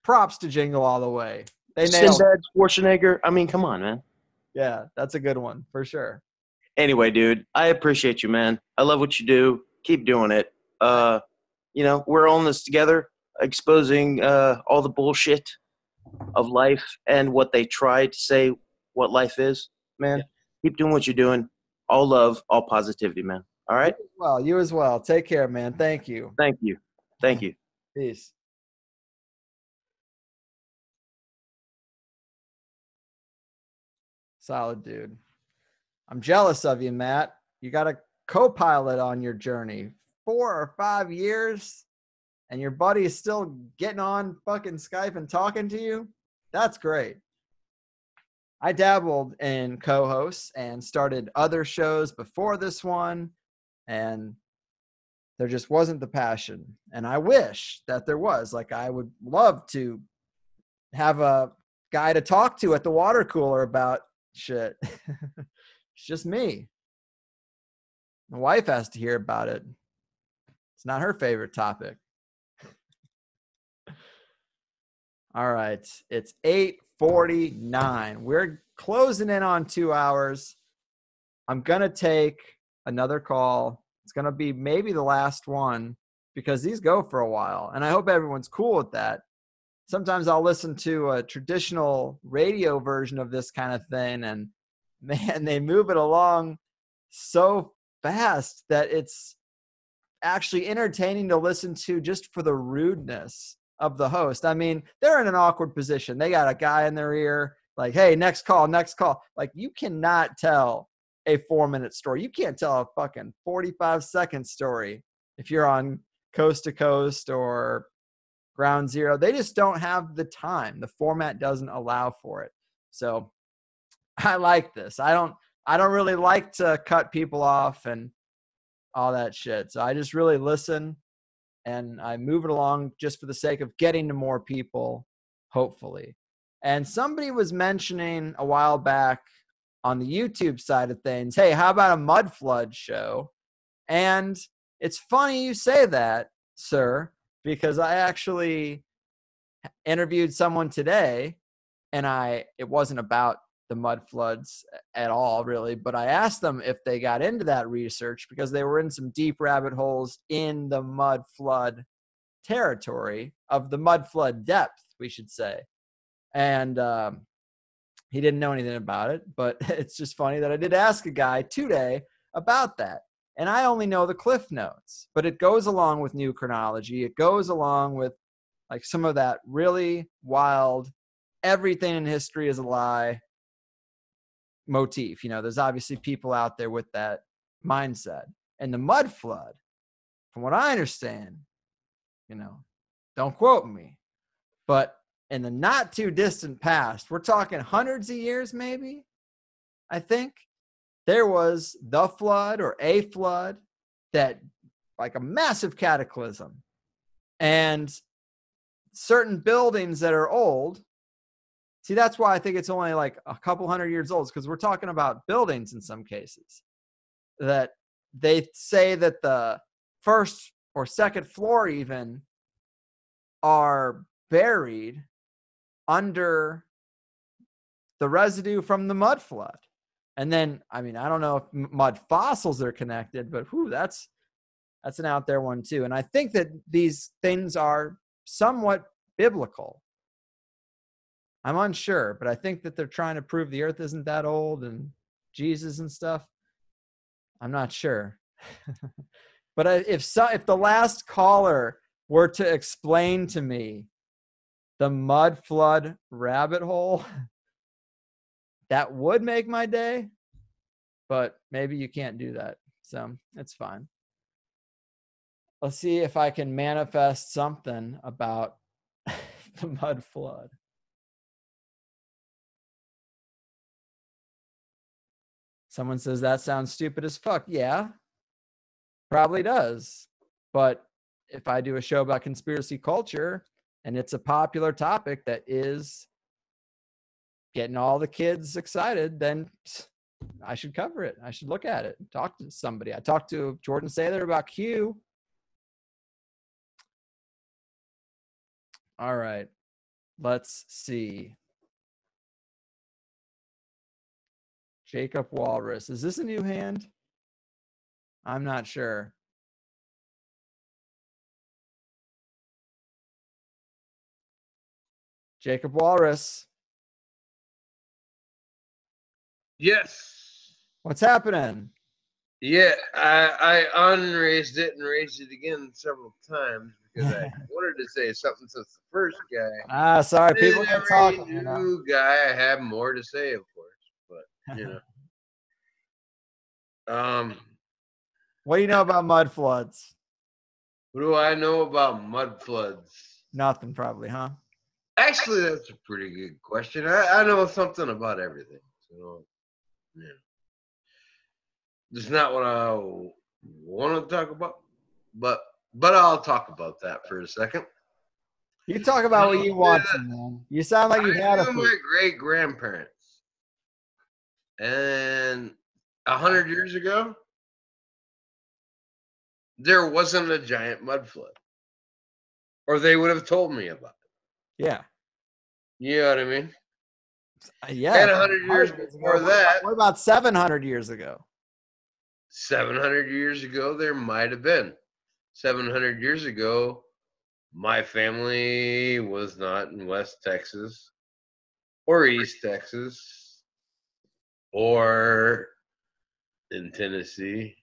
[SPEAKER 1] Props to Jingle All the Way. They nailed
[SPEAKER 8] Sinbad, Schwarzenegger. I mean, come on, man.
[SPEAKER 1] Yeah, that's a good one for sure.
[SPEAKER 8] Anyway, dude, I appreciate you, man. I love what you do. Keep doing it. We're all in this together, exposing all the bullshit of life and what they try to say what life is, man. Keep doing what you're doing. All love, all positivity, man. All right?
[SPEAKER 1] You as well. Take care, man. Thank you.
[SPEAKER 8] Thank you.
[SPEAKER 1] Peace. Solid, dude. I'm jealous of you, Matt. You got a co-pilot on your journey. 4 or 5 years, and your buddy is still getting on fucking Skype and talking to you? That's great. I dabbled in co-hosts and started other shows before this one, and there just wasn't the passion. And I wish that there was. Like, I would love to have a guy to talk to at the water cooler about shit. It's just me. My wife has to hear about it. It's not her favorite topic. All right. It's 8:49. We're closing in on 2 hours. I'm going to take another call. It's going to be maybe the last one because these go for a while. And I hope everyone's cool with that. Sometimes I'll listen to a traditional radio version of this kind of thing, and man, they move it along so fast that it's actually entertaining to listen to just for the rudeness of the host. I mean, they're in an awkward position. They got a guy in their ear, like, hey, next call, next call. Like, you cannot tell a 4-minute story. You can't tell a fucking 45-second story if you're on Coast to Coast or Ground Zero. They just don't have the time. The format doesn't allow for it. So I like this. I don't really like to cut people off and all that shit. So I just really listen and I move it along just for the sake of getting to more people, hopefully. And somebody was mentioning a while back on the YouTube side of things, hey, how about a mud flood show? And it's funny you say that, sir, because I actually interviewed someone today, and it wasn't about the mud floods at all, really, but I asked them if they got into that research because they were in some deep rabbit holes in the mud flood territory of the mud flood depth, we should say. And he didn't know anything about it, but it's just funny that I did ask a guy today about that. And I only know the cliff notes, but it goes along with new chronology. It goes along with like some of that really wild, everything in history is a lie motif. You know, there's obviously people out there with that mindset. And the mud flood, from what I understand, you know, don't quote me, but in the not too distant past, we're talking hundreds of years maybe, I think, there was the flood or a flood that, like a massive cataclysm. And certain buildings that are old, see, that's why I think it's only like a couple hundred years old, because we're talking about buildings in some cases that they say that the first or second floor even are buried under the residue from the mud flood. And then, I mean, I don't know if mud fossils are connected, but that's an out there one too. And I think that these things are somewhat biblical. I'm unsure, but I think that they're trying to prove the earth isn't that old and Jesus and stuff. I'm not sure. But if the last caller were to explain to me the mud flood rabbit hole, that would make my day, but maybe you can't do that. So it's fine. Let's see if I can manifest something about the mud flood. Someone says that sounds stupid as fuck. Yeah, probably does. But if I do a show about conspiracy culture and it's a popular topic that is getting all the kids excited, then I should cover it. I should look at it, talk to somebody. I talked to Jordan Sather about Q. All right, let's see. Jacob Walrus. Is this a new hand? I'm not sure. Jacob Walrus.
[SPEAKER 9] Yes.
[SPEAKER 1] What's happening?
[SPEAKER 9] Yeah, I unraised it and raised it again several times because I wanted to say something since the first guy.
[SPEAKER 1] Sorry, people can talk.
[SPEAKER 9] Every new guy, I have more to say, of course, but you know.
[SPEAKER 1] What do you know about mud floods?
[SPEAKER 9] What do I know about mud floods?
[SPEAKER 1] Nothing, probably, huh?
[SPEAKER 9] Actually, that's a pretty good question. I know something about everything. So, yeah. It's not what I want to talk about, but I'll talk about that for a second.
[SPEAKER 1] You talk about what you want to, man. You sound like you've had a
[SPEAKER 9] my great grandparents, and 100 years ago, there wasn't a giant mud flood, or they would have told me about it.
[SPEAKER 1] Yeah.
[SPEAKER 9] You know what I mean?
[SPEAKER 1] Yeah.
[SPEAKER 9] And 100 years before that.
[SPEAKER 1] What about 700 years ago?
[SPEAKER 9] 700 years ago, there might have been. 700 years ago, my family was not in West Texas or East Texas or in Tennessee.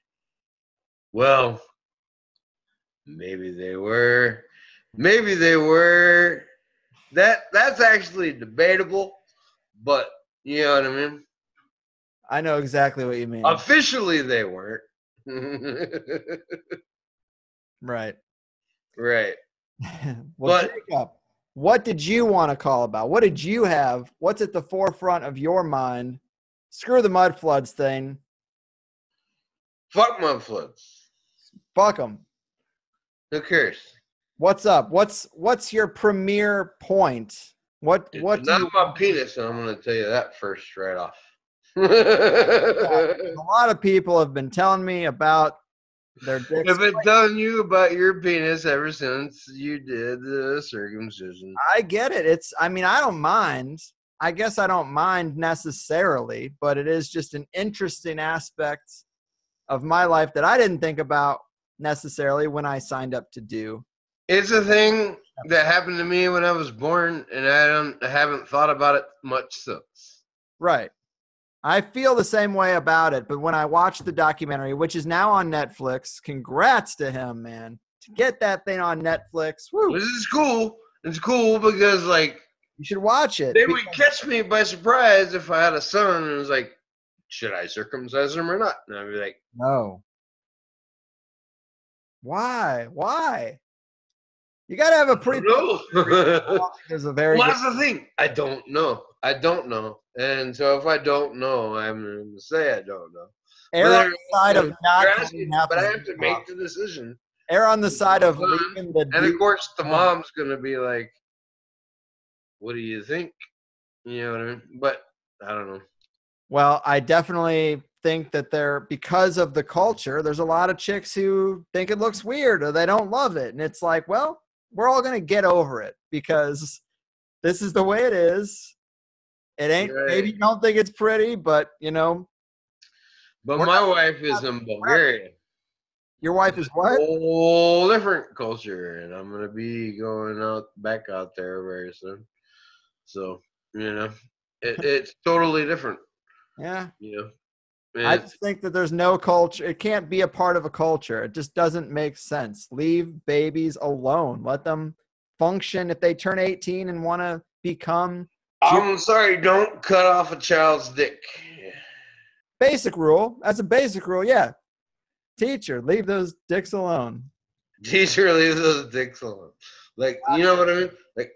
[SPEAKER 9] Well, Maybe they were. Maybe they were. That's actually debatable, but you know what I mean?
[SPEAKER 1] I know exactly what you mean.
[SPEAKER 9] Officially, they weren't.
[SPEAKER 1] Right.
[SPEAKER 9] Right.
[SPEAKER 1] Well,
[SPEAKER 9] But
[SPEAKER 1] Jacob, what did you want to call about? What did you have? What's at the forefront of your mind? Screw the mud floods thing.
[SPEAKER 9] fuck mud floods.
[SPEAKER 1] Fuck them.
[SPEAKER 9] Who cares?
[SPEAKER 1] What's up? What's your premier point? What do
[SPEAKER 9] It's not
[SPEAKER 1] you?
[SPEAKER 9] my penis, and I'm going to tell you that first right off.
[SPEAKER 1] A lot of people have been telling me about their dicks.
[SPEAKER 9] I've been telling you about your penis ever since you did the circumcision.
[SPEAKER 1] I get it. I mean, I don't mind. I guess I don't mind necessarily, but it is just an interesting aspect of my life that I didn't think about necessarily when I signed up to do.
[SPEAKER 9] It's a thing that happened to me when I was born, and I haven't thought about it much since.
[SPEAKER 1] Right. I feel the same way about it, but when I watched the documentary, which is now on Netflix, congrats to him, man. To get that thing on Netflix, woo.
[SPEAKER 9] This is cool. It's cool because, like,
[SPEAKER 1] You should watch it.
[SPEAKER 9] they would catch me by surprise if I had a son and it was like, should I circumcise him or not? And I'd be like,
[SPEAKER 1] No. Why? Why? You got to have a pretty.
[SPEAKER 9] no.
[SPEAKER 1] There's a very.
[SPEAKER 9] Well, that's the thing. I don't know. And so if I don't know, I'm going to say I don't know.
[SPEAKER 1] Err on the side of not
[SPEAKER 9] asking,
[SPEAKER 1] cutting half
[SPEAKER 9] but I
[SPEAKER 1] his
[SPEAKER 9] have to
[SPEAKER 1] dick
[SPEAKER 9] make
[SPEAKER 1] off.
[SPEAKER 9] the decision.
[SPEAKER 1] Err on the side of
[SPEAKER 9] Son,
[SPEAKER 1] leaving the.
[SPEAKER 9] And of
[SPEAKER 1] deep-
[SPEAKER 9] course, the mom's going to be like, what do you think? You know what I mean? But I don't know.
[SPEAKER 1] Well, I definitely think that because of the culture, there's a lot of chicks who think it looks weird or they don't love it. And it's like, well, we're all going to get over it because this is the way it is. It ain't,
[SPEAKER 9] Right.
[SPEAKER 1] maybe you don't think it's pretty, but you know.
[SPEAKER 9] But
[SPEAKER 1] We're
[SPEAKER 9] my
[SPEAKER 1] not-
[SPEAKER 9] wife is in Bulgaria.
[SPEAKER 1] Your wife is what?
[SPEAKER 9] Whole different culture, and I'm gonna be going back out there very soon. So it's totally different.
[SPEAKER 1] Yeah.
[SPEAKER 9] And
[SPEAKER 1] I just think that there's no culture. It can't be a part of a culture. It just doesn't make sense. Leave babies alone. Let them function. If they turn 18 and want to become
[SPEAKER 9] I'm sorry, don't cut off a child's dick.
[SPEAKER 1] basic rule. That's a basic rule. Yeah. Teacher, leave those dicks alone.
[SPEAKER 9] Teacher, leave those dicks alone. Like, you know what I mean? Like,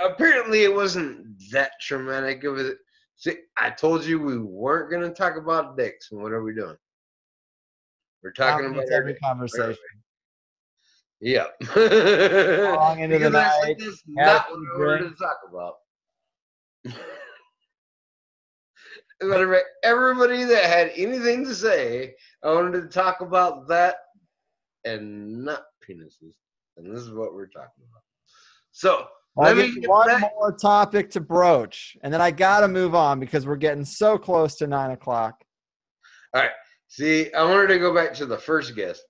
[SPEAKER 9] apparently it wasn't that traumatic of it. See, I told you we weren't gonna talk about dicks, and what are we doing? We're talking about our
[SPEAKER 1] every
[SPEAKER 9] dicks.
[SPEAKER 1] conversation.
[SPEAKER 9] Yeah.
[SPEAKER 1] Long into the
[SPEAKER 9] Because I
[SPEAKER 1] night,
[SPEAKER 9] said that's
[SPEAKER 1] have
[SPEAKER 9] not
[SPEAKER 1] some
[SPEAKER 9] what I wanted
[SPEAKER 1] drink.
[SPEAKER 9] to talk about. As a matter of fact, everybody that had anything to say, I wanted to talk about that and not penises. And this is what we're talking about. So,
[SPEAKER 1] I'll
[SPEAKER 9] let
[SPEAKER 1] give
[SPEAKER 9] me
[SPEAKER 1] you
[SPEAKER 9] get
[SPEAKER 1] one
[SPEAKER 9] back.
[SPEAKER 1] more topic to broach, and then I got to move on because we're getting so close to 9 o'clock.
[SPEAKER 9] All right. See, I wanted to go back to the first guest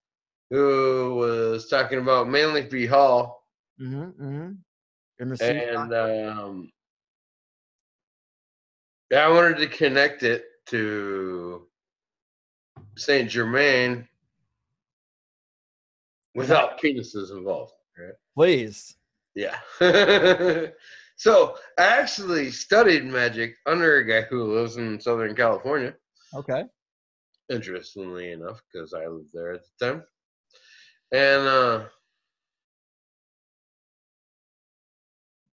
[SPEAKER 9] who was talking about Manly P. Hall.
[SPEAKER 1] And
[SPEAKER 9] I wanted to connect it to Saint Germain without penises involved, right?
[SPEAKER 1] Please.
[SPEAKER 9] Yeah. So I actually studied magic under a guy who lives in Southern California.
[SPEAKER 1] Okay.
[SPEAKER 9] Interestingly enough, because I lived there at the time. And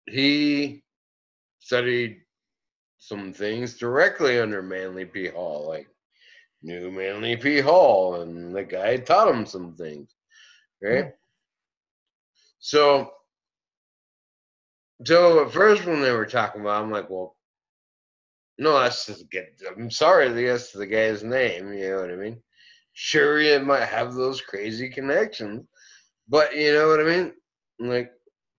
[SPEAKER 9] he studied some things directly under Manly P. Hall, like knew Manly P. Hall, and the guy taught him some things, right?
[SPEAKER 1] Yeah.
[SPEAKER 9] So at first when they were talking about it, I'm like, well, no, that's just I'm sorry, that's the guy's name, you know what I mean? Sure, it might have those crazy connections, but you know what I mean? Like,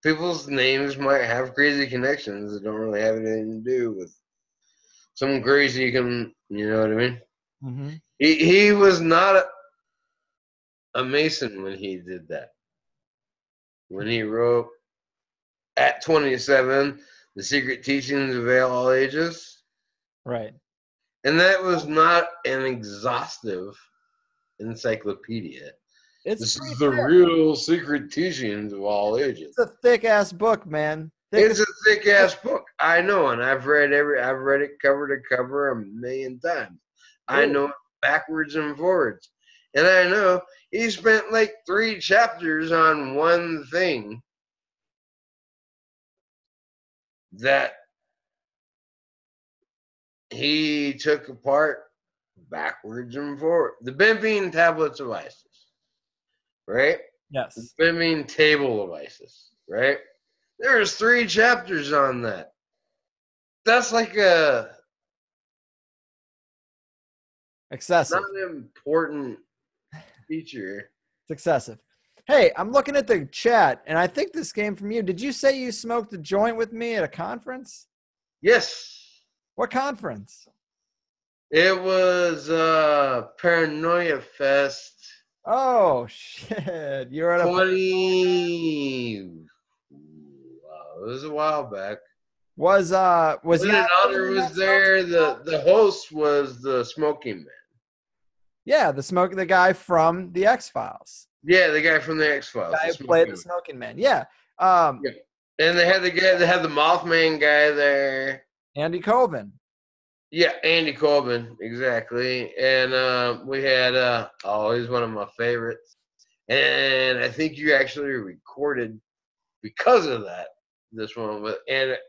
[SPEAKER 9] people's names might have crazy connections that don't really have anything to do with some crazy, you know what I mean?
[SPEAKER 1] Mm-hmm.
[SPEAKER 9] He was not a Mason when he did that. When he wrote at 27, The Secret Teachings of All Ages.
[SPEAKER 1] Right.
[SPEAKER 9] And that was not an exhaustive encyclopedia.
[SPEAKER 1] It's
[SPEAKER 9] This
[SPEAKER 1] pretty
[SPEAKER 9] is the
[SPEAKER 1] thick.
[SPEAKER 9] real secret teachings of all ages.
[SPEAKER 1] It's a thick ass book, man. Thick
[SPEAKER 9] It's a thick ass book. I know, and I've read it cover to cover a million times. I know it backwards and forwards. And I know he spent like 3 chapters on one thing that he took apart backwards and forward. The benzene tablets of Isis, right?
[SPEAKER 1] Yes.
[SPEAKER 9] The benzene table of Isis, right? There's 3 chapters on that. That's like a
[SPEAKER 1] Excessive.
[SPEAKER 9] not an important feature.
[SPEAKER 1] It's excessive. Hey, I'm looking at the chat, and I think this came from you. Did you say you smoked a joint with me at a conference?
[SPEAKER 9] Yes.
[SPEAKER 1] What conference?
[SPEAKER 9] It was Paranoia Fest
[SPEAKER 1] Oh, shit. You were at a
[SPEAKER 9] 20. Wow, it was a while back.
[SPEAKER 1] Was
[SPEAKER 9] Lyndon Honor was there. The host was the Smoking Man.
[SPEAKER 1] Yeah, the guy from the X-Files.
[SPEAKER 9] Yeah, the guy from the X-Files.
[SPEAKER 1] The guy who played the Smoking Man. Yeah.
[SPEAKER 9] Yeah. And they had the Mothman guy there.
[SPEAKER 1] Andy Coben.
[SPEAKER 9] Yeah, Andy Coben, exactly. And we had he's one of my favorites. And I think you actually recorded because of that this one with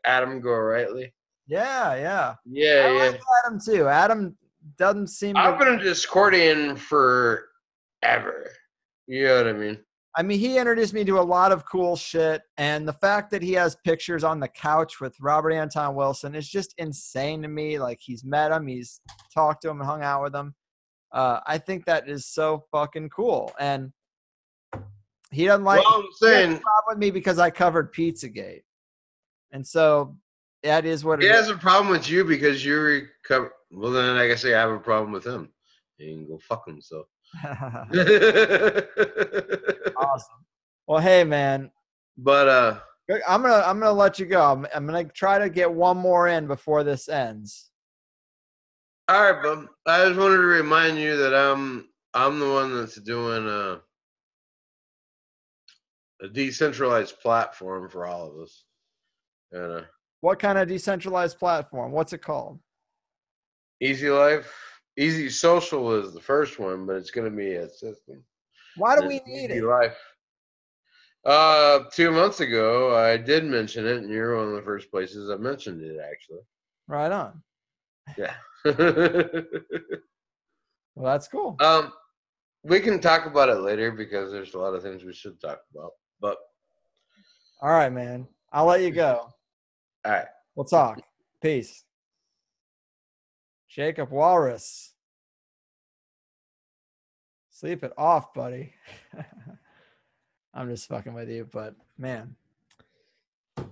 [SPEAKER 9] Adam Gorightly.
[SPEAKER 1] Yeah.
[SPEAKER 9] Yeah,
[SPEAKER 1] I like Adam too. Adam doesn't seem
[SPEAKER 9] I've been a Discordian forever. You know what I mean?
[SPEAKER 1] I mean, he introduced me to a lot of cool shit, and the fact that he has pictures on the couch with Robert Anton Wilson is just insane to me. Like, he's met him, he's talked to him and hung out with him. I think that is so fucking cool. And he doesn't like with me because I covered Pizzagate. And so that is what
[SPEAKER 9] he has a problem with you because you recover. Well, then I guess I have a problem with him. He can go fuck himself.
[SPEAKER 1] Awesome. Well, hey, man.
[SPEAKER 9] But
[SPEAKER 1] I'm gonna let you go. I'm gonna try to get one more in before this ends.
[SPEAKER 9] All right, bub. I just wanted to remind you that I'm the one that's doing a decentralized platform for all of us. And
[SPEAKER 1] what kind of decentralized platform? What's it called?
[SPEAKER 9] Easy Life. Easy Social is the first one, but it's going to be a system.
[SPEAKER 1] Why do we need
[SPEAKER 9] Easy
[SPEAKER 1] it?
[SPEAKER 9] Life. 2 months ago, I did mention it, and you're one of the first places I mentioned it, actually.
[SPEAKER 1] Right on.
[SPEAKER 9] Yeah.
[SPEAKER 1] Well, that's cool.
[SPEAKER 9] We can talk about it later because there's a lot of things we should talk about. But
[SPEAKER 1] all right, man. I'll let you go.
[SPEAKER 9] All right.
[SPEAKER 1] We'll talk. Peace. Jacob Walrus. Sleep it off, buddy. I'm just fucking with you, but man. All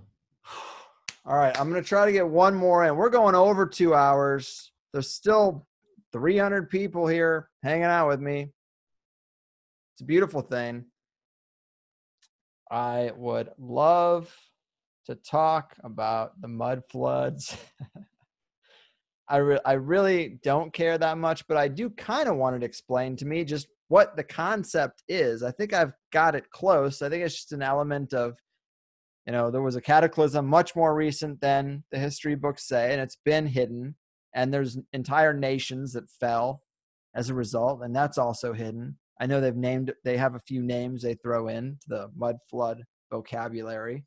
[SPEAKER 1] right, I'm going to try to get one more in. We're going over 2 hours. There's still 300 people here hanging out with me. It's a beautiful thing. I would love to talk about the mud floods. I really don't care that much, but I do kind of want it explained to me just what the concept is. I think I've got it close. I think it's just an element of, there was a cataclysm much more recent than the history books say, and it's been hidden. And there's entire nations that fell as a result, and that's also hidden. I know they have a few names they throw in to the mud flood vocabulary.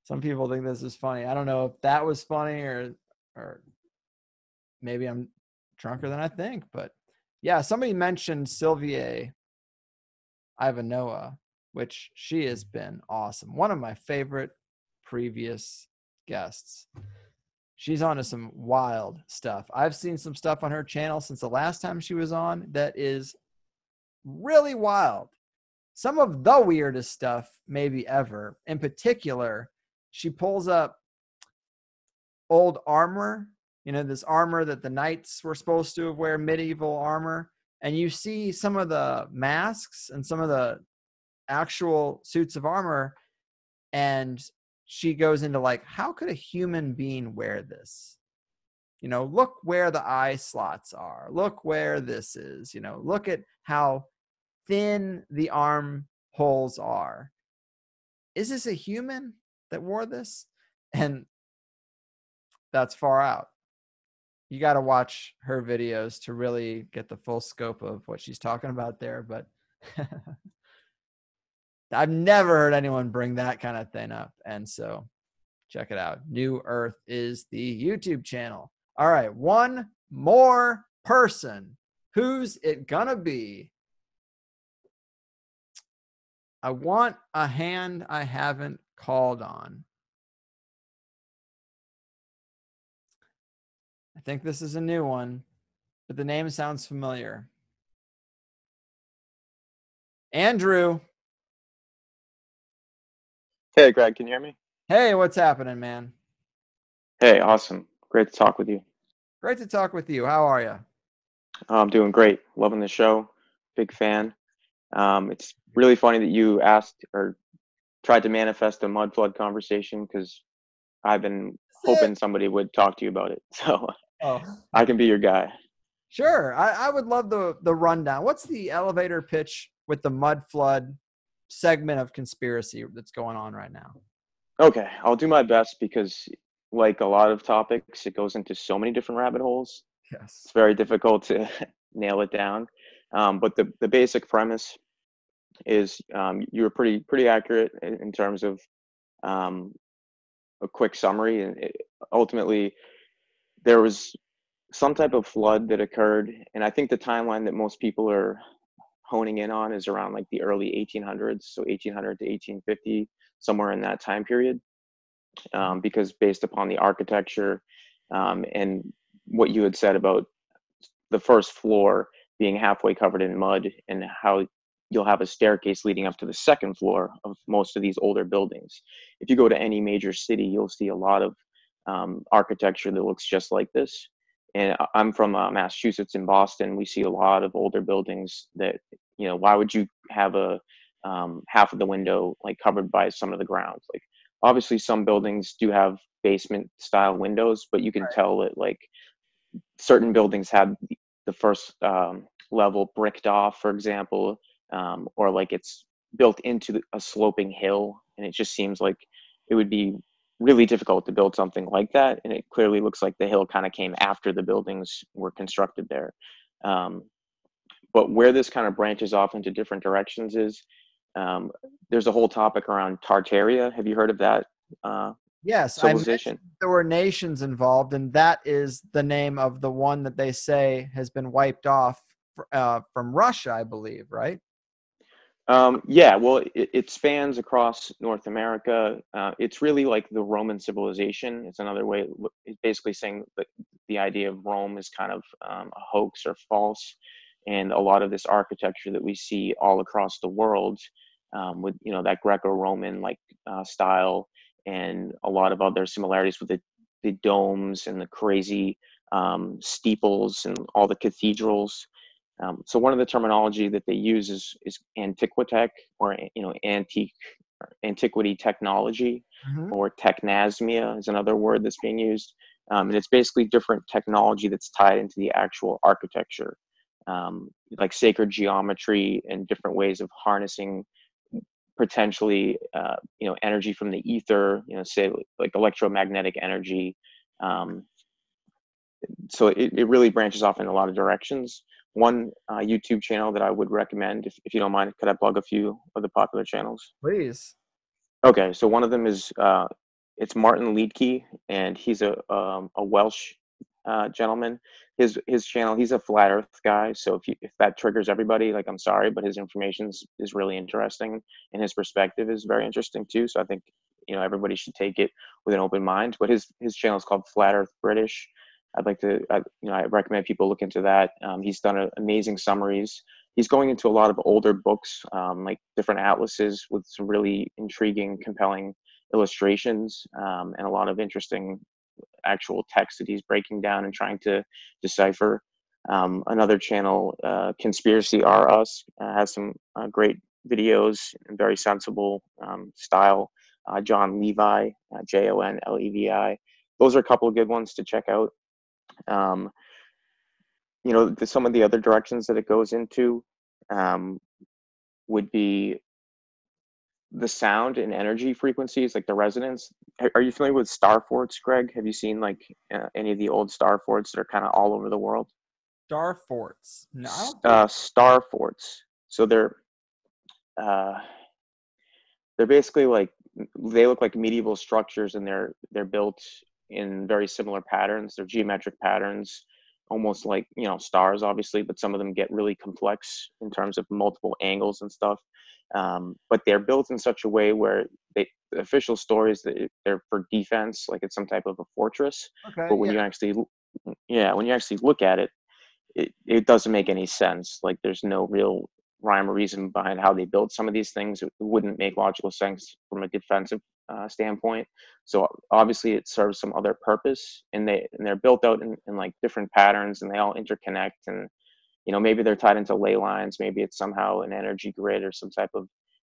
[SPEAKER 1] Some people think this is funny. I don't know if that was funny or maybe I'm drunker than I think. But yeah, somebody mentioned Sylvia Ivanoa, which she has been awesome. One of my favorite previous guests. She's on to some wild stuff. I've seen some stuff on her channel since the last time she was on that is really wild. Some of the weirdest stuff maybe ever. In particular, she pulls up old armor, this armor that the knights were supposed to wear, medieval armor. And you see some of the masks and some of the actual suits of armor. And she goes into like, how could a human being wear this? You know, look where the eye slots are. Look where this is. You know, look at how thin the arm holes are. Is this a human that wore this? And that's far out. You got to watch her videos to really get the full scope of what she's talking about there. But I've never heard anyone bring that kind of thing up. And so check it out. New Earth is the YouTube channel. All right. One more person. Who's it gonna be? I want a hand I haven't called on. I think this is a new one, but the name sounds familiar. Andrew.
[SPEAKER 10] Hey, Greg, can you hear me?
[SPEAKER 1] Hey, what's happening, man?
[SPEAKER 10] Hey, awesome. Great to talk with you.
[SPEAKER 1] Great to talk with you. How are you?
[SPEAKER 10] I'm doing great. Loving the show. Big fan. It's really funny that you asked or tried to manifest a mud flood conversation because I've been hoping somebody would talk to you about it. So I can be your guy.
[SPEAKER 1] Sure. I would love the rundown. What's the elevator pitch with the mud flood segment of conspiracy that's going on right now?
[SPEAKER 10] Okay, I'll do my best because, like a lot of topics, it goes into so many different rabbit holes.
[SPEAKER 1] Yes.
[SPEAKER 10] It's very difficult to nail it down. But the basic premise is you were pretty accurate in terms of a quick summary. And ultimately, there was some type of flood that occurred, and I think the timeline that most people are honing in on is around like the early 1800s, so 1800 to 1850, somewhere in that time period, because based upon the architecture and what you had said about the first floor being halfway covered in mud and how you'll have a staircase leading up to the second floor of most of these older buildings. If you go to any major city, you'll see a lot of architecture that looks just like this. And I'm from Massachusetts in Boston. We see a lot of older buildings that, you know, why would you have a half of the window like covered by some of the ground? Like obviously some buildings do have basement style windows, but you can tell that like certain buildings have the first level bricked off, for example, or like it's built into a sloping hill, and it just seems like it would be really difficult to build something like that. And it clearly looks like the hill kind of came after the buildings were constructed there. But where this kind of branches off into different directions is there's a whole topic around Tartaria. Have you heard of that?
[SPEAKER 1] Yes,
[SPEAKER 10] civilization.
[SPEAKER 1] there were nations involved, and that is the name of the one that they say has been wiped off from Russia, I believe, right?
[SPEAKER 10] Yeah, well, it spans across North America. It's really like the Roman civilization. It's another way. It's basically saying that the idea of Rome is kind of a hoax or false, and a lot of this architecture that we see all across the world, with that Greco-Roman like style, and a lot of other similarities with the domes and the crazy steeples and all the cathedrals. So one of the terminology that they use is antiquitech, or antiquity technology, or technasmia is another word that's being used, and it's basically different technology that's tied into the actual architecture, like sacred geometry and different ways of harnessing potentially energy from the ether, say like electromagnetic energy. So it really branches off in a lot of directions. One YouTube channel that I would recommend, if you don't mind, could I plug a few of the popular channels?
[SPEAKER 1] Please.
[SPEAKER 10] Okay, so one of them is it's Martin Leedke, and he's a Welsh gentleman. His channel, he's a flat Earth guy. So if that triggers everybody, like I'm sorry, but his information is really interesting, and his perspective is very interesting too. So I think everybody should take it with an open mind. But his channel is called Flat Earth British. I recommend people look into that. He's done amazing summaries. He's going into a lot of older books, like different atlases with some really intriguing, compelling illustrations, and a lot of interesting actual text that he's breaking down and trying to decipher. Another channel, Conspiracy R Us, has some great videos and very sensible style. John Levi, Jonlevi. Those are a couple of good ones to check out. You know, some of the other directions that it goes into would be the sound and energy frequencies, like the resonance. Are you familiar with star forts, Greg? Have you seen like any of the old star forts that are kind of all over the world?
[SPEAKER 1] Star forts. No, I don't think
[SPEAKER 10] Star forts. So uh, they're basically like, they look like medieval structures, and they're built in very similar patterns. They're geometric patterns, almost like, you know, stars, obviously, but some of them get really complex in terms of multiple angles and stuff. But they're built in such a way where the official story is that they're for defense, like it's some type of a fortress.
[SPEAKER 1] Okay,
[SPEAKER 10] But when you actually, yeah, when you actually look at it, it doesn't make any sense. Like there's no real rhyme or reason behind how they built some of these things. It wouldn't make logical sense from a defensive standpoint. So obviously it serves some other purpose, and they're built out in like different patterns, and they all interconnect. And you know, maybe they're tied into ley lines, maybe it's somehow an energy grid or some type of,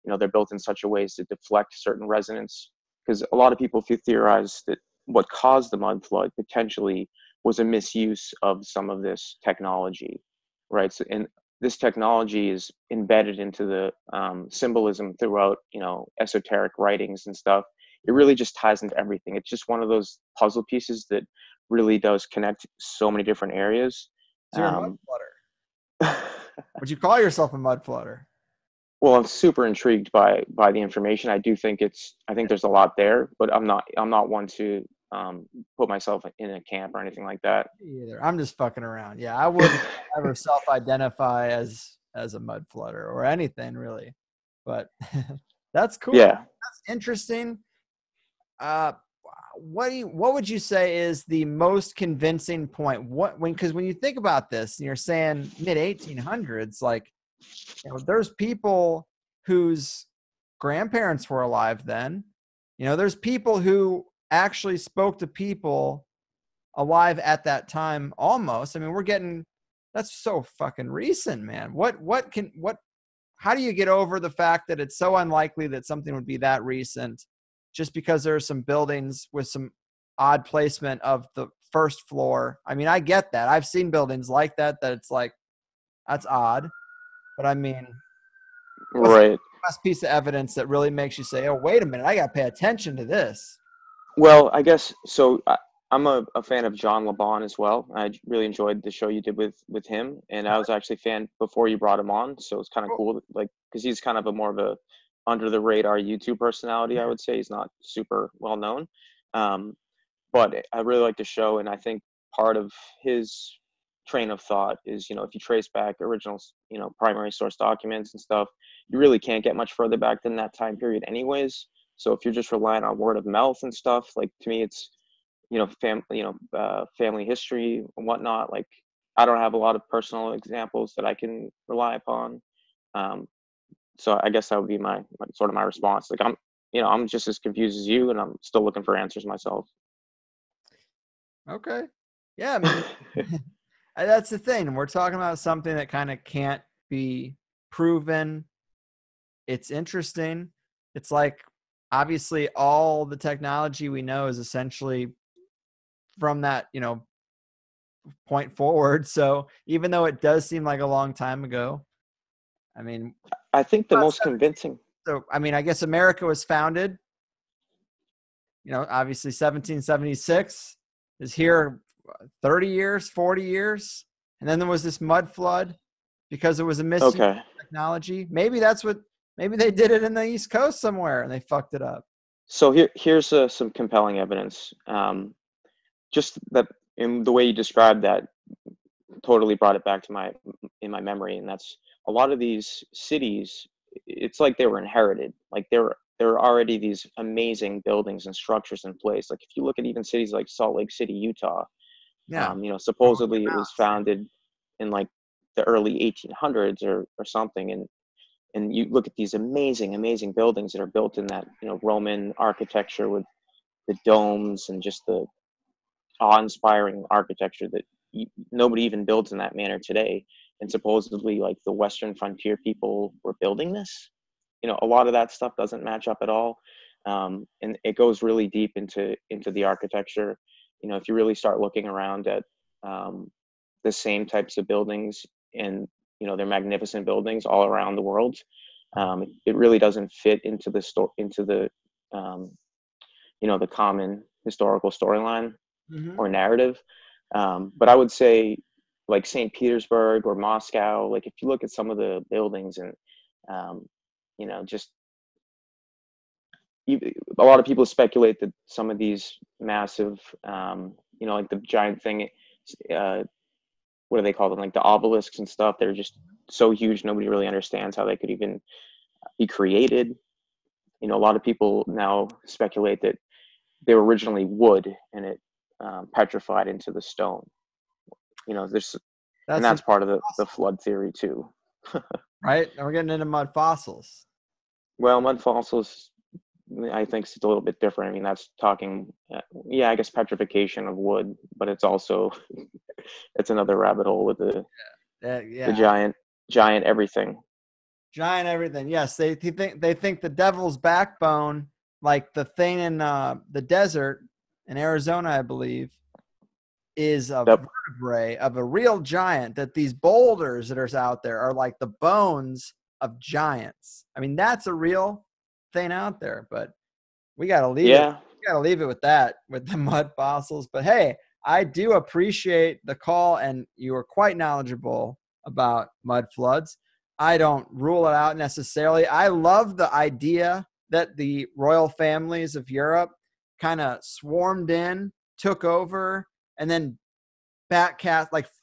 [SPEAKER 10] you know, they're built in such a way as to deflect certain resonance. Because a lot of people theorize that what caused the mud flood potentially was a misuse of some of this technology, right? So, and this technology is embedded into the symbolism throughout, you know, esoteric writings and stuff. It really just ties into everything. It's just one of those puzzle pieces that really does connect so many different areas.
[SPEAKER 1] so you're a mud flutter. Would you call yourself a mud flutter?
[SPEAKER 10] Well, I'm super intrigued by the information. I think there's a lot there, but I'm not one to put myself in a camp or anything like that.
[SPEAKER 1] Me either. I'm just fucking around. Yeah, I wouldn't ever self-identify as a mud flutter or anything really, but that's cool.
[SPEAKER 10] Yeah.
[SPEAKER 1] That's interesting. What would you say is the most convincing point? Because when you think about this, and you're saying mid 1800s, like, you know, there's people whose grandparents were alive then. You know, there's people who actually spoke to people alive at that time almost. I mean, that's so fucking recent, man. How do you get over the fact that it's so unlikely that something would be that recent just because there are some buildings with some odd placement of the first floor? I mean, I get that. I've seen buildings like that it's like, that's odd. But I mean, what's
[SPEAKER 10] right.
[SPEAKER 1] the best piece of evidence that really makes you say, oh, wait a minute, I got to pay attention to this?
[SPEAKER 10] Well, I guess so. I'm a fan of John LeBon as well. I really enjoyed the show you did with him, and I was actually a fan before you brought him on. So it's kind of cool, like, because he's kind of more of a under the radar YouTube personality. I would say he's not super well known, but I really like the show, and I think part of his train of thought is, you know, if you trace back original, you know, primary source documents and stuff, you really can't get much further back than that time period, anyways. So if you're just relying on word of mouth and stuff, like, to me, it's, you know, family history and whatnot. Like, I don't have a lot of personal examples that I can rely upon. So I guess that would be my sort of my response. Like, I'm just as confused as you, and I'm still looking for answers myself.
[SPEAKER 1] Okay. Yeah, I mean, that's the thing. We're talking about something that kind of can't be proven. It's interesting. It's like, obviously, all the technology we know is essentially from that, you know, point forward. So even though it does seem like a long time ago, I mean,
[SPEAKER 10] I think the most convincing.
[SPEAKER 1] So, I mean, I guess America was founded, you know, obviously 1776 is here 30 years, 40 years. And then there was this mud flood because it was a misuse of technology. Maybe they did it in the East Coast somewhere and they fucked it up.
[SPEAKER 10] So here's some compelling evidence. Just that, in the way you described that, totally brought it back to my memory. And that's a lot of these cities, it's like they were inherited. Like there were already these amazing buildings and structures in place. Like if you look at even cities like Salt Lake City, Utah, you know, supposedly it was founded in like the early 1800s or something. And you look at these amazing buildings that are built in that, you know, Roman architecture with the domes and just the awe-inspiring architecture that nobody even builds in that manner today. And supposedly, like, the Western frontier people were building this. You know, a lot of that stuff doesn't match up at all, and it goes really deep into the architecture. You know, if you really start looking around at the same types of buildings, and they're magnificent buildings all around the world. It really doesn't fit into the the common historical storyline or narrative. But I would say, like St. Petersburg or Moscow, like if you look at some of the buildings and just a lot of people speculate that some of these massive, like the giant thing, what do they call them? Like the obelisks and stuff. They're just so huge. Nobody really understands how they could even be created. A lot of people now speculate that they were originally wood and it petrified into the stone. That's part of the flood theory too.
[SPEAKER 1] Right? And we're getting into mud fossils.
[SPEAKER 10] Well, mud fossils, I think it's a little bit different. I mean, that's talking, I guess petrification of wood, but it's also, it's another rabbit hole with the giant everything.
[SPEAKER 1] Giant everything. Yes, they think the devil's backbone, like the thing in the desert in Arizona, I believe, is a vertebrae of a real giant. That these boulders that are out there are like the bones of giants. I mean, that's a real thing out there, but we got to leave it. We got to leave it with that, with the mud fossils. But hey, I do appreciate the call, and you are quite knowledgeable about mud floods. I don't rule it out necessarily. I love the idea that the royal families of Europe kind of swarmed in, took over, and then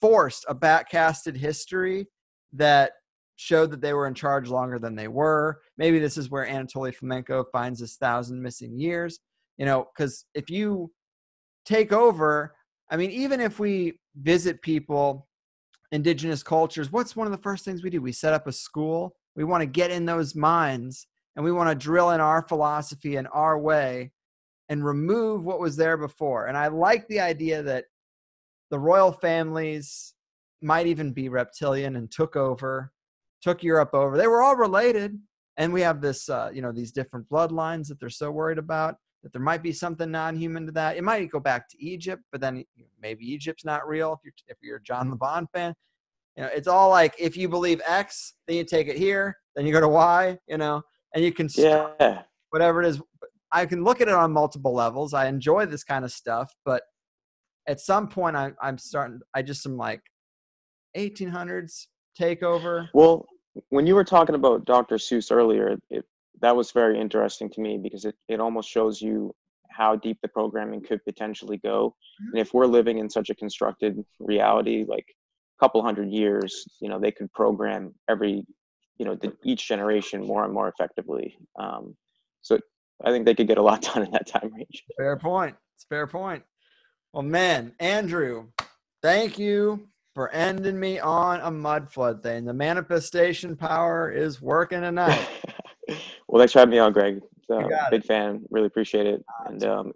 [SPEAKER 1] forced a backcasted history that showed that they were in charge longer than they were. Maybe this is where Anatoly Fomenko finds his 1,000 missing years, because if you take over, I mean, even if we visit people, indigenous cultures, what's one of the first things we do? We set up a school. We want to get in those minds, and we want to drill in our philosophy and our way and remove what was there before. And I like the idea that the royal families might even be reptilian and took Europe over. They were all related. And we have this, these different bloodlines that they're so worried about, that there might be something non-human to that. It might go back to Egypt, but then maybe Egypt's not real. If you're a John the Bond fan, it's all like, if you believe X, then you take it here, then you go to Y, and you can whatever it is. I can look at it on multiple levels. I enjoy this kind of stuff, but at some point I'm like 1800s takeover.
[SPEAKER 10] Well, when you were talking about Dr. Seuss earlier, that was very interesting to me, because it almost shows you how deep the programming could potentially go. And if we're living in such a constructed reality, like a couple hundred years, they could program each generation more and more effectively. So I think they could get a lot done in that time range.
[SPEAKER 1] Fair point. It's a fair point. Well, man, Andrew, thank you for ending me on a mud flood thing. The manifestation power is working tonight.
[SPEAKER 10] Well, thanks for having me on, Greg. Big fan. Really appreciate it. And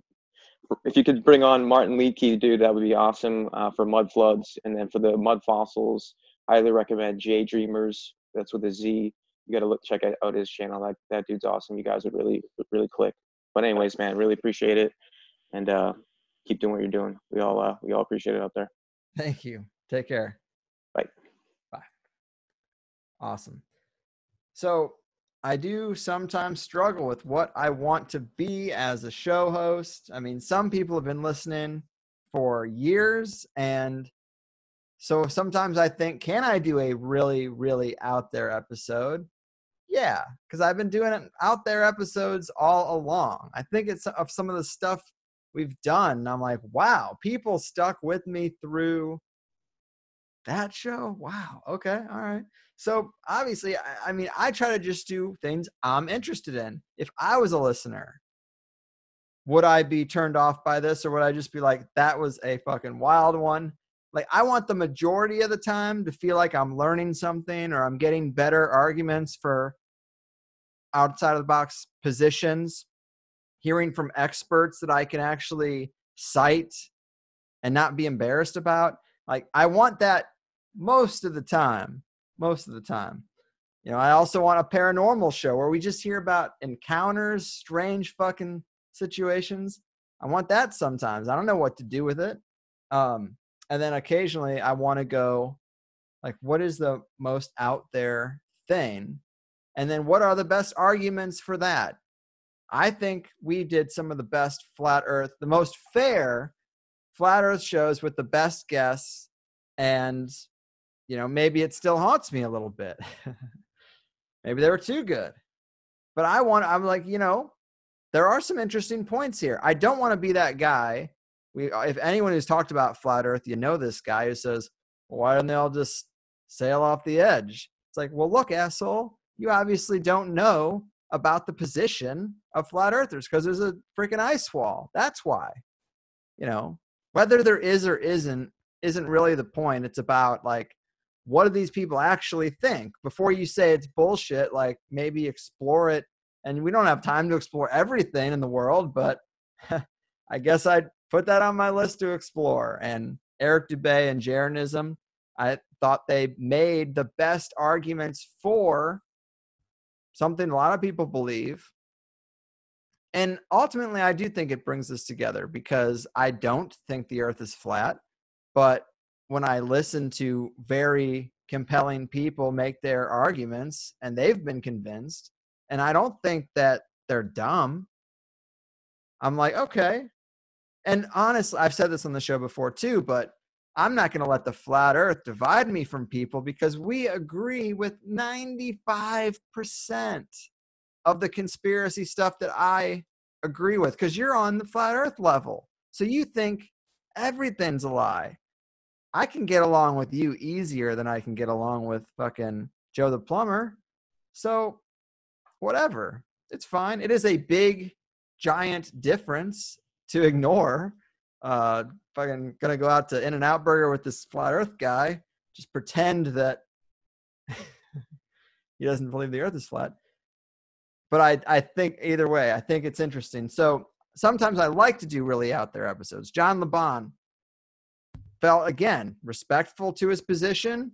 [SPEAKER 10] if you could bring on Martin Leakey, dude, that would be awesome for mud floods. And then for the mud fossils, highly recommend J Dreamers. That's with a Z. You got to check out his channel. That dude's awesome. You guys would really, really click. But anyways, man, really appreciate it. And keep doing what you're doing. We all appreciate it out there.
[SPEAKER 1] Thank you. Take care.
[SPEAKER 10] Bye.
[SPEAKER 1] Bye. Awesome. So I do sometimes struggle with what I want to be as a show host. I mean, some people have been listening for years, and so sometimes I think, can I do a really, really out there episode? Yeah, because I've been doing out there episodes all along. I think it's of some of the stuff we've done, and I'm like, wow, people stuck with me through that show. Wow. Okay. All right. So obviously, I mean, I try to just do things I'm interested in. If I was a listener, would I be turned off by this, or would I just be like, that was a fucking wild one? Like, I want the majority of the time to feel like I'm learning something, or I'm getting better arguments for outside of the box positions, hearing from experts that I can actually cite and not be embarrassed about. Like, I want that most of the time. I also want a paranormal show where we just hear about encounters, strange fucking situations. I want that sometimes. I don't know what to do with it. And And then occasionally I want to go like, what is the most out there thing? And then what are the best arguments for that? I think we did some of the best flat earth, the most fair flat earth shows with the best guests. And, you know, maybe it still haunts me a little bit. Maybe they were too good. But I'm like, you know, there are some interesting points here. I don't want to be that guy. If anyone who's talked about flat earth, you know this guy who says, well, why don't they all just sail off the edge? It's like, well, look, asshole, you obviously don't know about the position of flat earthers because there's a freaking ice wall. That's why. You know, whether there is or isn't really the point. It's about like, what do these people actually think? Before you say it's bullshit, like maybe explore it. And we don't have time to explore everything in the world, but I guess I'd put that on my list to explore. And Eric Dubay and Jeranism, I thought they made the best arguments for something a lot of people believe. And ultimately, I do think it brings us together because I don't think the earth is flat. But when I listen to very compelling people make their arguments and they've been convinced, and I don't think that they're dumb, I'm like, okay. And honestly, I've said this on the show before too, but I'm not going to let the flat earth divide me from people because we agree with 95% of the conspiracy stuff that I agree with because you're on the flat earth level. So you think everything's a lie. I can get along with you easier than I can get along with fucking Joe the plumber. So whatever. It's fine. It is a big, giant difference to ignore. Fucking gonna go out to In-N-Out Burger with this flat earth guy. Just pretend that he doesn't believe the earth is flat. But I think either way, I think it's interesting. So sometimes I like to do really out there episodes. John LeBon felt, again, respectful to his position.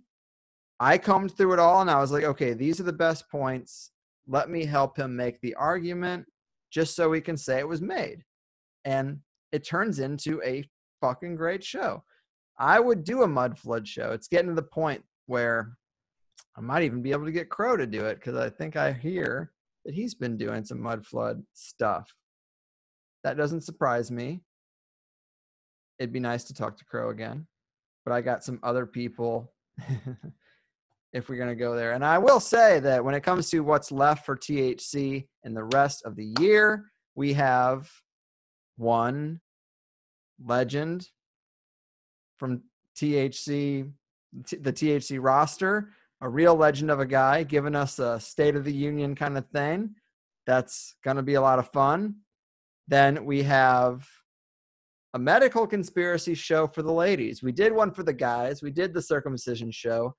[SPEAKER 1] I combed through it all and I was like, okay, these are the best points. Let me help him make the argument just so we can say it was made. And it turns into a fucking great show. I would do a mud flood show. It's getting to the point where I might even be able to get Crow to do it because I think I hear that he's been doing some mud flood stuff. That doesn't surprise me. It'd be nice to talk to Crow again. But I got some other people if we're going to go there. And I will say that when it comes to what's left for THC in the rest of the year, we have one legend from THC, the THC roster, a real legend of a guy giving us a State of the Union kind of thing. That's going to be a lot of fun. Then we have a medical conspiracy show for the ladies. We did one for the guys. We did the circumcision show.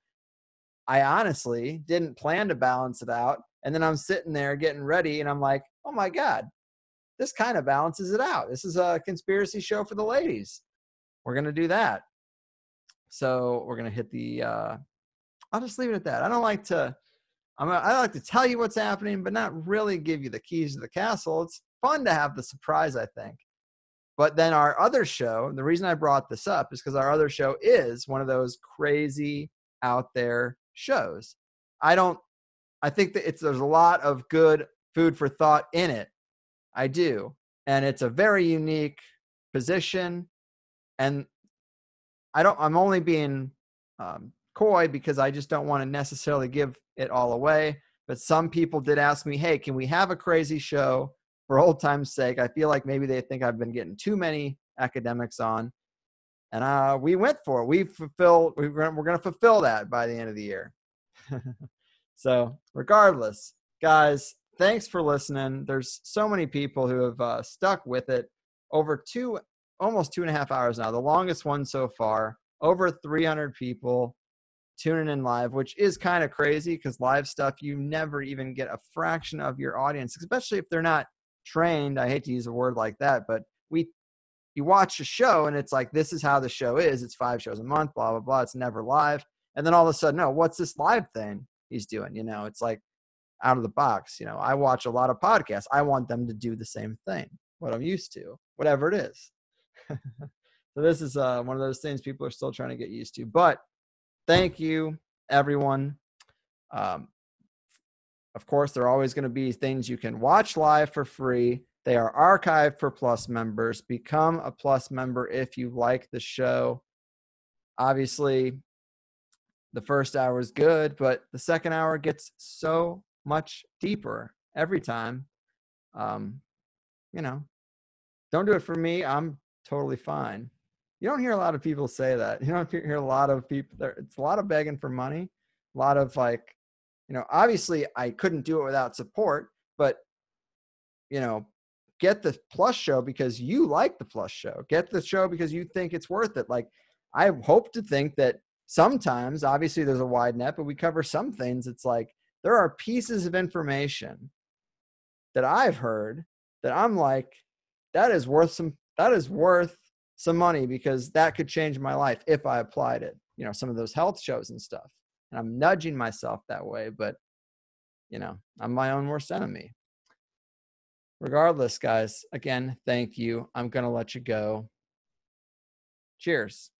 [SPEAKER 1] I honestly didn't plan to balance it out. And then I'm sitting there getting ready and I'm like, oh my God, this kind of balances it out. This is a conspiracy show for the ladies. We're going to do that. So we're going to hit the, I'll just leave it at that. I like to tell you what's happening, but not really give you the keys to the castle. It's fun to have the surprise, I think. But then our other show, the reason I brought this up is because our other show is one of those crazy out there shows. I think that there's a lot of good food for thought in it. I do. And it's a very unique position. And I'm only being coy because I just don't want to necessarily give it all away. But some people did ask me, hey, can we have a crazy show for old time's sake? I feel like maybe they think I've been getting too many academics on. And we went for it. We're going to fulfill that by the end of the year. So regardless, guys, thanks for listening. There's so many people who have stuck with it over almost 2.5 hours now, the longest one so far. Over 300 people tuning in live, which is kind of crazy because live stuff, you never even get a fraction of your audience, especially if they're not trained. I hate to use a word like that, but you watch a show and it's like, this is how the show is. It's 5 shows a month, blah, blah, blah. It's never live. And then all of a sudden, no, what's this live thing he's doing? You know, it's like out of the box. You know, I watch a lot of podcasts. I want them to do the same thing, what I'm used to, whatever it is. So this is one of those things people are still trying to get used to. But thank you, everyone. Of course, there are always going to be things you can watch live for free. They are archived for Plus members. Become a Plus member if you like the show. Obviously, the first hour is good, but the second hour gets so much deeper every time. You know, don't do it for me. I'm totally fine. You don't hear a lot of people say that. You don't hear a lot of people there. It's a lot of begging for money, a lot of like, you know, obviously I couldn't do it without support, but you know, get the Plus show because you like the Plus show. Get the show because you think it's worth it. Like, I hope to think that sometimes, obviously there's a wide net, but we cover some things. It's like there are pieces of information that I've heard that I'm like, that is worth some money because that could change my life if I applied it. You know, some of those health shows and stuff. And I'm nudging myself that way, but you know, I'm my own worst enemy. Regardless, guys, again, thank you. I'm going to let you go. Cheers.